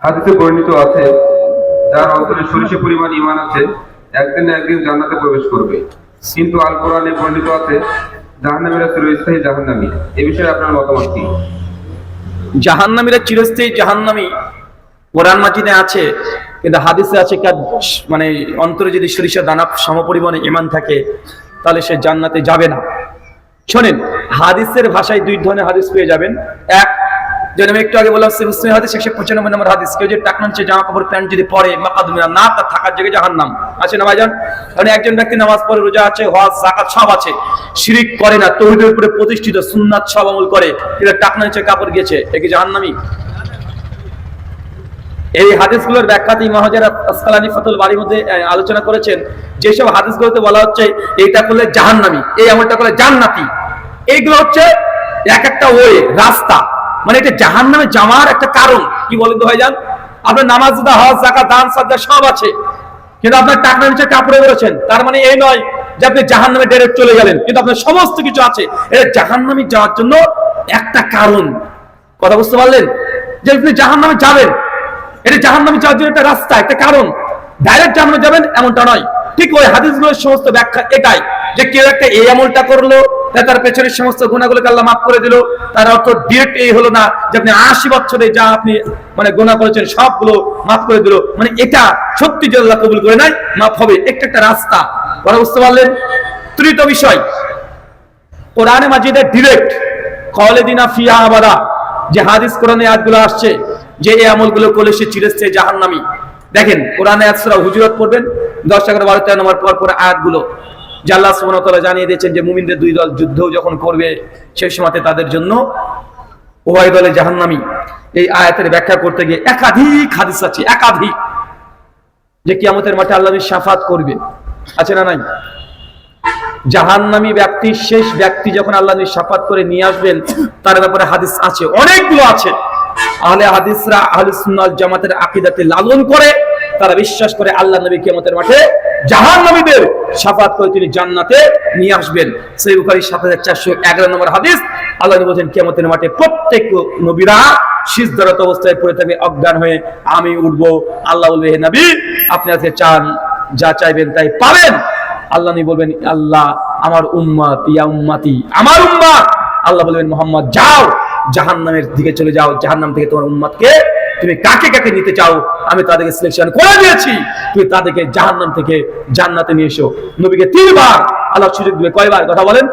হাদিসে বর্ণিত আছে, যার অন্তরে সরিষা পরিমাণ ঈমান আছে একদিন না একদিন জান্নাতে প্রবেশ করবে, কিন্তু আল কোরআনে বর্ণিত আছে জাহান্নামীরা চিরস্থায়ী জাহান্নামী। এই বিষয়ে আপনার মতামত কি? জাহান্নামীরা চিরস্থায়ী জাহান্নামী কোরআন মাজিদে আছে, কিন্তু হাদিসে আছে মানে অন্তরে যদি সরিষা দানা সমপরিমাণে ঈমান থাকে তাহলে সে জান্নাতে যাবে না। শোনেন, হাদিসের ভাষায় 2 ধরনের হাদিস পেয়ে যাবেন। এক, যেন আমি একটু আগে বললাম মুসলিম হাদিস 195 নম্বর হাদিস, কেউ যে টাকনা নিচে জামা কাপড় প্যান্ট যদি পরে মাকাদুমিনা না, তার থাকার জায়গায় জাহান্নাম আছে না ভাইজান? মানে একজন ব্যক্তি নামাজ পড়ে, রোজা আছে, হজ যাকাত সব আছে, শিরিক করে না, তৌহিদের উপরে প্রতিষ্ঠিত, সুন্নাত সব আমল করে, কিন্তু টাকনা নিচে কাপড় গিয়েছে, এ কি জাহান্নামী? এই হাদিসগুলোর ব্যাখ্যাতে ইমাম হাজার আসকালানী ফাতুল বারীর মধ্যে আলোচনা করেছেন, যেসব হাদিসগুলোতে বলা হচ্ছে এইটা করলে জাহান্নামী, এই আমলটা করলে জান্নাতি, এইগুলো হচ্ছে এক একটা ওয়ে, রাস্তা, মানে এটা জাহান্নামে যাওয়ার একটা কারণ। কি বলেন তো ভাইজান? আপনার নামাজ, হজ, যাকাত, দান, সাদকা সব আছে, কিন্তু আপনার টাকনা নিচে কাপড়ে পড়েছেন, তার মানে এই নয় যে আপনি জাহান্নামে ডাইরেক্ট চলে গেলেন, কিন্তু আপনার সমস্ত কিছু আছে, এটা জাহান্নামে যাওয়ার জন্য একটা কারণ। কথা বুঝতে পারলেন? যে আপনি জাহান্নামে যাবেন, এটা জাহান্নামে যাওয়ার জন্য একটা রাস্তা, একটা কারণ, ডাইরেক্ট জাহান্নামে যাবেন এমনটা নয়। ঠিক ওই হাদিসগুলোর সমস্ত ব্যাখ্যা এটাই, যে কেউ একটা এই আমলটা করলো, তার পেছনের সমস্ত গুনাহগুলোকে আল্লাহ মাফ করে দিল, তার অর্থ ডিরেক্ট এই হলো না যে আপনি 80 বছরে যা আপনি মানে গুনাহ করেছেন সবগুলো মাফ করে দিল, মানে এটা সত্যি যে আল্লাহ কবুল করে নাই, মাফ হবে, একটা রাস্তা। কথা বুঝতে পারলেন? তৃতীয় বিষয়, কোরআনে মাজিদে ডিরেক্ট খালিদিনা ফিহা আবাদা, যে হাদিস কোরআনে আয়াতগুলো আসছে যে এই আমলগুলো করলে সে চিরস্থায়ী জাহান্নামী। দেখেন কোরআনে আয়াত সূরা হুজুরাত পড়বেন, 10, 11, 12, 13 নম্বর পর আয়াতগুলো, যে আল্লাহ সুবহানাহু ওয়া তাআলা জানিয়ে দিয়েছেন যে মুমিনদের 2 দল যুদ্ধ যখন করবে সেই সময়তে তাদের জন্য উভয় দলে জাহান্নামী। এই আয়াতের ব্যাখ্যা করতে গিয়ে একাধিক হাদিস আছে, একাধিক, যে কিয়ামতের মাঠে আল্লাহ শাফাত করবে, আছে না নাই? জাহান্নামী ব্যক্তি, শেষ ব্যক্তি যখন আল্লাহ শাফাত করে নিয়ে আসবেন, তার ব্যাপারে হাদিস আছে, অনেকগুলো আছে। আহলে হাদিসরা আহলে সুন্নাহ ওয়াল জামাতের আকীদাতে লালন করে, তারা বিশ্বাস করে আল্লাহ নবী কিয়ামতের মাঠে জাহান্নামীদের শাফাত করে তিনি জান্নাতে নিয়ে আসবেন। সহিহ বুখারী 7411 নম্বর হাদিস, আল্লাহ নবী বলেন কিয়ামতের মাঠে প্রত্যেক নবীরা সিজদারত অবস্থায় পড়ে থাকবে অজ্ঞান হয়ে, আমি উঠবো, আল্লাহ বলবে হে নবী আপনি আজকে চান, যা চাইবেন তাই পাবেন। আল্লাহ নবী বলবেন আল্লাহ আমার উম্মত, ইয়া উম্মতি, আমার উম্মত। আল্লাহ বলবেন মুহাম্মদ যাও, জাহান্নামের দিকে চলে যাও, জাহান্নাম থেকে তোমার উম্মতকে তুমি কাকে কাকে নিতে চাও আমি তাদেরকে সিলেকশন করে দিয়েছি, তুমি তাদেরকে জাহান্নাম থেকে জান্নাতে নিয়ে এসো। নবীকে 3 বার আল্লাহ সুযোগ দিবে। কয়বার? কথা বলেন,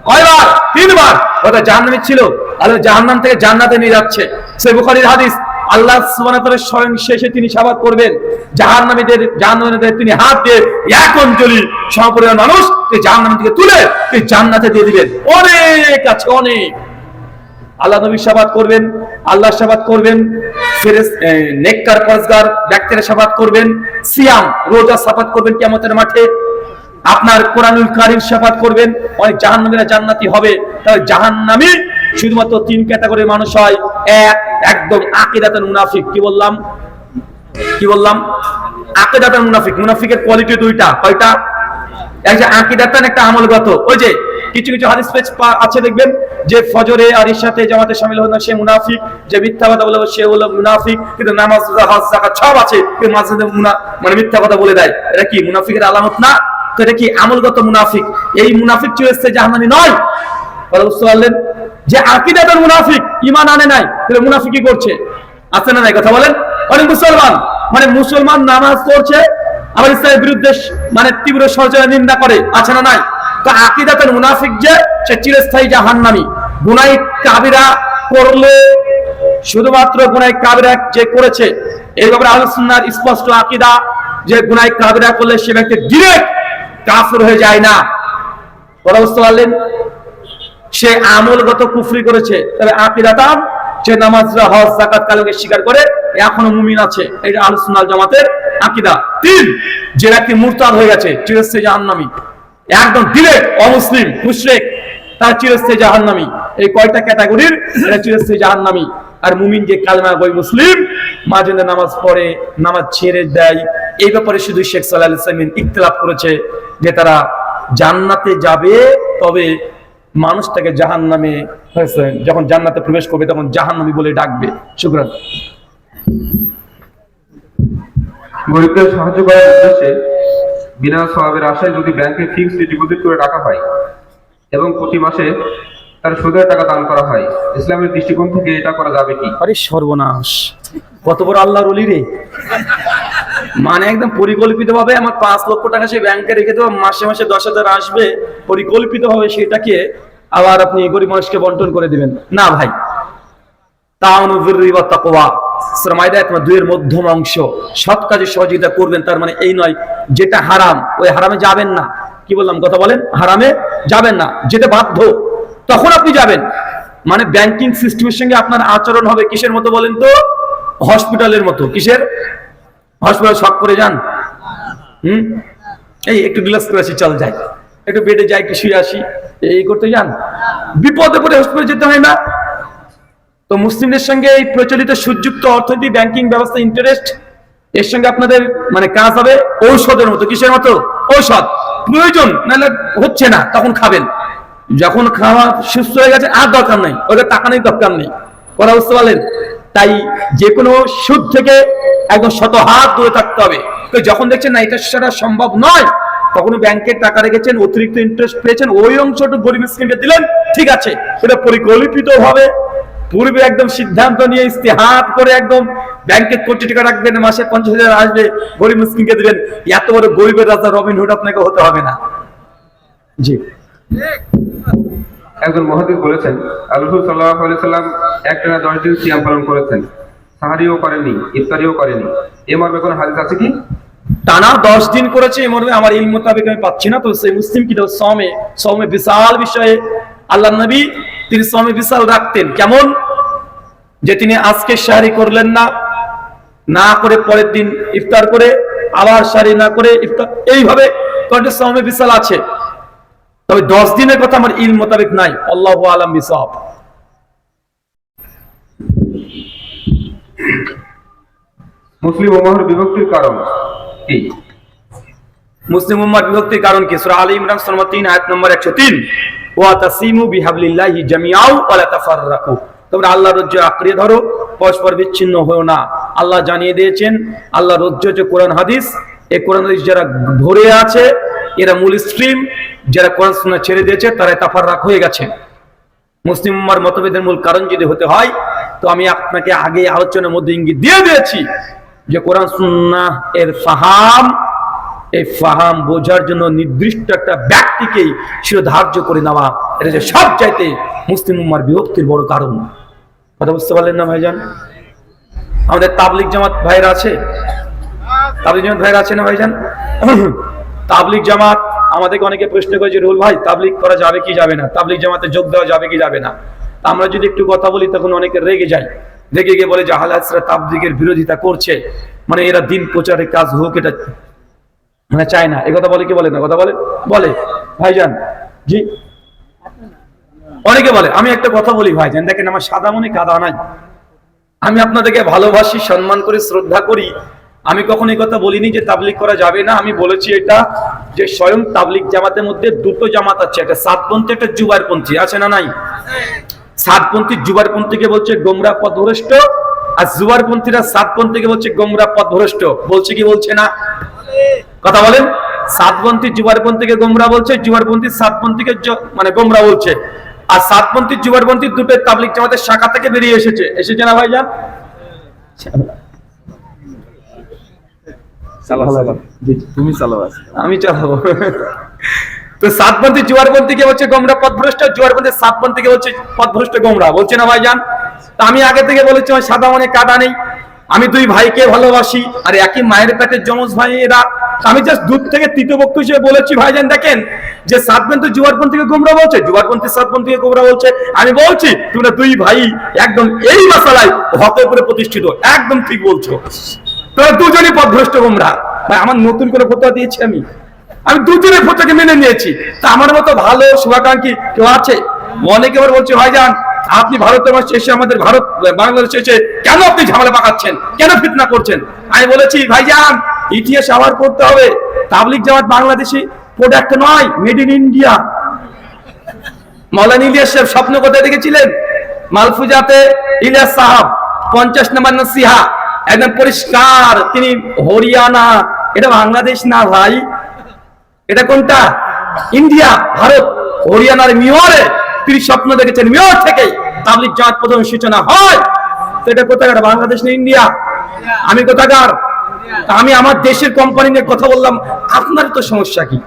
কয়বার? 3 বার। ওটা জাহান্নামী ছিল, আল্লাহ জাহান্নাম থেকে জান্নাতে নিয়ে যাচ্ছে। সহিহ বুখারীর হাদিস, আল্লাহ সুবহানাহু ওয়া তাআলা স্বয়ং শেষে তিনি শাফাত করবেন, জাহান্নামীদের তিনি হাত দিয়ে 1 অঞ্জলি সমপরিমাণ মানুষ জাহান্নাম থেকে তুলে তিনি জান্নাতে দিয়ে দিবেন। অনেক আছে, অনেক। আল্লাহ নবী শাফাত করবেন, আল্লাহ শাফাত করবেন, নেককার পরহেজগার ব্যক্তিরা শাফাত করবেন, সিয়াম রোজা শাফাত করবেন কিয়ামতের মাঠে, আপনার কোরআনুল কারীম শাফাত করবেন। অনেক জাহান্নামীরা জান্নাতি হবে। তবে জাহান্নামী শুধুমাত্র 3 ক্যাটাগরির মানুষ হয়। এক, একদম আকীদাতুল মুনাফিক। কি বললাম? আকীদাতুল মুনাফিক। মুনাফিকের কোয়ালিটি 2টা। কয়টা? একটা আকীদাতান, একটা আমলগত। ওই যে কিছু কিছু হাদিস আছে দেখবেন যে ফজরে আর ইশাতে জামাতে শামিল হলো না সে মুনাফিক, যে মিথ্যা কথা বলে সে হলো মুনাফিক, কিন্তু নামাজ, রোজা, হজ, যাকাত সব আছে কিন্তু মাঝে মানে মিথ্যা কথা বলে দেয়। এটা কি মুনাফিকের আলামত না? তো এটা কি আমলগত মুনাফিক? এই মুনাফিক চিরস্থায়ী জাহান্নামী নয়। কথা বুঝতে পারলেন? যে আকীদাতুল মুনাফিক, ঈমান আনে নাই, তাহলে মুনাফিকি করছে, আছে না নাই? কথা বলেন। অনেক মুসলমান মানে মুসলমান নামাজ পড়ছে, আবার ইসলামের বিরুদ্ধে মানে তীব্র ষড়যন্ত্র নিন্দা করে, আছে না নাই? তো আকীদাতুল মুনাফিক যে সে চিরস্থায়ী জাহান্নামী। গুনাহ কাবিরা করলে, শুধুমাত্র গুনাহ কাবিরা যে করেছে, এই ব্যাপারে আহলে সুন্নাহর স্পষ্ট আকীদা যে গুনাহ কাবিরা করলে সে ব্যক্তি ডাইরেক্ট কাফির হয়ে যায় না। কথা বুঝতে পারলেন? সে আমলগত কুফরি করেছে, তবে আকীদাতান সে নামাজ হজ যাকাত কালামকে স্বীকার করে এখনো মুমিন আছে। এটা আহলুস সুন্নাহ ওয়াল জামাতের আকীদা। 3, যে ব্যক্তি মুরতাদ হয়ে গেছে চিরস্থায়ী জাহান্নামী, একদম ডিরেক্ট অমুসলিম মুশরিক, তার চিরস্থায়ী জাহান্নামী। এই কয়টা ক্যাটাগরির এরা চিরস্থায়ী জাহান্নামী। আর মুমিন যে কালেমা বই মুসলিম, মাঝে নামাজ পড়ে, নামাজ ছেড়ে দেয়, এই ব্যাপারে শুধু শেখ সাল্লাল্লাহু আলাইহি ওয়াসাল্লাম ইখতিলাফ করেছে যে তারা জান্নাতে যাবে, তবে মানুষ তাকে জাহান্নামে হয়েছে যখন জান্নাতে প্রবেশ করবে তখন জাহান্নামী বলে ডাকবে। শুকরান। গরিবদের সাহায্য করার উদ্দেশ্যে বিনা সওয়াবের আশায় যদি ব্যাংকে ফিক্সড ডিপোজিট করে রাখা হয় এবং প্রতি মাসে তার সুদের টাকা দান করা হয়, ইসলামের দৃষ্টিকোণ থেকে এটা করা যাবে কি? আরে সর্বনাশ, কত বড় আল্লাহর ওলি রে! মানে একদম পরিকল্পিত ভাবে আমার 5 লক্ষ টাকা সে ব্যাংকে রেখে দেবো, মাসে মাসে 10,000 আসবে, পরিকল্পিত ভাবে সেটাকে আবার আপনি গরিব মানুষকে বন্টন করে দিবেন না ভাই। তাআওয়ানু বিররি ওয়াত তাকওয়া, সূরা মাইদা 2 এর মধ্যম অংশ, সৎ কাজে সহযোগিতা করবেন। তার মানে এই নয় যেটা হারাম ওই হারামে যাবেন না। কি বললাম, কথা বলেন, হারামে যাবেন না, যেটা বাধ্য তখন আপনি যাবেন। মানে ব্যাংকিং সিস্টেমের সঙ্গে আপনার আচরণ হবে কিসের মতো বলেন তো? হসপিটালের মতো। কিসের? হসপিটাল শক করে যান, এই একটু রিল্যাক্স করে আসি, চল যাই, একটু বেডে যাই, একটু শুয়ে আসি, এই করতে যান, বিপদে পড়ে হসপিটাল যেতে হয় না। তো মুসলিমদের সঙ্গে এই প্রচলিত সুযুক্ত অর্থনীতি, ব্যাংকিং ব্যবস্থা, ইন্টারেস্ট, এর সঙ্গে আপনাদের মানে কাজ হবে ঔষধের মতো। কিসের মতো? ঔষধ। প্রয়োজন নাহলে হচ্ছে না তখন খাবেন, যখন খাওয়া সুস্থ হয়ে গেছে আর দরকার নেই, ওদের টাকা নেই, দরকার নেই, কথা বুঝতে পারলেন? তাই যে কোনো সুদ থেকে একদম শত হাত দূরে থাকতে হবে। তো যখন দেখছেন না এটা সেটা সম্ভব নয়, তখন ব্যাংকের টাকা রেখেছেন, অতিরিক্ত ইন্টারেস্ট পেয়েছেন, ওই অংশটা গরিব মিসকিনকে দিলেন, ঠিক আছে, সেটা পরিকল্পিত ভাবে পূর্বে একদম সিদ্ধান্ত নিয়ে ইস্তেহাত করে একদম ব্যাংকে কোটি টাকা রাখবেন, মাসে 50,000 আসবে, গরিব মিসকিনকে দিবেন। এত বড় গরিবের রাজা রবিন হুড আপনাকে হতে হবে না। জি। একজন মুহাদ্দিস বলেছেন, আল্লাহ রাসূল সাল্লাল্লাহু আলাইহি সাল্লাম একটানা 10 দিন সিয়াম পালন করেছেন, সাহরিও করেননি, ইফতারিও করেননি। এ মর্মে কোনো হাদিস আছে কি? টানা 10 দিন করেছে এ মর্মে আমার ইলম মোতাবেক আমি পাচ্ছি না। তো সেই মুসলিম কিতাব সওমে বিশাল বিষয়ে আল্লাহর নবী তিনি সওমে বিশাল রাখতেন। কেমন? যে তিনি আজকে সাহরি করলেন না, না করে পরের দিন ইফতার করে, আবার সাহরি না করে ইফতার, এইভাবে কয়েকটা সওমে বিশাল আছে। তবে 10 দিনের কথা আমার ইলম মোতাবেক নাই। আল্লাহু আলাম বিসাওয়াব। মুসলিম উম্মাহর বিভক্তির কারণ কি? মুসলিম উম্মাহর বিভক্তির কারণ কি? সূরা আলী ইমরান সূরা 3 আয়াত নম্বর 103, ওয়া তাসিমু বিহাবলিল্লাহি জামিআও ওয়া লা তাফাররাকু, তোমরা আল্লাহর রজ্জু আঁকড়ে ধরো, পরস্পর বিচ্ছিন্ন হও না। আল্লাহ জানিয়ে দিয়েছেন আল্লাহর রজ্জু হচ্ছে কোরআন হাদিস। এই কোরআন হাদিস যারা ধরে আছে এরা মূল স্ট্রিম, যারা কোরআন সুন্নাহ ছেড়ে দিয়েছে তারা তাফাররাক হয়ে গেছে। মুসলিম উম্মাহর মতভেদের মূল কারণ যদি হতে হয়, তো আমি আপনাকে আগে আলোচনার মধ্যে ইঙ্গিত দিয়ে দিয়েছি যে কোরআন সুন্নাহ এর ফাহাম, এই ফাহাম বোঝার জন্য নির্দিষ্ট একটা ব্যক্তিকেই শিরোধার্য করে নেওয়া, এটা যে সব চাইতে মুসলিম উম্মাহর বিভক্তির বড় কারণ। কথা বুঝতে পারলেন না ভাইজান? আমাদের তাবলিগ জামাত ভাইরা আছে, তাবলিগ জামাত ভাইরা আছে না ভাইজান? তাবলিগ জামাত আমাদেরকে অনেকে প্রশ্ন করে যে রুল ভাই তাবলিগ করা যাবে কি যাবে না, তাবলিগ জামাতে যোগ দেওয়া যাবে কি যাবে না। আমরা যদি একটু কথা বলি তখন অনেকে রেগে যায়, রেগে গিয়ে বলে যে আহলে হাদিসরা তাবলিগের বিরোধিতা করছে, মানে এরা দিন প্রচারের কাজ হোক এটা মানে চায় না। এ কথা বলে কি বলে না? কথা বলে ভাইজান। জি, অনেকে বলে। আমি একটা কথা বলি ভাইজান, দেখেন আমার সাদা মনে কাদা নাই, আমি আপনাদেরকে ভালোবাসি, সম্মান করি, শ্রদ্ধা করি। আমি কখনো এই কথা বলিনি যে তাবলিগ করা যাবে না। আমি বলেছি এটা যে স্বয়ং তাবলিগ জামাতের মধ্যে দুটো জামাত আছে, একটা সাতপন্থী, একটা জুবারপন্থী, আছে না নাই? সাতপন্থী জুবারপন্থীকে বলছে গোমরা পথভ্রষ্ট, আর জুবারপন্থীরা সাতপন্থীকে বলছে গোমরা পথভ্রষ্ট। বলছে কি বলছে না? কথা বলেন। সাতপন্থী জুবারপন্থীকে গোমরা বলছে, জুবারপন্থী সাতপন্থীকে মানে গোমরা বলছে। আর সাতপন্থী জুবারপন্থী দুটো তাবলিগ জামাতের শাখা থেকে বেরিয়ে এসেছে না ভাইজান? তুমি চালাও, আমি চালাবো। তো সাতপন্থী জুয়ারপন্থীকে বলছে গোমরা পথভ্রষ্ট, জুয়ারপন্থী সাতপন্থীকে বলছে পথভ্রষ্ট গোমরা, বলছে না ভাইজান? তা আমি আগে থেকে বলেছি সাদা মানে কাদা নেই। আমি দুই ভাইকে ভালোবাসি, আর একই মায়ের পেটের যমজ ভাই এরা। আমি জাস্ট দূর থেকে তৃতীয় পক্ষ হিসেবে বলেছি ভাইজান দেখেন যে সাতপন্থী যুবপন্থীকে গোমরা বলছে, যুবপন্থী সাতপন্থীকে গোমরা বলছে। আমি বলছি তোমরা দুই ভাই একদম এই মাসালায় হকের উপরে প্রতিষ্ঠিত, একদম ঠিক বলছো। তোরা দুজনই পথভ্রষ্ট গোমরা। ভাই আমার নতুন করে ফতোয়া দিয়েছি, আমি দুজনের ফতোয়াকে মেনে নিয়েছি। তা আমার মতো ভালো শুভাকাঙ্ক্ষী কেউ আছে? অনেকে আবার বলছে ভাইজান আপনি ভারতের মাঝে এসে আমাদের ভারত বাংলাদেশে এসে কেন আপনি ঝামেলা পাকাচ্ছেন, কেন ফিতনা করছেন? আমি বলেছি ভাইজান ইতিহাস আবার পড়তে হবে। তাবলিগ জামাত বাংলাদেশি প্রোডাক্ট নয়, মেড ইন ইন্ডিয়া। মৌলানা ইলিয়াস সাহেব স্বপ্ন কোথায় দেখেছিলেন? মালফুজাতে ইলিয়াস সাহাব 50 নম্বর নসিহা একদম পরিষ্কার, তিনি হরিয়ানা। এটা বাংলাদেশ না ভাই, এটা কোনটা? ইন্ডিয়া, ভারত। হরিয়ানার মিওরে তিনি স্বপ্ন দেখেছেন, মিওর থেকে তাবলিগ জামাত প্রথম সূচনা হয়। তো এটা কোথাকার? বাংলাদেশ না ইন্ডিয়া? আমি কোথাকার? আমি আমার দেশের কোম্পানি নিয়ে কথা বললাম, আপনার তো সমস্যা কি?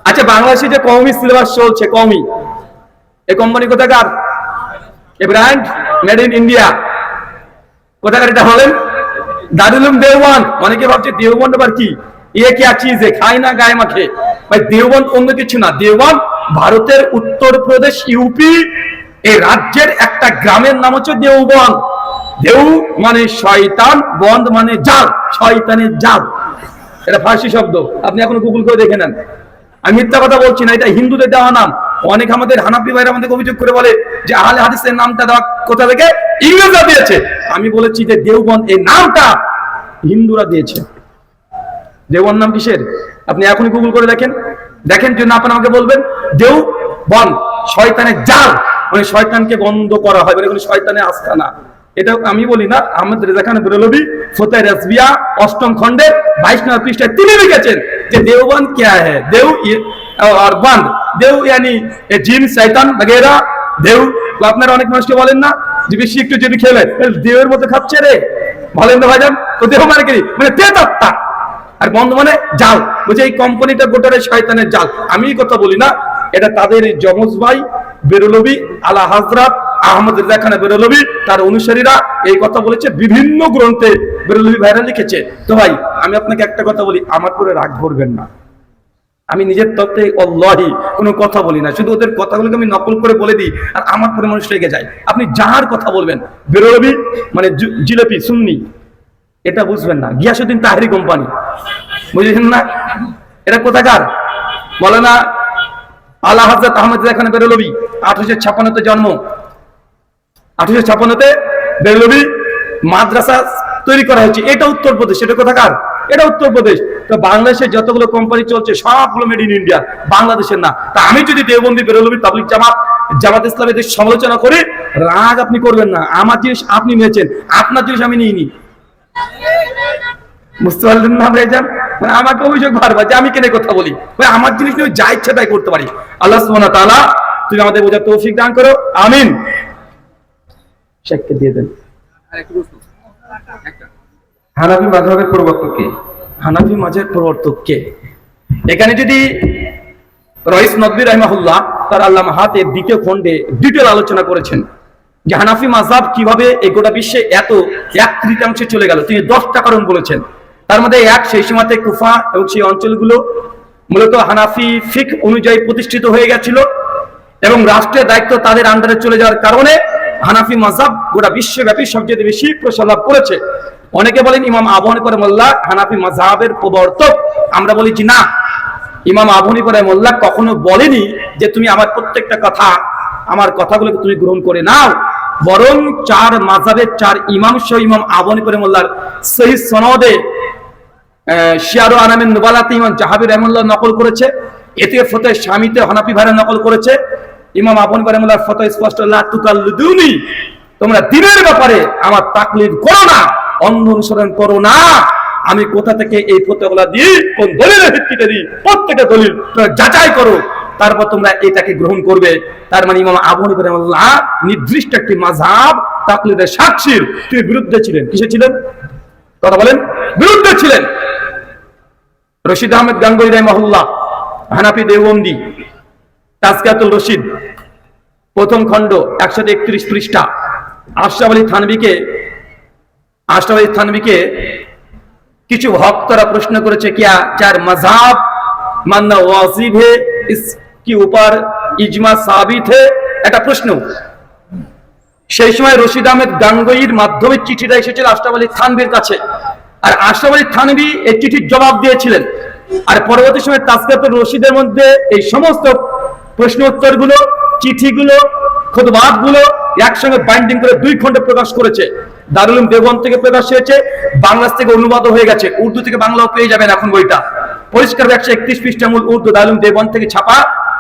আচ্ছা বাংলাদেশে যে কওমি সিলেবাস চলছে, কওমি, এই কোম্পানি কোথাকার? এ ব্র্যান্ড মেড ইন ইন্ডিয়া। কোথাকার এটা বলেন? দারুল উলুম দেওবন্দ। অনেকে ভাবছে দেওবন্দ আবার কি? ये क्या चीज है, खाए ना गाय माखे। भाई देवबंद অন্য কিছু না। দেওবন্দ ভারতের উত্তরপ্রদেশ ইউপি এই রাজ্যের একটা গ্রামের নাম হচ্ছে দেওবন্দ। দেউ মানে শয়তান, বন্ধ মানে জাল, শয়তানের জাল। এটা ফার্সি শব্দ, আপনি এখন গুগল করে দেখে নেন। আমি মিথ্যা কথা বলছি না, এটা হিন্দুদের দেওয়া নাম। অনেক আমাদের হানাফি ভাইরা আমাদের অভিযোগ করে বলে যে আহলে হাদিসের নামটা দেওয়া কোথা থেকে? ইংরেজরা দিয়েছে। আমি বলেছি যে দেওবন্দ এই নামটা হিন্দুরা দিয়েছে। দেওবন্দ নাম কিসের? আপনি এখনই গুগল করে দেখেন, দেখেন যদি না পান আমাকে বলবেন। দেওবন্দ শয়তানের জাল, মানে শয়তানকে বন্ধ করা হয়, মানে কোনো শয়তানের আস্থানা। এটা আমি বলি না, আহমদ রেজা খান বেরলভী ফতোয়া রাসবিয়া 8ম খণ্ডের 22 নম্বর পৃষ্ঠায় তিনি লিখেছেন যে দেওবন্দ क्या है, देव और बंद, देव यानी জিন শয়তান वगैरह। দেও আপনারা অনেক মানুষকে বলেন না যে বেশি একটু যদি খেলে দেওয়ের মতো খাচ্ছে রে, বলেন না ভাইজান? তো দেহ মানে কি? মানে তেতাত্তা। আর বন্ধ মানে জাল। বুঝে এই কোম্পানিটা গোটারে শয়তানের জাল। আমি কথা বলি না, এটা তাদের যমজ ভাই বেরলভী আলা হযরত আহমদ রেজা খান বেরলভী তার অনুসারীরা এই কথা বলেছে, বিভিন্ন গ্রন্থে বেরলভী ভাইরা লিখেছে। তো ভাই আমি আপনাকে একটা কথা বলি, আমার করে রাগ করবেন না। আমি নিজের তত্ত্বে আল্লাহি কোনো কথা বলি না, শুধু ওদের কথাগুলোকে আমি নকল করে বলে দিই, আর আমার পরে মানুষ রেগে যায়। আপনি যার কথা বলবেন, বেরলভী মানে জিলেপি সুন্নি, এটা বুঝবেন না। গিয়াসউদ্দিন তাহরি কোম্পানি, বুঝেছেন না? এটা কোথাকার? বলে না আলা হযরত আহমদ রেজা খান বেরলভী 1856 জন্ম। 1856 বেরলভী মাদ্রাসা তৈরি করা হয়েছে। এটা উত্তরপ্রদেশ। এটা কোথাকার? এটা উত্তরপ্রদেশ। তো বাংলাদেশে যতগুলো কোম্পানি চলছে সবগুলো মেড ইন ইন্ডিয়া, বাংলাদেশের না। তা আমি যদি দেওবন্দি বেরলভী তাবলিগ জামাত ইসলামের সমালোচনা করে, রাগ আপনি করবেন না। আমার জিনিস আপনি নিয়েছেন, আপনার জিনিস আমি নিইনি। বুঝতে পারলেন না ভাইজান? মানে আমাকে অভিযোগ বারবার যে আমি কেন কথা বলি। ভাই আমার জিনিস নিয়ে যা ইচ্ছা তাই করতে পারি। আল্লাহ সুবহানাহু ওয়া তাআলা তুমি আমাদের বোঝার তৌফিক দান করো, আমিন। শেখকে দিয়ে দেন। হানাফি মাযহাবের প্রবর্তক কে? হানাফি মাযহাবের প্রবর্তক কে? এখানে যদি রইস নদভী রাহিমাহুল্লাহ তার আল্লামা হাতের দ্বিতীয় খণ্ডে ডিটেল আলোচনা করেছেন যে হানাফি মাযহাব কিভাবে এই গোটা বিশ্বে এত 1/3 চলে গেল। তিনি 10টা কারণ বলেছেন। তার মধ্যে এক, সেই সময়তে কুফা এবং সেই অঞ্চলগুলো মূলত হানাফি ফিকহ অনুযায়ী প্রতিষ্ঠিত হয়ে গেছিল এবং রাষ্ট্রের দায়িত্ব তাদের আন্ডারে চলে যাওয়ার কারণে হানাফি মাযহাব গোটা বিশ্বব্যাপী সবচেয়ে বেশি প্রসার লাভ করেছে। অনেকে বলেন ইমাম আবু হানিফা রাহিমাহুল্লাহ হানাফি মাযহাবের প্রবর্তক। আমরা বলি যে না, ইমাম আবু হানিফা রাহিমাহুল্লাহ কখনো বলেনি যে তুমি আমার প্রত্যেকটা কথা, আমার কথাগুলোকে তুমি গ্রহণ করে নাও। বরং 4 মাযহাবের 4 ইমাম সহ ইমাম আবু হানিফা রাহিমাহুল্লাহর সহিহ সনদে শিয়ারু আনামিন নুবালাতে ইমাম জাহাবী রাহিমাহুল্লাহ নকল করেছে। এতে ফতোয়া শামিতে হানাফি ভাইরা নকল করেছে। ইমাম আবু হানিফা রাহিমাহুল্লাহর ফতোয়া স্পষ্ট, লা তুকাল্লিদুনি, তোমরা দ্বীনের ব্যাপারে আমার তাকলিদ করো না, অন্ধ অনুসরণ করো না। আমি কোথা থেকে এই ফতোয়াগুলো দিই, কোন দলিলের ভিত্তিতে দিই, প্রত্যেকটা দলিল তোমরা যাচাই করো, তারপর তোমরা এটাকে গ্রহণ করবে। তার মানে ইমাম আবু হানিফা রাহিমাহুল্লাহ নির্দিষ্ট একটি মাযহাব তাকলিদের সাক্ষীর তিনি বিরুদ্ধে ছিলেন। কিসে ছিলেন? কথা বলেন। বিরুদ্ধে ছিলেন। রশিদ আহমেদ গাঙ্গুহি রাহিমাহুল্লাহ হানাফি দেওবন্দি, তাজকিয়াতুল রশিদ 1ম খণ্ড 131 পৃষ্ঠা, আশরাফ আলী থানভীকে কিছু ভক্তরা প্রশ্ন করেছে क्या चार मजहब मानना वाजिब है इसके ऊपर इजमा साबित है একটা প্রশ্ন। সেই সময় রশিদ আহমেদ গাঙ্গুহির মাধ্যমে চিঠিটা এসেছিল আশরাফ আলী থানভীর কাছে, আর আশরাফ আলী থানভী এই চিঠির জবাব দিয়েছিলেন। আর পরবর্তী সময় তাসকিয়াতুর রশিদের মধ্যে এই সমস্ত প্রশ্ন উত্তরগুলো, চিঠিগুলো, খুতবাতগুলো একসঙ্গে বাইন্ডিং করে 2 খণ্ডে প্রকাশ করেছে। দারুল উলুম দেওবন্দ থেকে প্রকাশ হয়েছে, বাংলাদেশ থেকে অনুবাদ হয়ে গেছে, উর্দু থেকে বাংলাও পেয়ে যাবেন এখন বইটা। পরিষ্কার 131 পৃষ্ঠা মূল উর্দু দারুল উলুম দেওবন্দ থেকে ছাপা।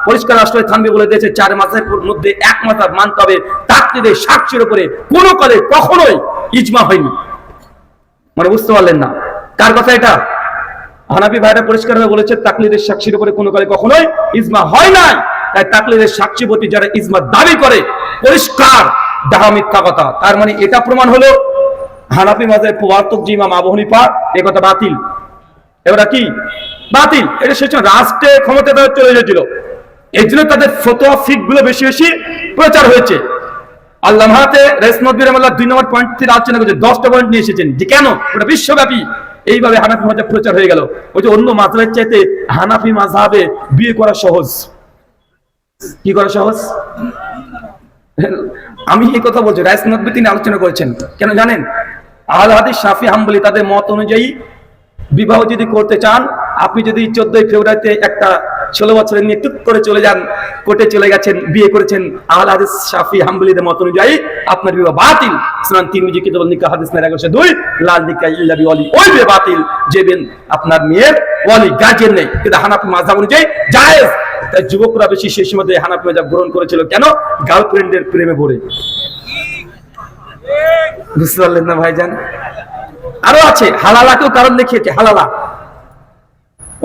পরিষ্কার আশরাফ আলী থানভী বলে দিয়েছে 4 মাযহাবের মধ্যে এক মাযহাব মানতে হবে, তাকলিদের সাক্ষীর উপরে কোনো কালে কখনোই ইজমা হয়নি। মানে বুঝতে পারলেন না কার কথা এটা? হানাফি ভাইরা পরিষ্কারভাবে বলেছে তাকলিদের সাক্ষীর উপরে কোনো কালে কখনোই ইজমা হয় নাই। তাই তাকলিদের সাক্ষী প্রতি যারা ইজমা দাবি করে পরিষ্কার ডাহা মিথ্যা কথা। তার মানে এটা প্রমাণ হলো হানাফি মাযহাবের প্রবর্তক যে ইমাম আবু হানিফা এই কথা বাতিল। এবারে কি বাতিল? এটা শেষ রাষ্ট্রে ক্ষমতা চলে গেছিল, এই জন্য তাদের ফতোয়া ফিক গুলো বেশি বেশি প্রচার হয়েছে। আল্লামাতে রেসমত বিরামাল্লাহ 2 নম্বর পয়েন্ট থেকে আলোচনা করেছে, 10টা পয়েন্ট নিয়ে এসেছেন যে কেন ওটা বিশ্বব্যাপী এইভাবে হানাফি মাযহাব প্রচার হয়ে গেল। ওই যে অন্য মাযহাবের চাইতে হানাফি মাযহাবে বিয়ে করা সহজ। কি করা সহজ? আমি এই কথা বলছি, রাইস নদী তিনি আলোচনা করেছেন কেন জানেন? আহলে হাদিস শাফি হাম্বলি তাদের মত অনুযায়ী বিবাহ যদি করতে চান, আপনি যদি 14 ফেব্রুয়ারিতে একটা 16 বছরের নিয়ে টুক করে চলে যান, কোর্টে চলে গেছেন, বিয়ে করেছেন, আহলে হাদিস শাফি হাম্বলিদের মত অনুযায়ী আপনার বিবাহ বাতিল। সুনান তিরমিজি কিতাবুল নিকাহ হাদিস নাম্বার 102, লাল নিকাহ ইল্লা বিওয়ালি, ওই বিয়ে বাতিল যে আপনার মেয়ের ওয়ালি গার্জিয়ান নেই। কিন্তু হানাফি মাযহাব অনুযায়ী জায়েজ। তাই যুবকরা বেশি সেই সময় হানাফি মাযহাব গ্রহণ করেছিল কেন? গার্লফ্রেন্ডের প্রেমে পড়ে। বুঝতে পারলেন না ভাইজান? আরো আছে, হালালাকেও কারণ দেখিয়েছে। হালালা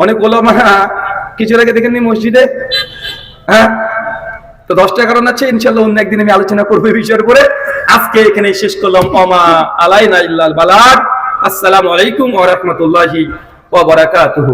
অনেক ওলামা কিছু আগে দেখেননি মসজিদে, হ্যাঁ? তো 10টা কারণ আছে, ইনশাআল্লাহ অন্য একদিন আমি আলোচনা করবো এই বিষয়ের উপরে। আজকে এখানে শেষ করলাম। ওমা আলাইনা ইল্লাল বালাগ। আসসালামু আলাইকুম ওয়া রাহমাতুল্লাহি ওয়া বারাকাতুহু।